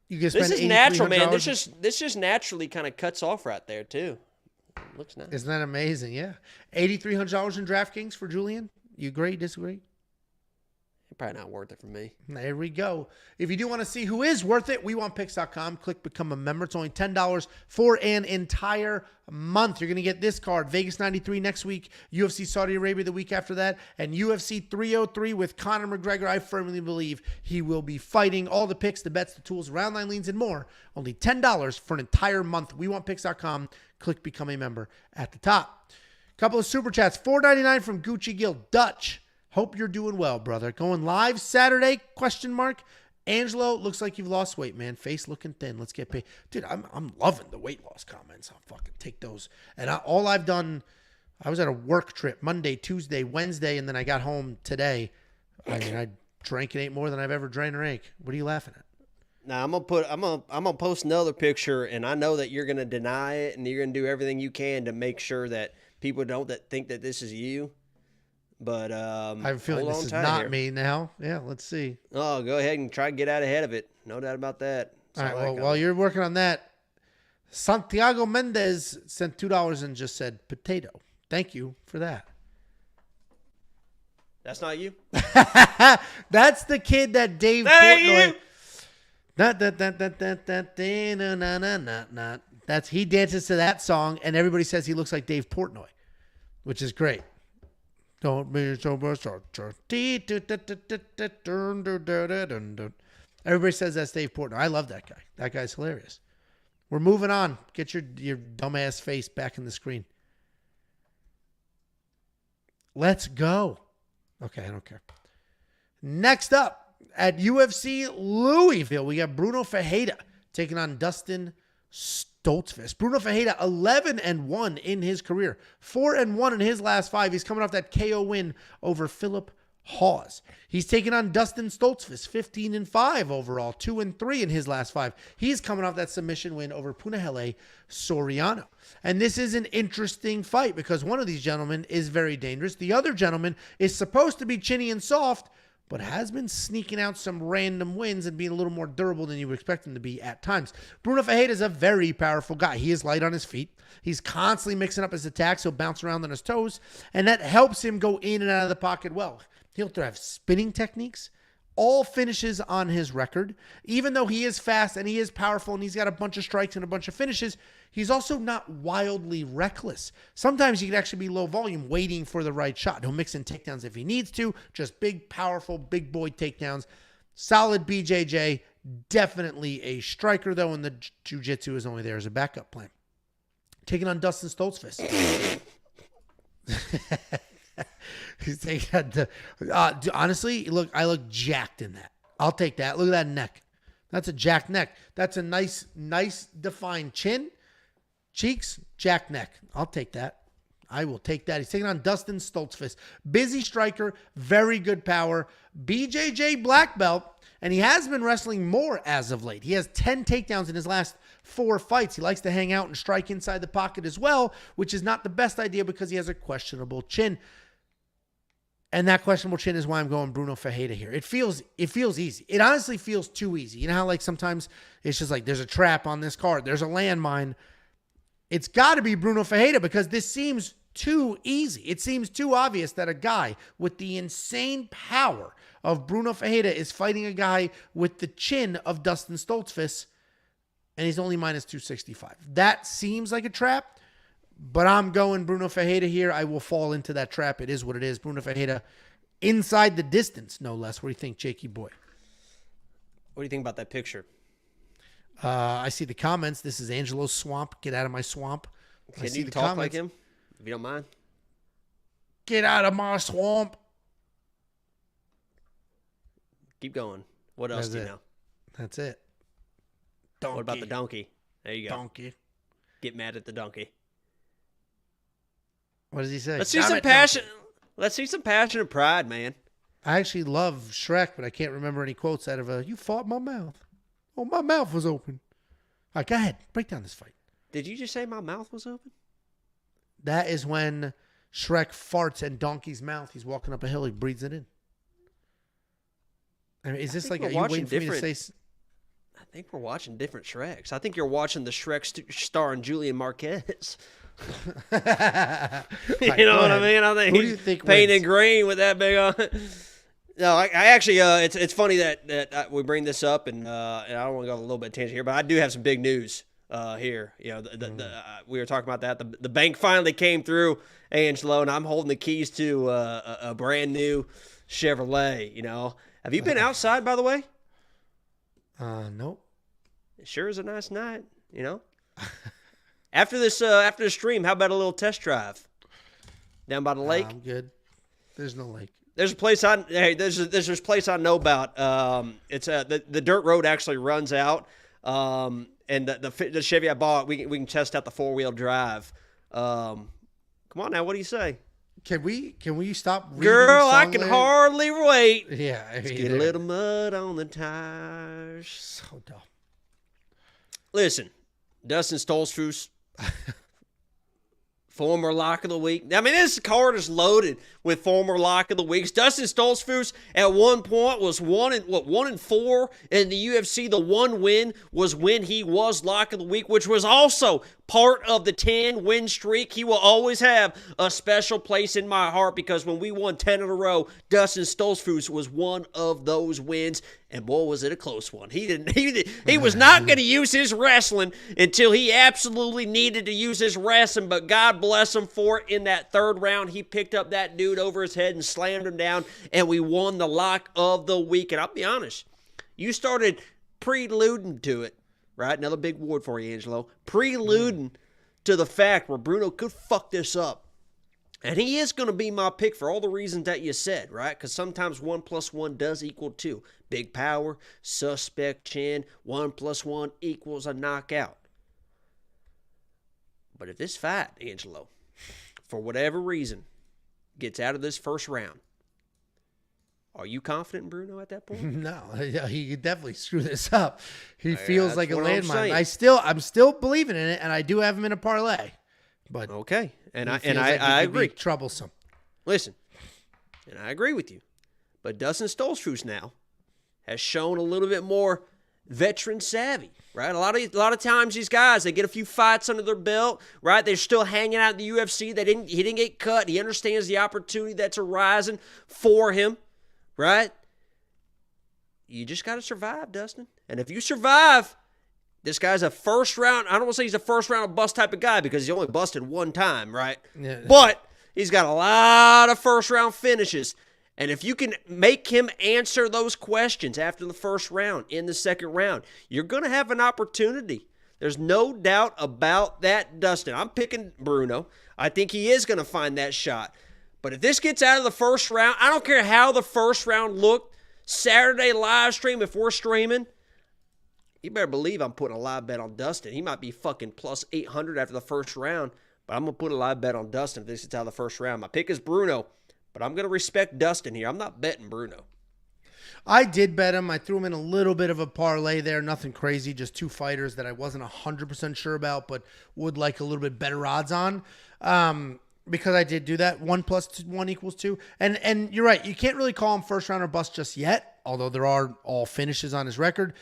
you can spend this is natural, man. This just naturally kind of cuts off right there too. Looks nice. Isn't that amazing? Yeah, $8,300 in DraftKings for Julian. You agree? Disagree? Probably not worth it for me. There we go. If you do want to see who is worth it, WeWantPicks.com. Click Become a Member. It's only $10 for an entire month. You're going to get this card, Vegas 93 next week, UFC Saudi Arabia the week after that, and UFC 303 with Conor McGregor. I firmly believe he will be fighting. All the picks, the bets, the tools, round line leans, and more. Only $10 for an entire month. WeWantPicks.com. Click Become a Member at the top. Couple of super chats. $4.99 from Gucci Gill. Dutch. Hope you're doing well, brother. Going live Saturday, ? Angelo, looks like you've lost weight, man. Face looking thin. Let's get paid. Dude, I'm loving the weight loss comments. I'll fucking take those. And all I've done, I was at a work trip Monday, Tuesday, Wednesday, and then I got home today. I mean, I drank and ate more than I've ever drank or ate. What are you laughing at? Now I'm gonna post another picture, and I know that you're gonna deny it, and you're gonna do everything you can to make sure that people don't think that this is you. But I have a feeling this is not me now. Yeah, let's see. Oh, go ahead and try to get out ahead of it. No doubt about that. All right. Well, while you're working on that, Santiago Mendez sent $2 and just said potato. Thank you for that. That's not you. That's the kid that Dave Portnoy. That's he dances to that song, and everybody says he looks like Dave Portnoy, which is great. Don't be so much. Everybody says that's Dave Portnoy. I love that guy. That guy's hilarious. We're moving on. Get your dumbass face back in the screen. Let's go. Okay, I don't care. Next up, at UFC Louisville, we got Bruno Ferreira taking on Dustin Stoltzfus. Bruno Ferreira, 11-1 in his career. 4-1 in his last 5. He's coming off that KO win over Philip Hawes. He's taking on Dustin Stoltzfus, 15-5 overall, 2-3 in his last 5. He's coming off that submission win over Punahele Soriano. And this is an interesting fight because one of these gentlemen is very dangerous. The other gentleman is supposed to be chinny and soft, but has been sneaking out some random wins and being a little more durable than you would expect him to be at times. Bruno Ferreira is a very powerful guy. He is light on his feet. He's constantly mixing up his attacks. He'll bounce around on his toes, and that helps him go in and out of the pocket well. He'll have spinning techniques, all finishes on his record. Even though he is fast and he is powerful and he's got a bunch of strikes and a bunch of finishes, he's also not wildly reckless. Sometimes he can actually be low volume waiting for the right shot. He'll mix in takedowns if he needs to. Just big, powerful, big boy takedowns. Solid BJJ. Definitely a striker, though, and the jiu-jitsu is only there as a backup plan. Taking on Dustin Stoltzfus. He's taking honestly, I look jacked in that. I'll take that. Look at that neck. That's a jacked neck. That's a nice defined chin, cheeks, jacked neck. I'll take that. I will take that. He's taking on Dustin Stoltzfus. Busy striker, very good power. BJJ black belt, and he has been wrestling more as of late. He has 10 takedowns in his last 4 fights. He likes to hang out and strike inside the pocket as well, which is not the best idea because he has a questionable chin. And that questionable chin is why I'm going Bruno Ferreira here. It feels easy. It honestly feels too easy. You know how like sometimes it's just like there's a trap on this card. There's a landmine. It's got to be Bruno Ferreira because this seems too easy. It seems too obvious that a guy with the insane power of Bruno Ferreira is fighting a guy with the chin of Dustin Stoltzfus, and he's only minus 265. That seems like a trap. But I'm going Bruno Ferreira here. I will fall into that trap. It is what it is. Bruno Ferreira inside the distance, no less. What do you think, Jakey boy? What do you think about that picture? I see the comments. This is Angelo's swamp. Get out of my swamp. Can you talk like him, if you don't mind? Get out of my swamp. Keep going. What else do you know? That's it. Donkey. What about the donkey? There you go. Donkey. Get mad at the donkey. What does he say? Let's see some passion. Let's see some passion and pride, man. I actually love Shrek, but I can't remember any quotes out of you fought my mouth. Oh, my mouth was open. All right, go ahead. Break down this fight. Did you just say my mouth was open? That is when Shrek farts in Donkey's mouth. He's walking up a hill. He breathes it in. I mean, is this like, are you waiting for me to say... I think we're watching different Shreks. I think you're watching the Shrek starring Julian Marquez. You know what I mean? I think he's painted green with that big on. No, I actually, it's funny that we bring this up, and I don't want to go a little bit tangent here, but I do have some big news here. You know, we were talking about that. The bank finally came through, Angelo, and I'm holding the keys to a brand new Chevrolet. You know, have you been outside, by the way? Nope. It sure is a nice night. You know. After the stream, how about a little test drive down by the lake? I'm good. There's no lake. There's a place there's a place I know about. It's the dirt road actually runs out, and the Chevy I bought, we can test out the 4-wheel drive. Come on now, what do you say? Can we stop reading Girl, I song can lyrics? hardly wait. Yeah. I Let's mean, get a little mud on the tires. So dumb. Listen, Dustin Stoltzfus, former lock of the week. I mean, this card is loaded with former lock of the weeks. Dustin Stoltzfus at one point was 1-4 in the UFC. The one win was when he was lock of the week, which was also part of the 10-win streak. He will always have a special place in my heart because when we won 10 in a row, Dustin Stoltzfus was one of those wins. And boy, was it a close one. He was not going to use his wrestling until he absolutely needed to use his wrestling, but God bless him for it. In that third round, he picked up that dude over his head and slammed him down, and we won the lock of the week. And I'll be honest, you started preluding to it, right? Another big word for you, Angelo. Preluding to the fact where Bruno could fuck this up. And he is going to be my pick for all the reasons that you said, right? Because sometimes 1 + 1 does equal 2. Big power, suspect chin, 1 + 1 equals a knockout. But if this fight, Angelo, for whatever reason, gets out of this first round, are you confident in Bruno at that point? No, he could definitely screw this up. He feels like a landmine. I'm still believing in it, and I do have him in a parlay. But okay, and I like agree. Troublesome. Listen, and I agree with you. But Dustin Stoltzfus now has shown a little bit more veteran savvy, right? A lot of times these guys, they get a few fights under their belt, right? They're still hanging out in the UFC. He didn't get cut. He understands the opportunity that's arising for him, right? You just got to survive, Dustin. And if you survive, this guy's a first round. I don't want to say he's a first round bust type of guy because he only busted one time, right? Yeah. But he's got a lot of first round finishes. And if you can make him answer those questions after the first round, in the second round, you're going to have an opportunity. There's no doubt about that, Dustin. I'm picking Bruno. I think he is going to find that shot. But if this gets out of the first round, I don't care how the first round looked. Saturday live stream, if we're streaming, you better believe I'm putting a live bet on Dustin. He might be fucking plus 800 after the first round, but I'm going to put a live bet on Dustin if this gets out of the first round. My pick is Bruno, but I'm going to respect Dustin here. I'm not betting Bruno. I did bet him. I threw him in a little bit of a parlay there. Nothing crazy, just two fighters that I wasn't 100% sure about, but would like a little bit better odds on. Because I did do that. 1 + 1 = 2. And you're right. You can't really call him first round or bust just yet, although there are all finishes on his record.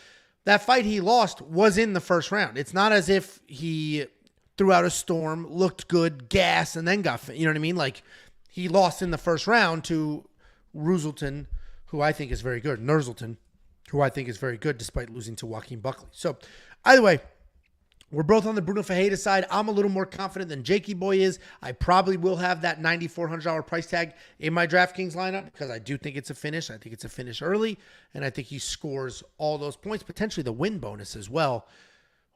That fight he lost was in the first round. It's not as if he threw out a storm, looked good, gassed, and then got, you know what I mean? Like, he lost in the first round to Roselton, who I think is very good. Nurzulton, who I think is very good, despite losing to Joaquin Buckley. So, either way, we're both on the Bruno Ferreira side. I'm a little more confident than Jakey Boy is. I probably will have that $9,400 price tag in my DraftKings lineup because I do think it's a finish. I think it's a finish early, and I think he scores all those points, potentially the win bonus as well.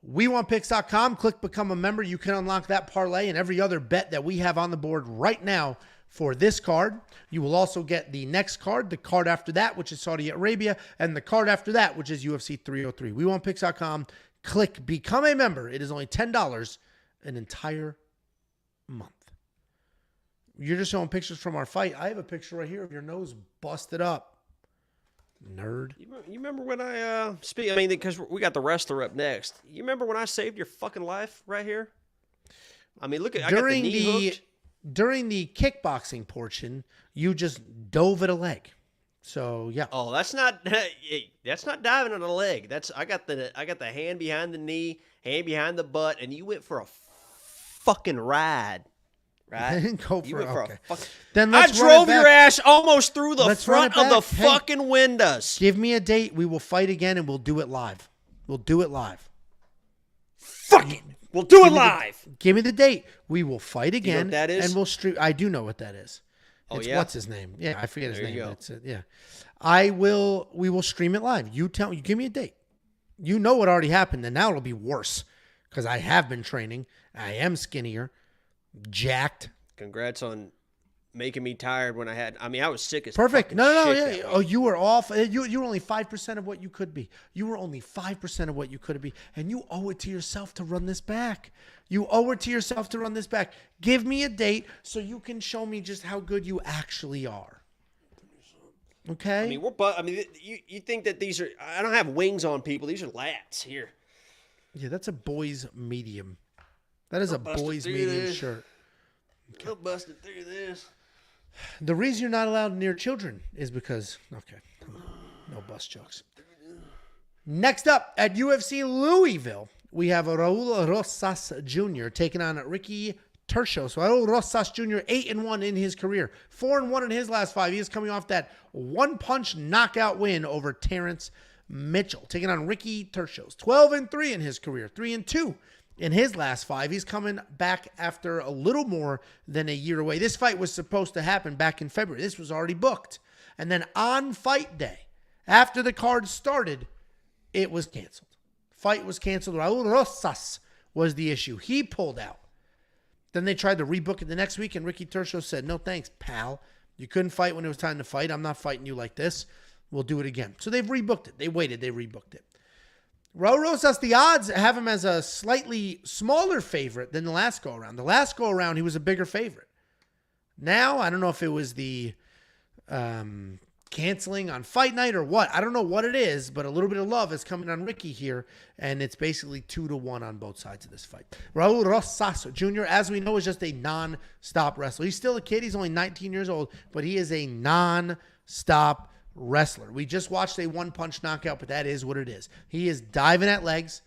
WeWantPicks.com. Click Become a Member. You can unlock that parlay and every other bet that we have on the board right now for this card. You will also get the next card, the card after that, which is Saudi Arabia, and the card after that, which is UFC 303. WeWantPicks.com. Click Become a Member. It is only $10 an entire month. You're just showing pictures from our fight. I have a picture right here of your nose busted up. Nerd. You remember when I because we got the wrestler up next. You remember when I saved your fucking life right here? I mean, look at I got the knee hooked. During the kickboxing portion, you just dove at a leg. So yeah. Oh, that's not diving on a leg. I got the hand behind the knee, hand behind the butt, and you went for a fucking ride, right? I didn't go for it. Okay. Then I drove your ass almost through the front of the fucking windows. Give me a date. We will fight again, and we'll do it live. Fuck it. We'll do it live. Give me the date. We will fight again. You know what that is? And we'll stream. I do know what that is. It's, what's his name? Yeah, I forget his name. You go. Yeah. We will stream it live. You give me a date. You know what already happened, and now it'll be worse because I have been training. I am skinnier, jacked. Congrats on making me tired when I was sick as perfect. fucking No, shit yeah. Oh, you were off. You were only 5% of what you could be. You were only 5% of what you could be, and you owe it to yourself to run this back. You owe it to yourself to run this back. Give me a date so you can show me just how good you actually are. Okay. I mean, you think that these are? I don't have wings on people. These are lats here. Yeah, that's a boy's medium. That is a boy's medium shirt. Okay. I'll bust it through this. The reason you're not allowed near children is because, okay, no bus jokes. Next up at UFC Louisville, we have Raul Rosas Jr. taking on Ricky Turcios. Raul Rosas Jr. 8-1 in his career, 4-1 in his last 5. He is coming off that one-punch knockout win over Terrence Mitchell, taking on Ricky Turcios. 12-3 in his career, 3-2 in his last 5. He's coming back after a little more than a year away. This fight was supposed to happen back in February. This was already booked. And then on fight day, after the card started, it was canceled. Fight was canceled. Raul Rosas was the issue. He pulled out. Then they tried to rebook it the next week, and Ricky Turcios said, no thanks, pal. You couldn't fight when it was time to fight. I'm not fighting you like this. We'll do it again. So they've rebooked it. They waited. They rebooked it. Raul Rosas, the odds have him as a slightly smaller favorite than the last go-around. The last go-around, he was a bigger favorite. Now, I don't know if it was the canceling on fight night or what. I don't know what it is, but a little bit of love is coming on Ricky here, and it's basically 2-1 on both sides of this fight. Raul Rosas Jr., as we know, is just a non-stop wrestler. He's still a kid. He's only 19 years old, but he is a non-stop wrestler. We just watched a one-punch knockout, but that is what it is. He is diving at legs.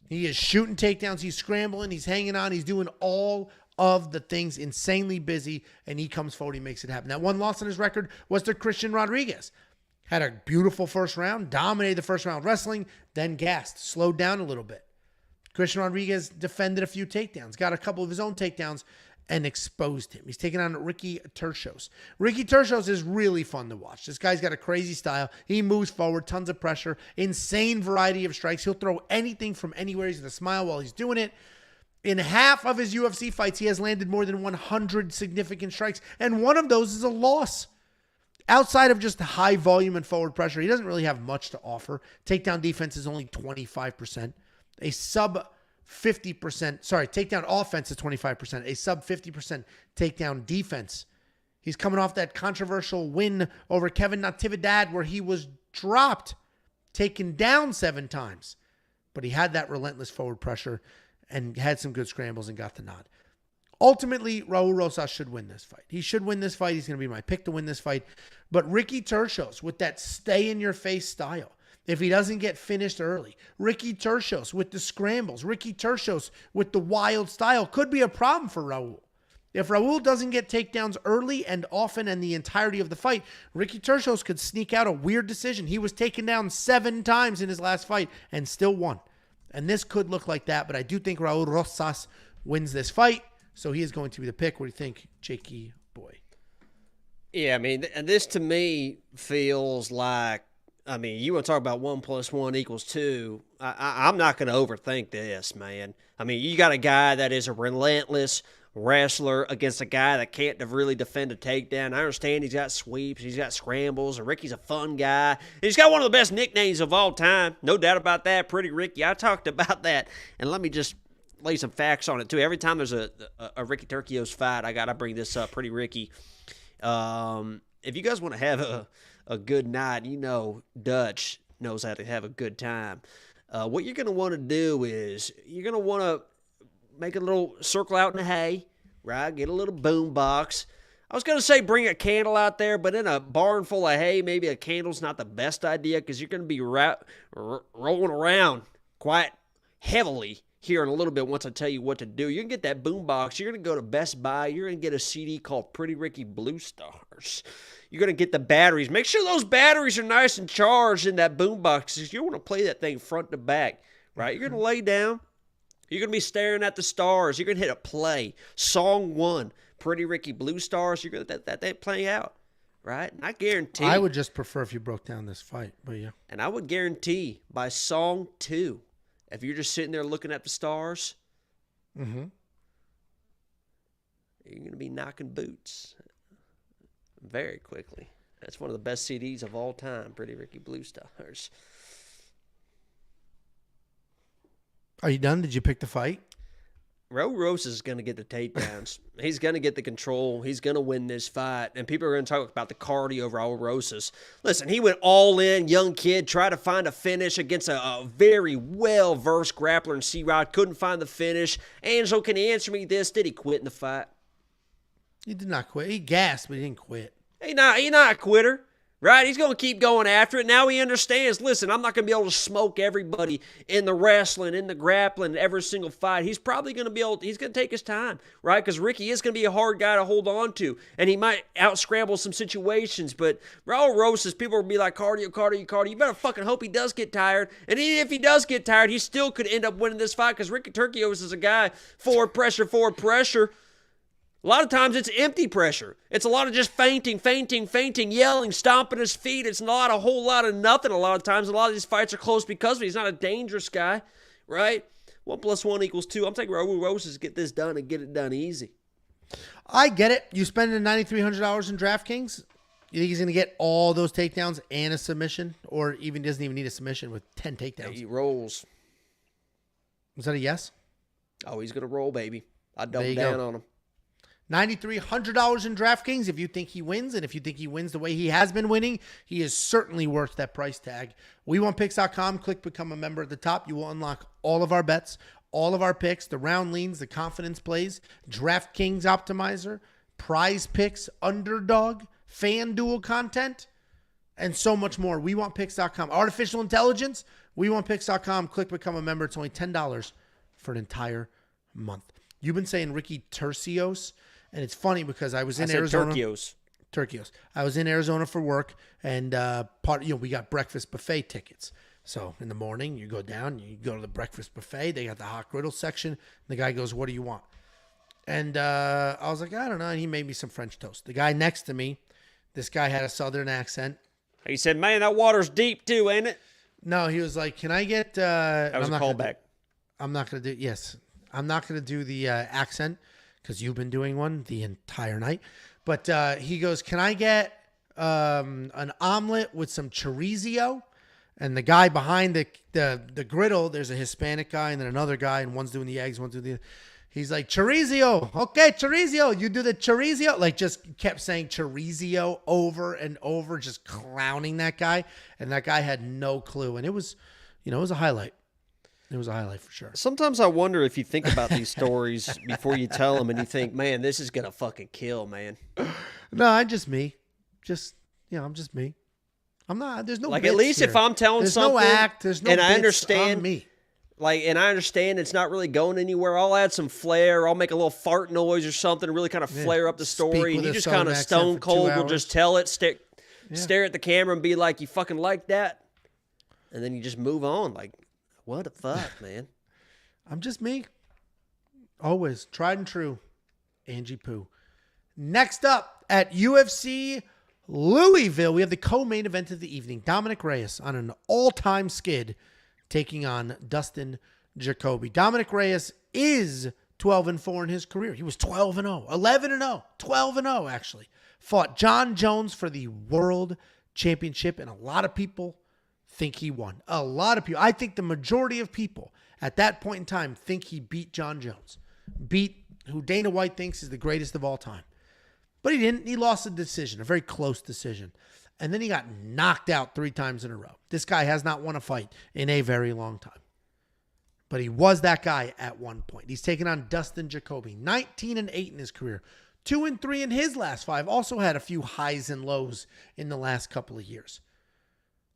He is shooting takedowns. He's scrambling. He's hanging on. He's doing all of the things, insanely busy, and he comes forward. He makes it happen. That one loss on his record was to Christian Rodriguez. Had a beautiful first round, dominated the first round wrestling, then gassed, slowed down a little bit. Christian Rodriguez defended a few takedowns, got a couple of his own takedowns, and exposed him. He's taking on Ricky Turcios. Ricky Turcios is really fun to watch. This guy's got a crazy style. He moves forward, tons of pressure, insane variety of strikes. He'll throw anything from anywhere. He's going to smile while he's doing it. In half of his UFC fights, he has landed more than 100 significant strikes, and one of those is a loss. Outside of just high volume and forward pressure, he doesn't really have much to offer. Takedown defense is only 25%. A sub 50%, takedown offense is 25%. A sub 50% takedown defense. He's coming off that controversial win over Kevin Natividad where he was dropped, taken down 7 times. But he had that relentless forward pressure and had some good scrambles and got the nod. Ultimately, Raul Rosas should win this fight. He should win this fight. He's going to be my pick to win this fight. But Ricky Turcios with that stay-in-your-face style, if he doesn't get finished early, Ricky Turcios with the scrambles, Ricky Turcios with the wild style could be a problem for Raul. If Raul doesn't get takedowns early and often and the entirety of the fight, Ricky Turcios could sneak out a weird decision. He was taken down 7 times in his last fight and still won. And this could look like that, but I do think Raul Rosas wins this fight, so he is going to be the pick. What do you think, Jakey boy? Yeah, I mean, this to me feels like, I mean, you want to talk about 1 + 1 = 2. I'm not going to overthink this, man. I mean, you got a guy that is a relentless wrestler against a guy that can't really defend a takedown. I understand he's got sweeps, he's got scrambles, and Ricky's a fun guy. He's got one of the best nicknames of all time. No doubt about that, Pretty Ricky. I talked about that, and let me just lay some facts on it, too. Every time there's a Ricky Turcios fight, I got to bring this up, Pretty Ricky. If you guys want to have a good night, you know Dutch knows how to have a good time. What you're going to want to do is you're going to want to make a little circle out in the hay, right? Get a little boom box. I was going to say bring a candle out there, but in a barn full of hay, maybe a candle's not the best idea because you're going to be rolling around quite heavily here in a little bit once I tell you what to do. You're going to get that boom box. You're going to go to Best Buy. You're going to get a CD called Pretty Ricky Blue Stars. You're going to get the batteries. Make sure those batteries are nice and charged in that boom box because you want to play that thing front to back, right? You're going to lay down. You're going to be staring at the stars. You're going to hit a play. Song 1, Pretty Ricky Blue Stars. You're going to let that play out, right? And I guarantee. I would just prefer if you broke down this fight, but yeah. And I would guarantee by song 2, if you're just sitting there looking at the stars, you're going to be knocking boots. very quickly. That's one of the best CDs of all time, Pretty Ricky Blue Stars. Are you done? Did you pick the fight? Rosa is going to get the takedowns. He's going to get the control. He's going to win this fight. And people are going to talk about the cardio over all Rosas. Listen, he went all in, young kid, tried to find a finish against a very well-versed grappler in C-Rod. Couldn't find the finish. Angelo, can you answer me this? Did he quit in the fight? He did not quit. He gasped, but he didn't quit. He's not a quitter. Right? He's going to keep going after it. Now he understands, listen, I'm not going to be able to smoke everybody in the wrestling, in the grappling, every single fight. He's probably going to be able, he's going to take his time, right? Because Ricky is going to be a hard guy to hold on to. And he might out-scramble some situations. But Raul Rosas, people will be like, cardio. You better fucking hope he does get tired. And even if he does get tired, he still could end up winning this fight because Ricky Turcios is a guy, forward pressure. A lot of times it's empty pressure. It's a lot of just fainting, yelling, stomping his feet. It's not a whole lot of nothing a lot of times. A lot of these fights are close because of it. He's not a dangerous guy, right? 1 + 1 = 2. I'm taking Raul Rosas to get this done and get it done easy. I get it. You spend $9,300 in DraftKings. You think he's going to get all those takedowns and a submission? Or even doesn't even need a submission with 10 takedowns? He rolls. Was that a yes? Oh, he's going to roll, baby. I double down on him. $9,300 in DraftKings if you think he wins, and if you think he wins the way he has been winning, he is certainly worth that price tag. WeWantPicks.com, click Become a Member at the top. You will unlock all of our bets, all of our picks, the round leans, the confidence plays, DraftKings Optimizer, prize picks, underdog, FanDuel content, and so much more. WeWantPicks.com. Artificial intelligence, WeWantPicks.com, click Become a Member. It's only $10 for an entire month. You've been saying Ricky Turcios. And it's funny because I was in Arizona. Turcios. I was in Arizona for work, and we got breakfast buffet tickets. So in the morning, you go down, you go to the breakfast buffet. They got the hot griddle section. The guy goes, "What do you want?" And I was like, "I don't know." And he made me some French toast. The guy next to me, this guy had a Southern accent. He said, "Man, that water's deep too, ain't it?" No, he was like, "Can I get?" That was a callback. I'm not going to do. Yes, I'm not going to do the accent. Because you've been doing one the entire night. But he goes, "Can I get an omelet with some chorizo?" And the guy behind the griddle, there's a Hispanic guy and then another guy, and one's doing the eggs, one's doing the... He's like, "Chorizo. Okay, chorizo. You do the chorizo." Like, just kept saying chorizo over and over, just clowning that guy. And that guy had no clue. And it was, it was a highlight. It was a highlight for sure. Sometimes I wonder if you think about these stories before you tell them and you think, man, this is going to fucking kill, man. No, I'm just me. I'm just me. I'm not, there's no like, at least here. If I'm telling there's something. No act, there's no and bits I understand, on me. And I understand it's not really going anywhere. I'll add some flair. I'll make a little fart noise or something to really kind of flare up the story. And you just kind of stone cold will just tell it, stare at the camera and be like, "You fucking like that?" And then you just move on. Like, what the fuck, man? I'm just me. Always. Tried and true. Angie Poo. Next up at UFC Louisville, we have the co-main event of the evening. Dominic Reyes on an all-time skid taking on Dustin Jacoby. Dominic Reyes is 12-4 in his career. He was 12-0, 11-0, 12-0 actually. Fought John Jones for the World Championship, and a lot of people think he won. A lot of people. I think the majority of people at that point in time think he beat John Jones. Beat who Dana White thinks is the greatest of all time. But he didn't. He lost a decision, a very close decision. And then he got knocked out 3 times in a row. This guy has not won a fight in a very long time. But he was that guy at one point. He's taken on Dustin Jacoby. 19-8 in his career. 2-3 in his last 5. Also had a few highs and lows in the last couple of years.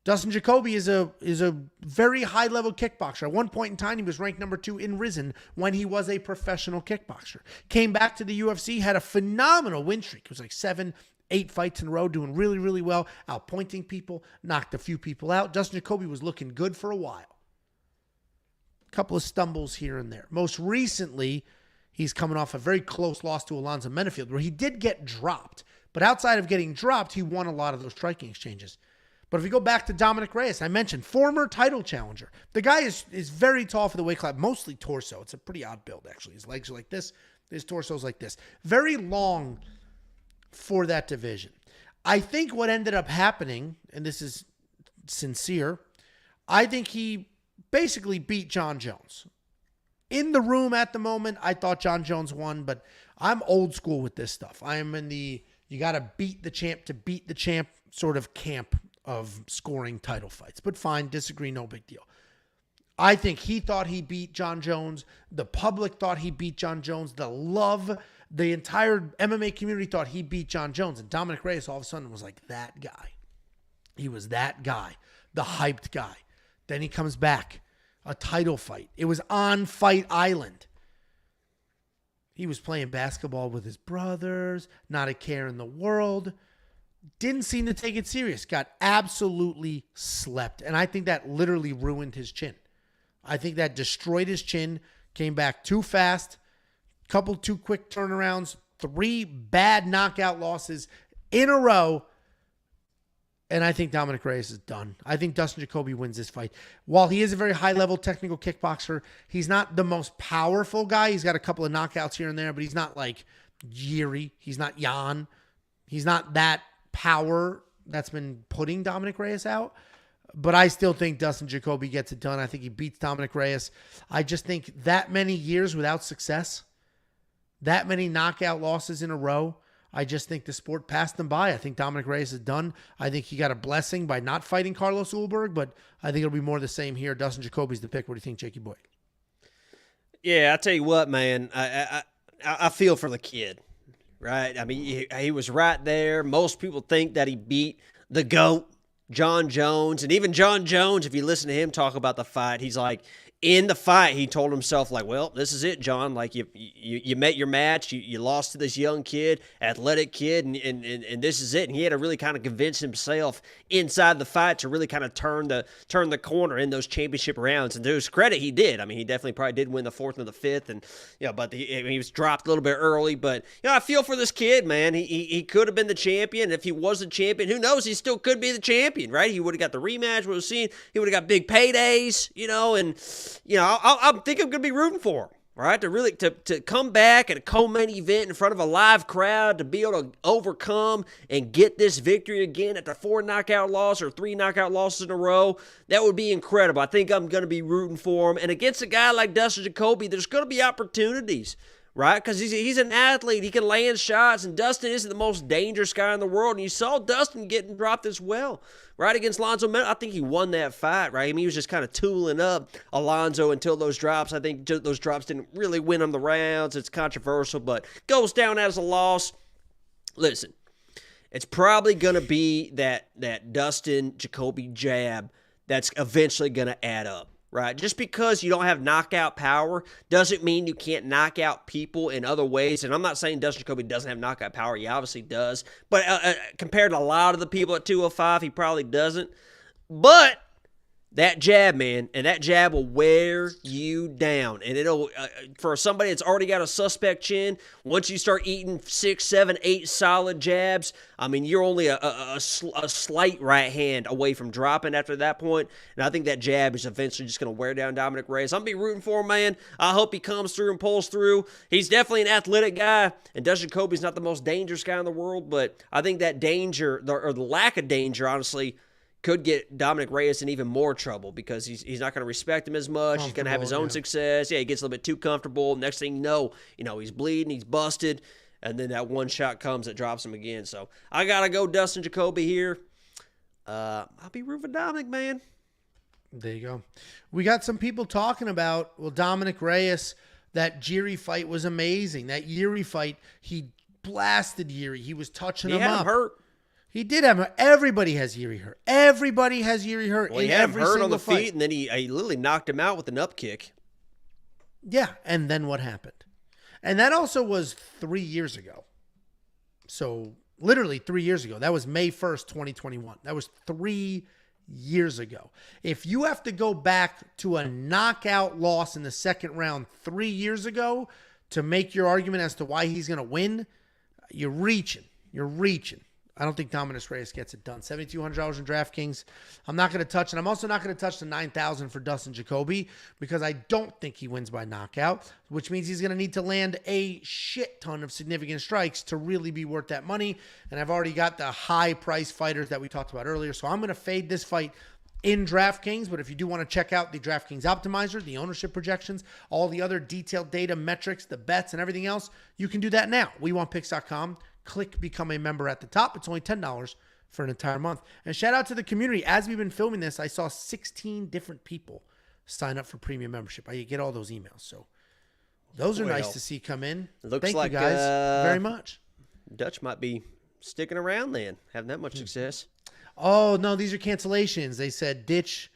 Dustin Jacoby is a very high-level kickboxer. At one point in time, he was ranked number 2 in Rizin when he was a professional kickboxer. Came back to the UFC, had a phenomenal win streak. It was like 7-8 fights in a row, doing really, really well, outpointing people, knocked a few people out. Dustin Jacoby was looking good for a while. A couple of stumbles here and there. Most recently, he's coming off a very close loss to Alonzo Menafield, where he did get dropped. But outside of getting dropped, he won a lot of those striking exchanges. But if we go back to Dominic Reyes, I mentioned former title challenger. The guy is very tall for the weight class, mostly torso. It's a pretty odd build, actually. His legs are like this. His torso is like this. Very long for that division. I think what ended up happening, and this is sincere, I think he basically beat John Jones. In the room at the moment, I thought John Jones won, but I'm old school with this stuff. I am in the you got to beat the champ to beat the champ sort of camp of scoring title fights. But fine, disagree, no big deal. I think he thought he beat John Jones. The public thought he beat John Jones. The entire MMA community thought he beat John Jones. And Dominic Reyes all of a sudden was like that guy. He was that guy, the hyped guy. Then he comes back, a title fight. It was on Fight Island. He was playing basketball with his brothers, not a care in the world. Didn't seem to take it serious. Got absolutely slept. And I think that literally ruined his chin. I think that destroyed his chin. Came back too fast. Couple too quick turnarounds. 3 bad knockout losses in a row. And I think Dominic Reyes is done. I think Dustin Jacoby wins this fight. While he is a very high-level technical kickboxer, he's not the most powerful guy. He's got a couple of knockouts here and there, but he's not like Jiri. He's not Jan. He's not that power that's been putting Dominic Reyes out. But I still think Dustin Jacoby gets it done. I think he beats Dominic Reyes. I just think that many years without success, that many knockout losses in a row, I just think the sport passed him by. I think Dominic Reyes is done. I think he got a blessing by not fighting Carlos Ulberg, but I think it'll be more the same here. Dustin Jacoby's the pick. What do you think, Jakey boy? Yeah, I tell you what, man. I feel for the kid, right? I mean, he was right there. Most people think that he beat the GOAT, John Jones. And even John Jones, if you listen to him talk about the fight, he's like, in the fight, he told himself, like, well, this is it, John. Like, you met your match. You lost to this young kid, athletic kid, and this is it. And he had to really kind of convince himself inside the fight to really kind of turn the corner in those championship rounds. And to his credit, he did. I mean, he definitely probably did win the 4th and the 5th. And, but he was dropped a little bit early. But, I feel for this kid, man. He could have been the champion. If he was the champion, who knows? He still could be the champion, right? He would have got the rematch. We would have seen. He would have got big paydays, and I think I'm going to be rooting for him, right? To come back at a co-main event in front of a live crowd, to be able to overcome and get this victory again after 4 knockout losses or 3 knockout losses in a row. That would be incredible. I think I'm going to be rooting for him. And against a guy like Dustin Jacoby, there's going to be opportunities, right? Because he's an athlete. He can land shots, and Dustin isn't the most dangerous guy in the world. And you saw Dustin getting dropped as well, right, against Alonzo Mendes. I think he won that fight, right? I mean, he was just kind of tooling up Alonzo until those drops. I think those drops didn't really win him the rounds. It's controversial, but goes down as a loss. Listen, it's probably going to be that Dustin Jacoby jab that's eventually going to add up. Right? Just because you don't have knockout power doesn't mean you can't knock out people in other ways. And I'm not saying Dustin Jacoby doesn't have knockout power. He obviously does. But compared to a lot of the people at 205, he probably doesn't. But that jab, man, and that jab will wear you down. And it'll, for somebody that's already got a suspect chin, once you start eating 6, 7, 8 solid jabs, I mean, you're only a slight right hand away from dropping after that point. And I think that jab is eventually just going to wear down Dominic Reyes. I'm going to be rooting for him, man. I hope he comes through and pulls through. He's definitely an athletic guy, and Dustin Jacoby's not the most dangerous guy in the world, but I think that danger, or the lack of danger, honestly, could get Dominic Reyes in even more trouble because he's not going to respect him as much. He's going to have his own success. Yeah, he gets a little bit too comfortable. Next thing you know, he's bleeding, he's busted, and then that one shot comes that drops him again. So I got to go Dustin Jacoby here. I'll be rooting for Dominic, man. There you go. We got some people talking about, Dominic Reyes, that Jiri fight was amazing. That Jiri fight, he blasted Jiri. He was touching him up. He had him hurt. He did have him. Everybody has Jiri hurt. Everybody has Jiri hurt. Well, he had him hurt on the feet, and then he literally knocked him out with an up kick. Yeah, and then what happened? And that also was 3 years ago. So literally 3 years ago. That was May 1st, 2021. That was 3 years ago. If you have to go back to a knockout loss in the second round 3 years ago to make your argument as to why he's going to win, you're reaching. You're reaching. I don't think Dominic Reyes gets it done. $7,200 in DraftKings. I'm not going to touch, and I'm also not going to touch the $9,000 for Dustin Jacoby because I don't think he wins by knockout, which means he's going to need to land a shit ton of significant strikes to really be worth that money. And I've already got the high price fighters that we talked about earlier, so I'm going to fade this fight in DraftKings. But if you do want to check out the DraftKings optimizer, the ownership projections, all the other detailed data, metrics, the bets, and everything else, you can do that now. WeWantPicks.com. Click become a member at the top. It's only $10 for an entire month. And shout out to the community. As we've been filming this, I saw 16 different people sign up for premium membership. I get all those emails. So those are nice to see come in. Thank you guys very much. Dutch might be sticking around then, having that much success. Oh, no, these are cancellations. They said ditch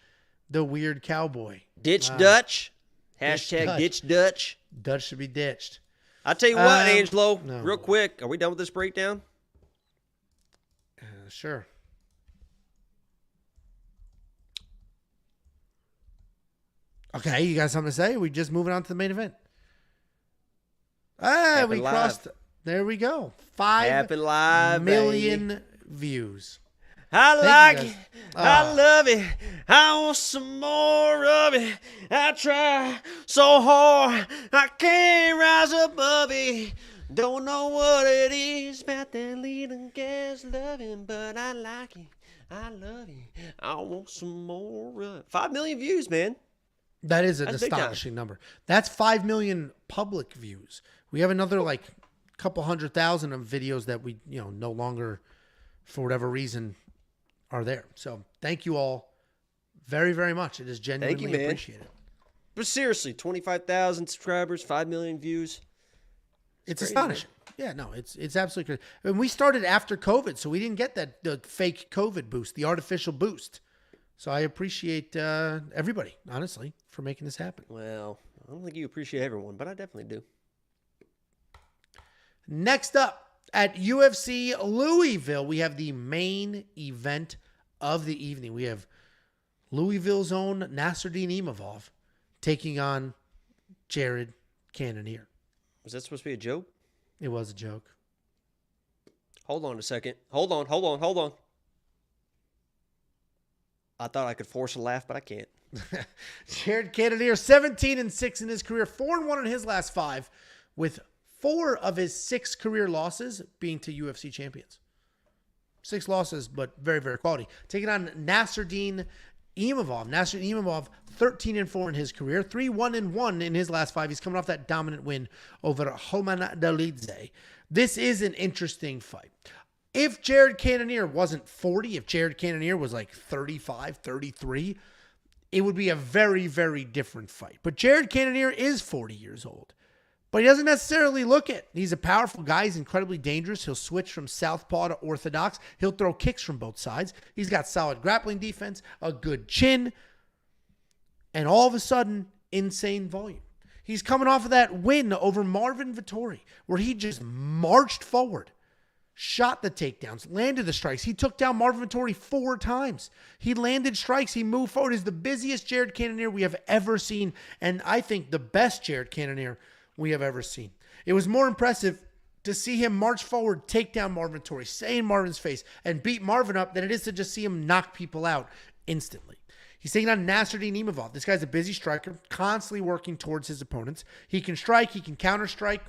the weird cowboy. Ditch Dutch. Hashtag ditch Dutch. Dutch should be ditched. I'll tell you what, Angelo, real quick. Are we done with this breakdown? Sure. Okay, you got something to say? Are we just moving on to the main event? We crossed. There we go. 5 million views. I like it. I love it. I want some more of it. I try so hard. I can't rise above it. Don't know what it is about that little gas loving, but I like it. I love it. I want some more of it. 5 million views, man. That's an astonishing number. That's 5 million public views. We have another like couple 100,000 of videos that we, no longer, for whatever reason, are there. So thank you all very, very much. It is genuinely appreciated. But seriously, 25,000 subscribers, 5 million views. It's astonishing. Man. Yeah, no, it's absolutely crazy. And we started after COVID, so we didn't get the fake COVID boost, the artificial boost. So I appreciate everybody, honestly, for making this happen. Well, I don't think you appreciate everyone, but I definitely do. Next up, at UFC Louisville, we have the main event of the evening. We have Louisville's own Nasruddin Imavov taking on Jared Cannonier. Was that supposed to be a joke? It was a joke. Hold on a second. Hold on. I thought I could force a laugh, but I can't. Jared Cannonier, 17-6 in his career, 4-1 in his last 5, with 4 of his 6 career losses being to UFC champions. 6 losses, but very, very quality. Taking on Nasruddin Imavov. Nasruddin Imavov, 13-4 in his career, 3-1-1 in his last 5. He's coming off that dominant win over Homanadalidze. This is an interesting fight. If Jared Cannonier wasn't 40, if Jared Cannonier was like 35, 33, it would be a very, very different fight. But Jared Cannonier is 40 years old. But he doesn't necessarily look it. He's a powerful guy. He's incredibly dangerous. He'll switch from southpaw to orthodox. He'll throw kicks from both sides. He's got solid grappling defense, a good chin, and all of a sudden, insane volume. He's coming off of that win over Marvin Vettori, where he just marched forward, shot the takedowns, landed the strikes. He took down Marvin Vettori 4 times. He landed strikes. He moved forward. He's the busiest Jared Cannonier we have ever seen, and I think the best Jared Cannonier we have ever seen. It was more impressive to see him march forward, take down Marvin Vettori, stay in Marvin's face, and beat Marvin up than it is to just see him knock people out instantly. He's taking on Nasruddin Imavov. This guy's a busy striker, constantly working towards his opponents. He can strike, he can counter-strike,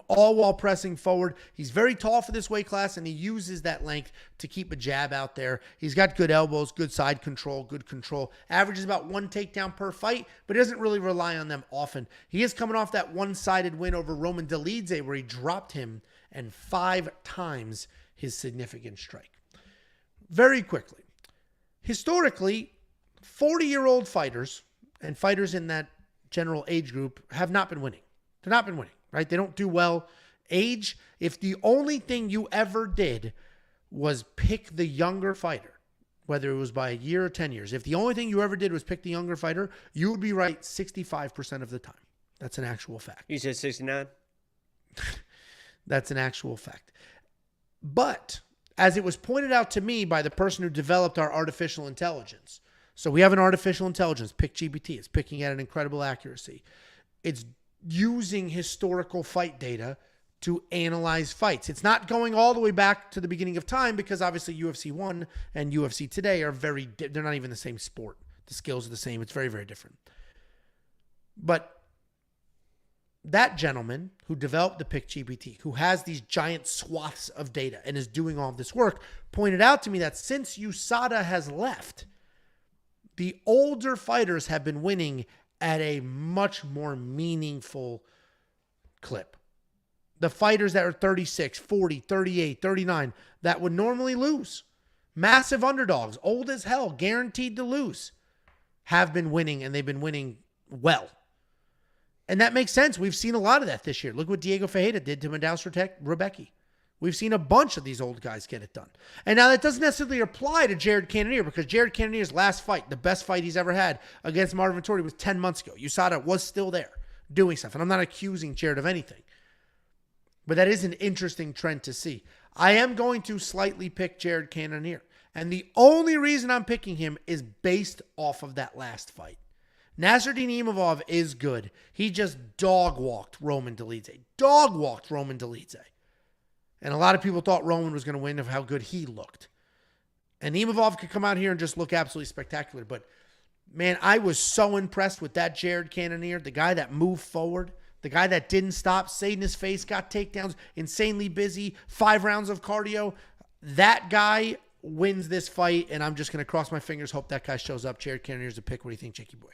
all while pressing forward. He's very tall for this weight class, and he uses that length to keep a jab out there. He's got good elbows, good side control, good control. Averages about 1 takedown per fight, but he doesn't really rely on them often. He is coming off that one-sided win over Roman Dolidze, where he dropped him and 5 times his significant strike. Very quickly, historically, 40-year-old fighters and fighters in that general age group have not been winning. They've not been winning. Right? They don't do well. Age, if the only thing you ever did was pick the younger fighter, whether it was by a year or 10 years, if the only thing you ever did was pick the younger fighter, you would be right 65% of the time. That's an actual fact. You said 69? That's an actual fact. But as it was pointed out to me by the person who developed our artificial intelligence, so we have an artificial intelligence, PickGPT. It's picking at an incredible accuracy. It's using historical fight data to analyze fights. It's not going all the way back to the beginning of time because obviously UFC 1 and UFC today are they're not even the same sport. The skills are the same. It's very, very different. But that gentleman who developed the Pick GPT, who has these giant swaths of data and is doing all of this work, pointed out to me that since USADA has left, the older fighters have been winning at a much more meaningful clip. The fighters that are 36, 40, 38, 39, that would normally lose, massive underdogs, old as hell, guaranteed to lose, have been winning, and they've been winning well. And that makes sense. We've seen a lot of that this year. Look what Diego Ferreira did to Madaus Rebecki. We've seen a bunch of these old guys get it done. And now that doesn't necessarily apply to Jared Cannonier because Jared Cannonier's last fight, the best fight he's ever had against Marvin Vettori was 10 months ago. USADA was still there doing stuff. And I'm not accusing Jared of anything. But that is an interesting trend to see. I am going to slightly pick Jared Cannonier. And the only reason I'm picking him is based off of that last fight. Nasruddin Imavov is good. He just dog-walked Roman Dolidze. Dog-walked Roman Dolidze. And a lot of people thought Roman was going to win of how good he looked. And Imavov could come out here and just look absolutely spectacular. But, man, I was so impressed with that Jared Cannonier, the guy that moved forward, the guy that didn't stop, stayed in his face, got takedowns, insanely busy, 5 rounds of cardio. That guy wins this fight, and I'm just going to cross my fingers, hope that guy shows up. Jared Cannonier's a pick. What do you think, Jakey boy?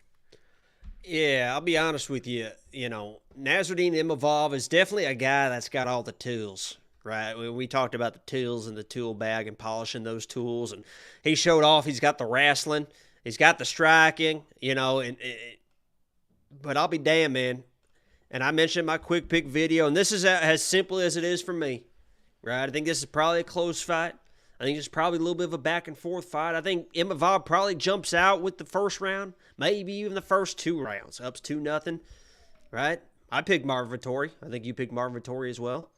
Yeah, I'll be honest with you. Nasruddin Imavov is definitely a guy that's got all the tools, right? We talked about the tools in the tool bag and polishing those tools, and he showed off. He's got the wrestling, he's got the striking, but I'll be damned, man. And I mentioned my quick pick video, and this is as simple as it is for me, right? I think this is probably a close fight. I think it's probably a little bit of a back-and-forth fight. I think Imavov probably jumps out with the first round, maybe even the first 2 rounds. Up's 2-0, right? I picked Marvin Vettori. I think you picked Marvin Vettori as well.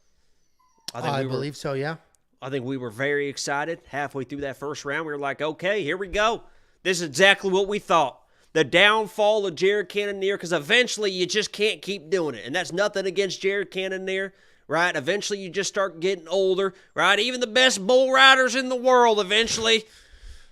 I believe so, yeah. I think we were very excited halfway through that first round. We were like, okay, here we go. This is exactly what we thought. The downfall of Jared Cannonier, because eventually you just can't keep doing it. And that's nothing against Jared Cannonier. Right? Eventually you just start getting older, right? Even the best bull riders in the world eventually,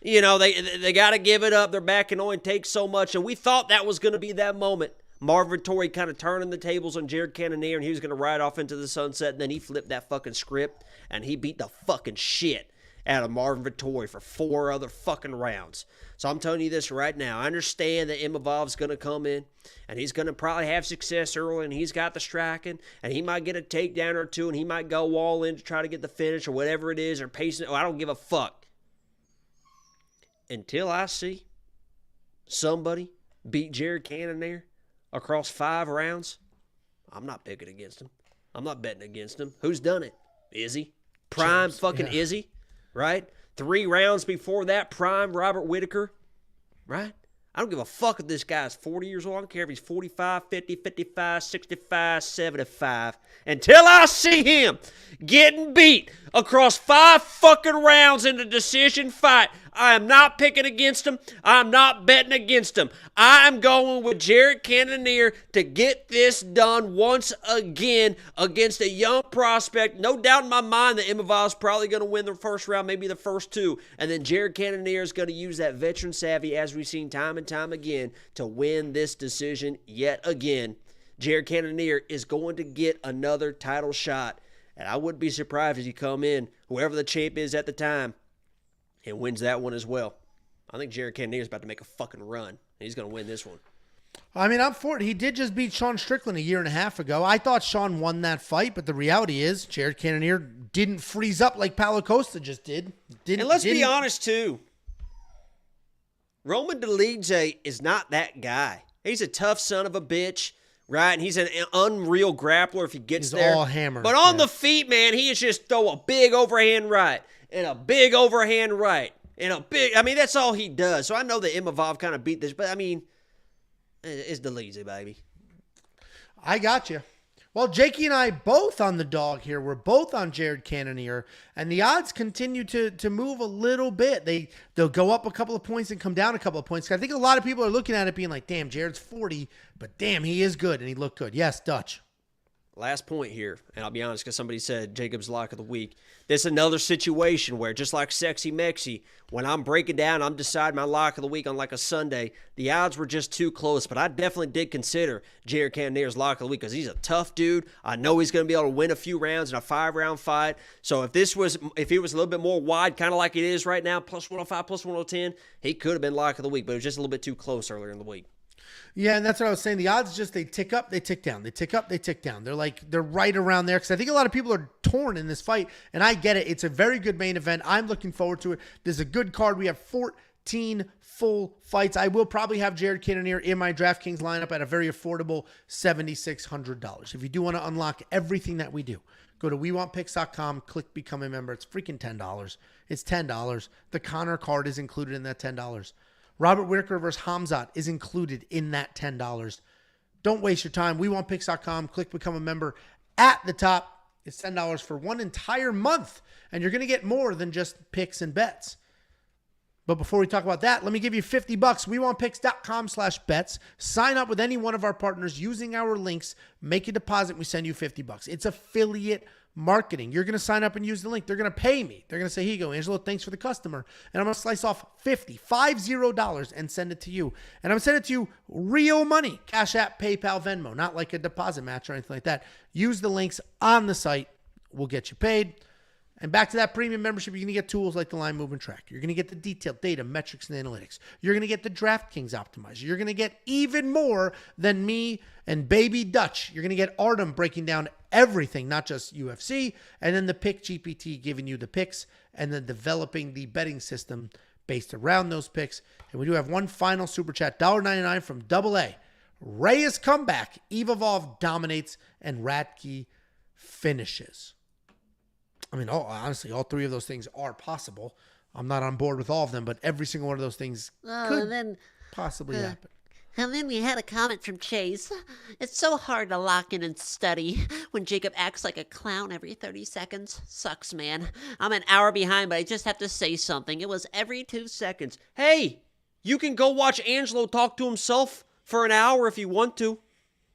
they got to give it up. Their back can only take so much. And we thought that was going to be that moment. Marvin Vettori kind of turning the tables on Jared Cannonier, and he was going to ride off into the sunset, and then he flipped that fucking script, and he beat the fucking shit out of Marvin Vettori for 4 other fucking rounds. So I'm telling you this right now. I understand that Imavov's going to come in, and he's going to probably have success early, and he's got the striking, and he might get a takedown or 2, and he might go all in to try to get the finish or whatever it is, or pacing. I don't give a fuck. Until I see somebody beat Jared Cannonier across 5 rounds, I'm not picking against him. I'm not betting against him. Who's done it? Izzy. Prime fucking Izzy. Right? 3 rounds before that, prime Robert Whittaker. Right? I don't give a fuck if this guy's 40 years old. I don't care if he's 45, 50, 55, 65, 75. Until I see him getting beat across 5 fucking rounds in a decision fight, I am not picking against him. I'm not betting against him. I am going with Jared Cannonier to get this done once again against a young prospect. No doubt in my mind that Imavov's probably going to win the first round, maybe the first 2. And then Jared Cannonier is going to use that veteran savvy, as we've seen time and time again, to win this decision yet again. Jared Cannonier is going to get another title shot. And I wouldn't be surprised if he come in, whoever the champ is at the time, and wins that one as well. I think Jared Cannonier is about to make a fucking run. He's going to win this one. I mean, I'm for it. He did just beat Sean Strickland 1.5 years ago. I thought Sean won that fight, but the reality is Jared Cannonier didn't freeze up like Paulo Costa just did. And let's be honest, too. Roman Dolidze is not that guy. He's a tough son of a bitch, right? And he's an unreal grappler if he gets there. He's all hammered. But on the feet, man, he is just throw a big overhand right. And a big overhand right. And that's all he does. So I know that Imavov kind of beat this, but I mean, it's Dolidze, baby. I got you. Well, Jakey and I both on the dog here. We're both on Jared Cannonier, and the odds continue to move a little bit. They'll go up a couple of points and come down a couple of points. I think a lot of people are looking at it being like, damn, Jared's 40, but damn, he is good, and he looked good. Yes, Dutch. last point here, and I'll be honest, because somebody said Jacob's lock of the week. This is another situation where, just like Sexy Mexi, when I'm breaking down, I'm deciding my lock of the week on like a Sunday, the odds were just too close, but I definitely did consider Jared Cannonier's lock of the week because he's a tough dude. I know he's going to be able to win a few rounds in a 5-round fight. So if it was a little bit more wide, kind of like it is right now, plus 105, plus 110, he could have been lock of the week, but it was just a little bit too close earlier in the week. Yeah, and that's what I was saying. The odds just, they tick up, they tick down. They tick up, they tick down. They're right around there because I think a lot of people are torn in this fight, and I get it. It's a very good main event. I'm looking forward to it. There's a good card. We have 14 full fights. I will probably have Jared Cannonier in my DraftKings lineup at a very affordable $7,600. If you do want to unlock everything that we do, go to WeWantPicks.com, click Become a Member. It's freaking $10. It's $10. The Connor card is included in that $10. Robert Whitaker versus Hamzat is included in that $10. Don't waste your time. WeWantPicks.com. Click Become a Member. At the top, it's $10 for one entire month. And you're going to get more than just picks and bets. But before we talk about that, let me give you $50. WeWantPicks.com/bets. Sign up with any one of our partners using our links. Make a deposit. We send you $50. It's affiliate marketing. You're going to sign up and use the link. They're going to pay me. They're going to say, here you go, Angelo, thanks for the customer. And I'm going to slice off $50 and send it to you. And I'm going to send it to you real money. Cash App, PayPal, Venmo. Not like a deposit match or anything like that. Use the links on the site. We'll get you paid. And back to that premium membership, you're going to get tools like the line movement tracker. You're going to get the detailed data, metrics, and analytics. You're going to get the DraftKings optimizer. You're going to get even more than me and Baby Dutch. You're going to get Artem breaking down everything, not just UFC, and then the Pick GPT giving you the picks, and then developing the betting system based around those picks. And we do have one final super chat, $1.99 from AA. Reyes comeback. Imavov dominates, and Radtke finishes. I mean, honestly, all three of those things are possible. I'm not on board with all of them, but every single one of those things could possibly happen. And then we had a comment from Chase. It's so hard to lock in and study when Jacob acts like a clown every 30 seconds. Sucks, man. I'm an hour behind, but I just have to say something. It was every 2 seconds. Hey, you can go watch Angelo talk to himself for an hour if you want to,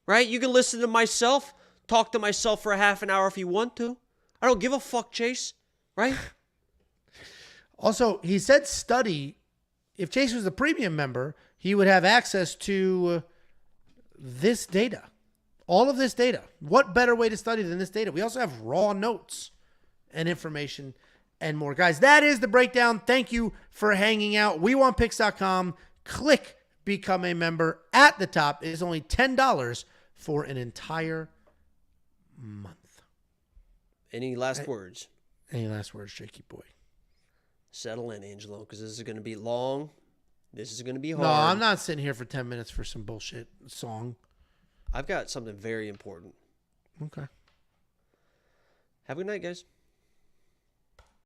right? You can listen to myself, talk to myself for a half an hour if you want to. I don't give a fuck, Chase, right? Also, he said study. If Chase was a premium member, he would have access to this data. All of this data. What better way to study than this data? We also have raw notes and information and more. Guys, that is the breakdown. Thank you for hanging out. WeWantPicks.com. Click Become a Member. At the top, it is only $10 for an entire month. Any last words? Any last words, Jakey boy? Settle in, Angelo, because this is going to be long. This is going to be hard. No, I'm not sitting here for 10 minutes for some bullshit song. I've got something very important. Okay. Have a good night, guys.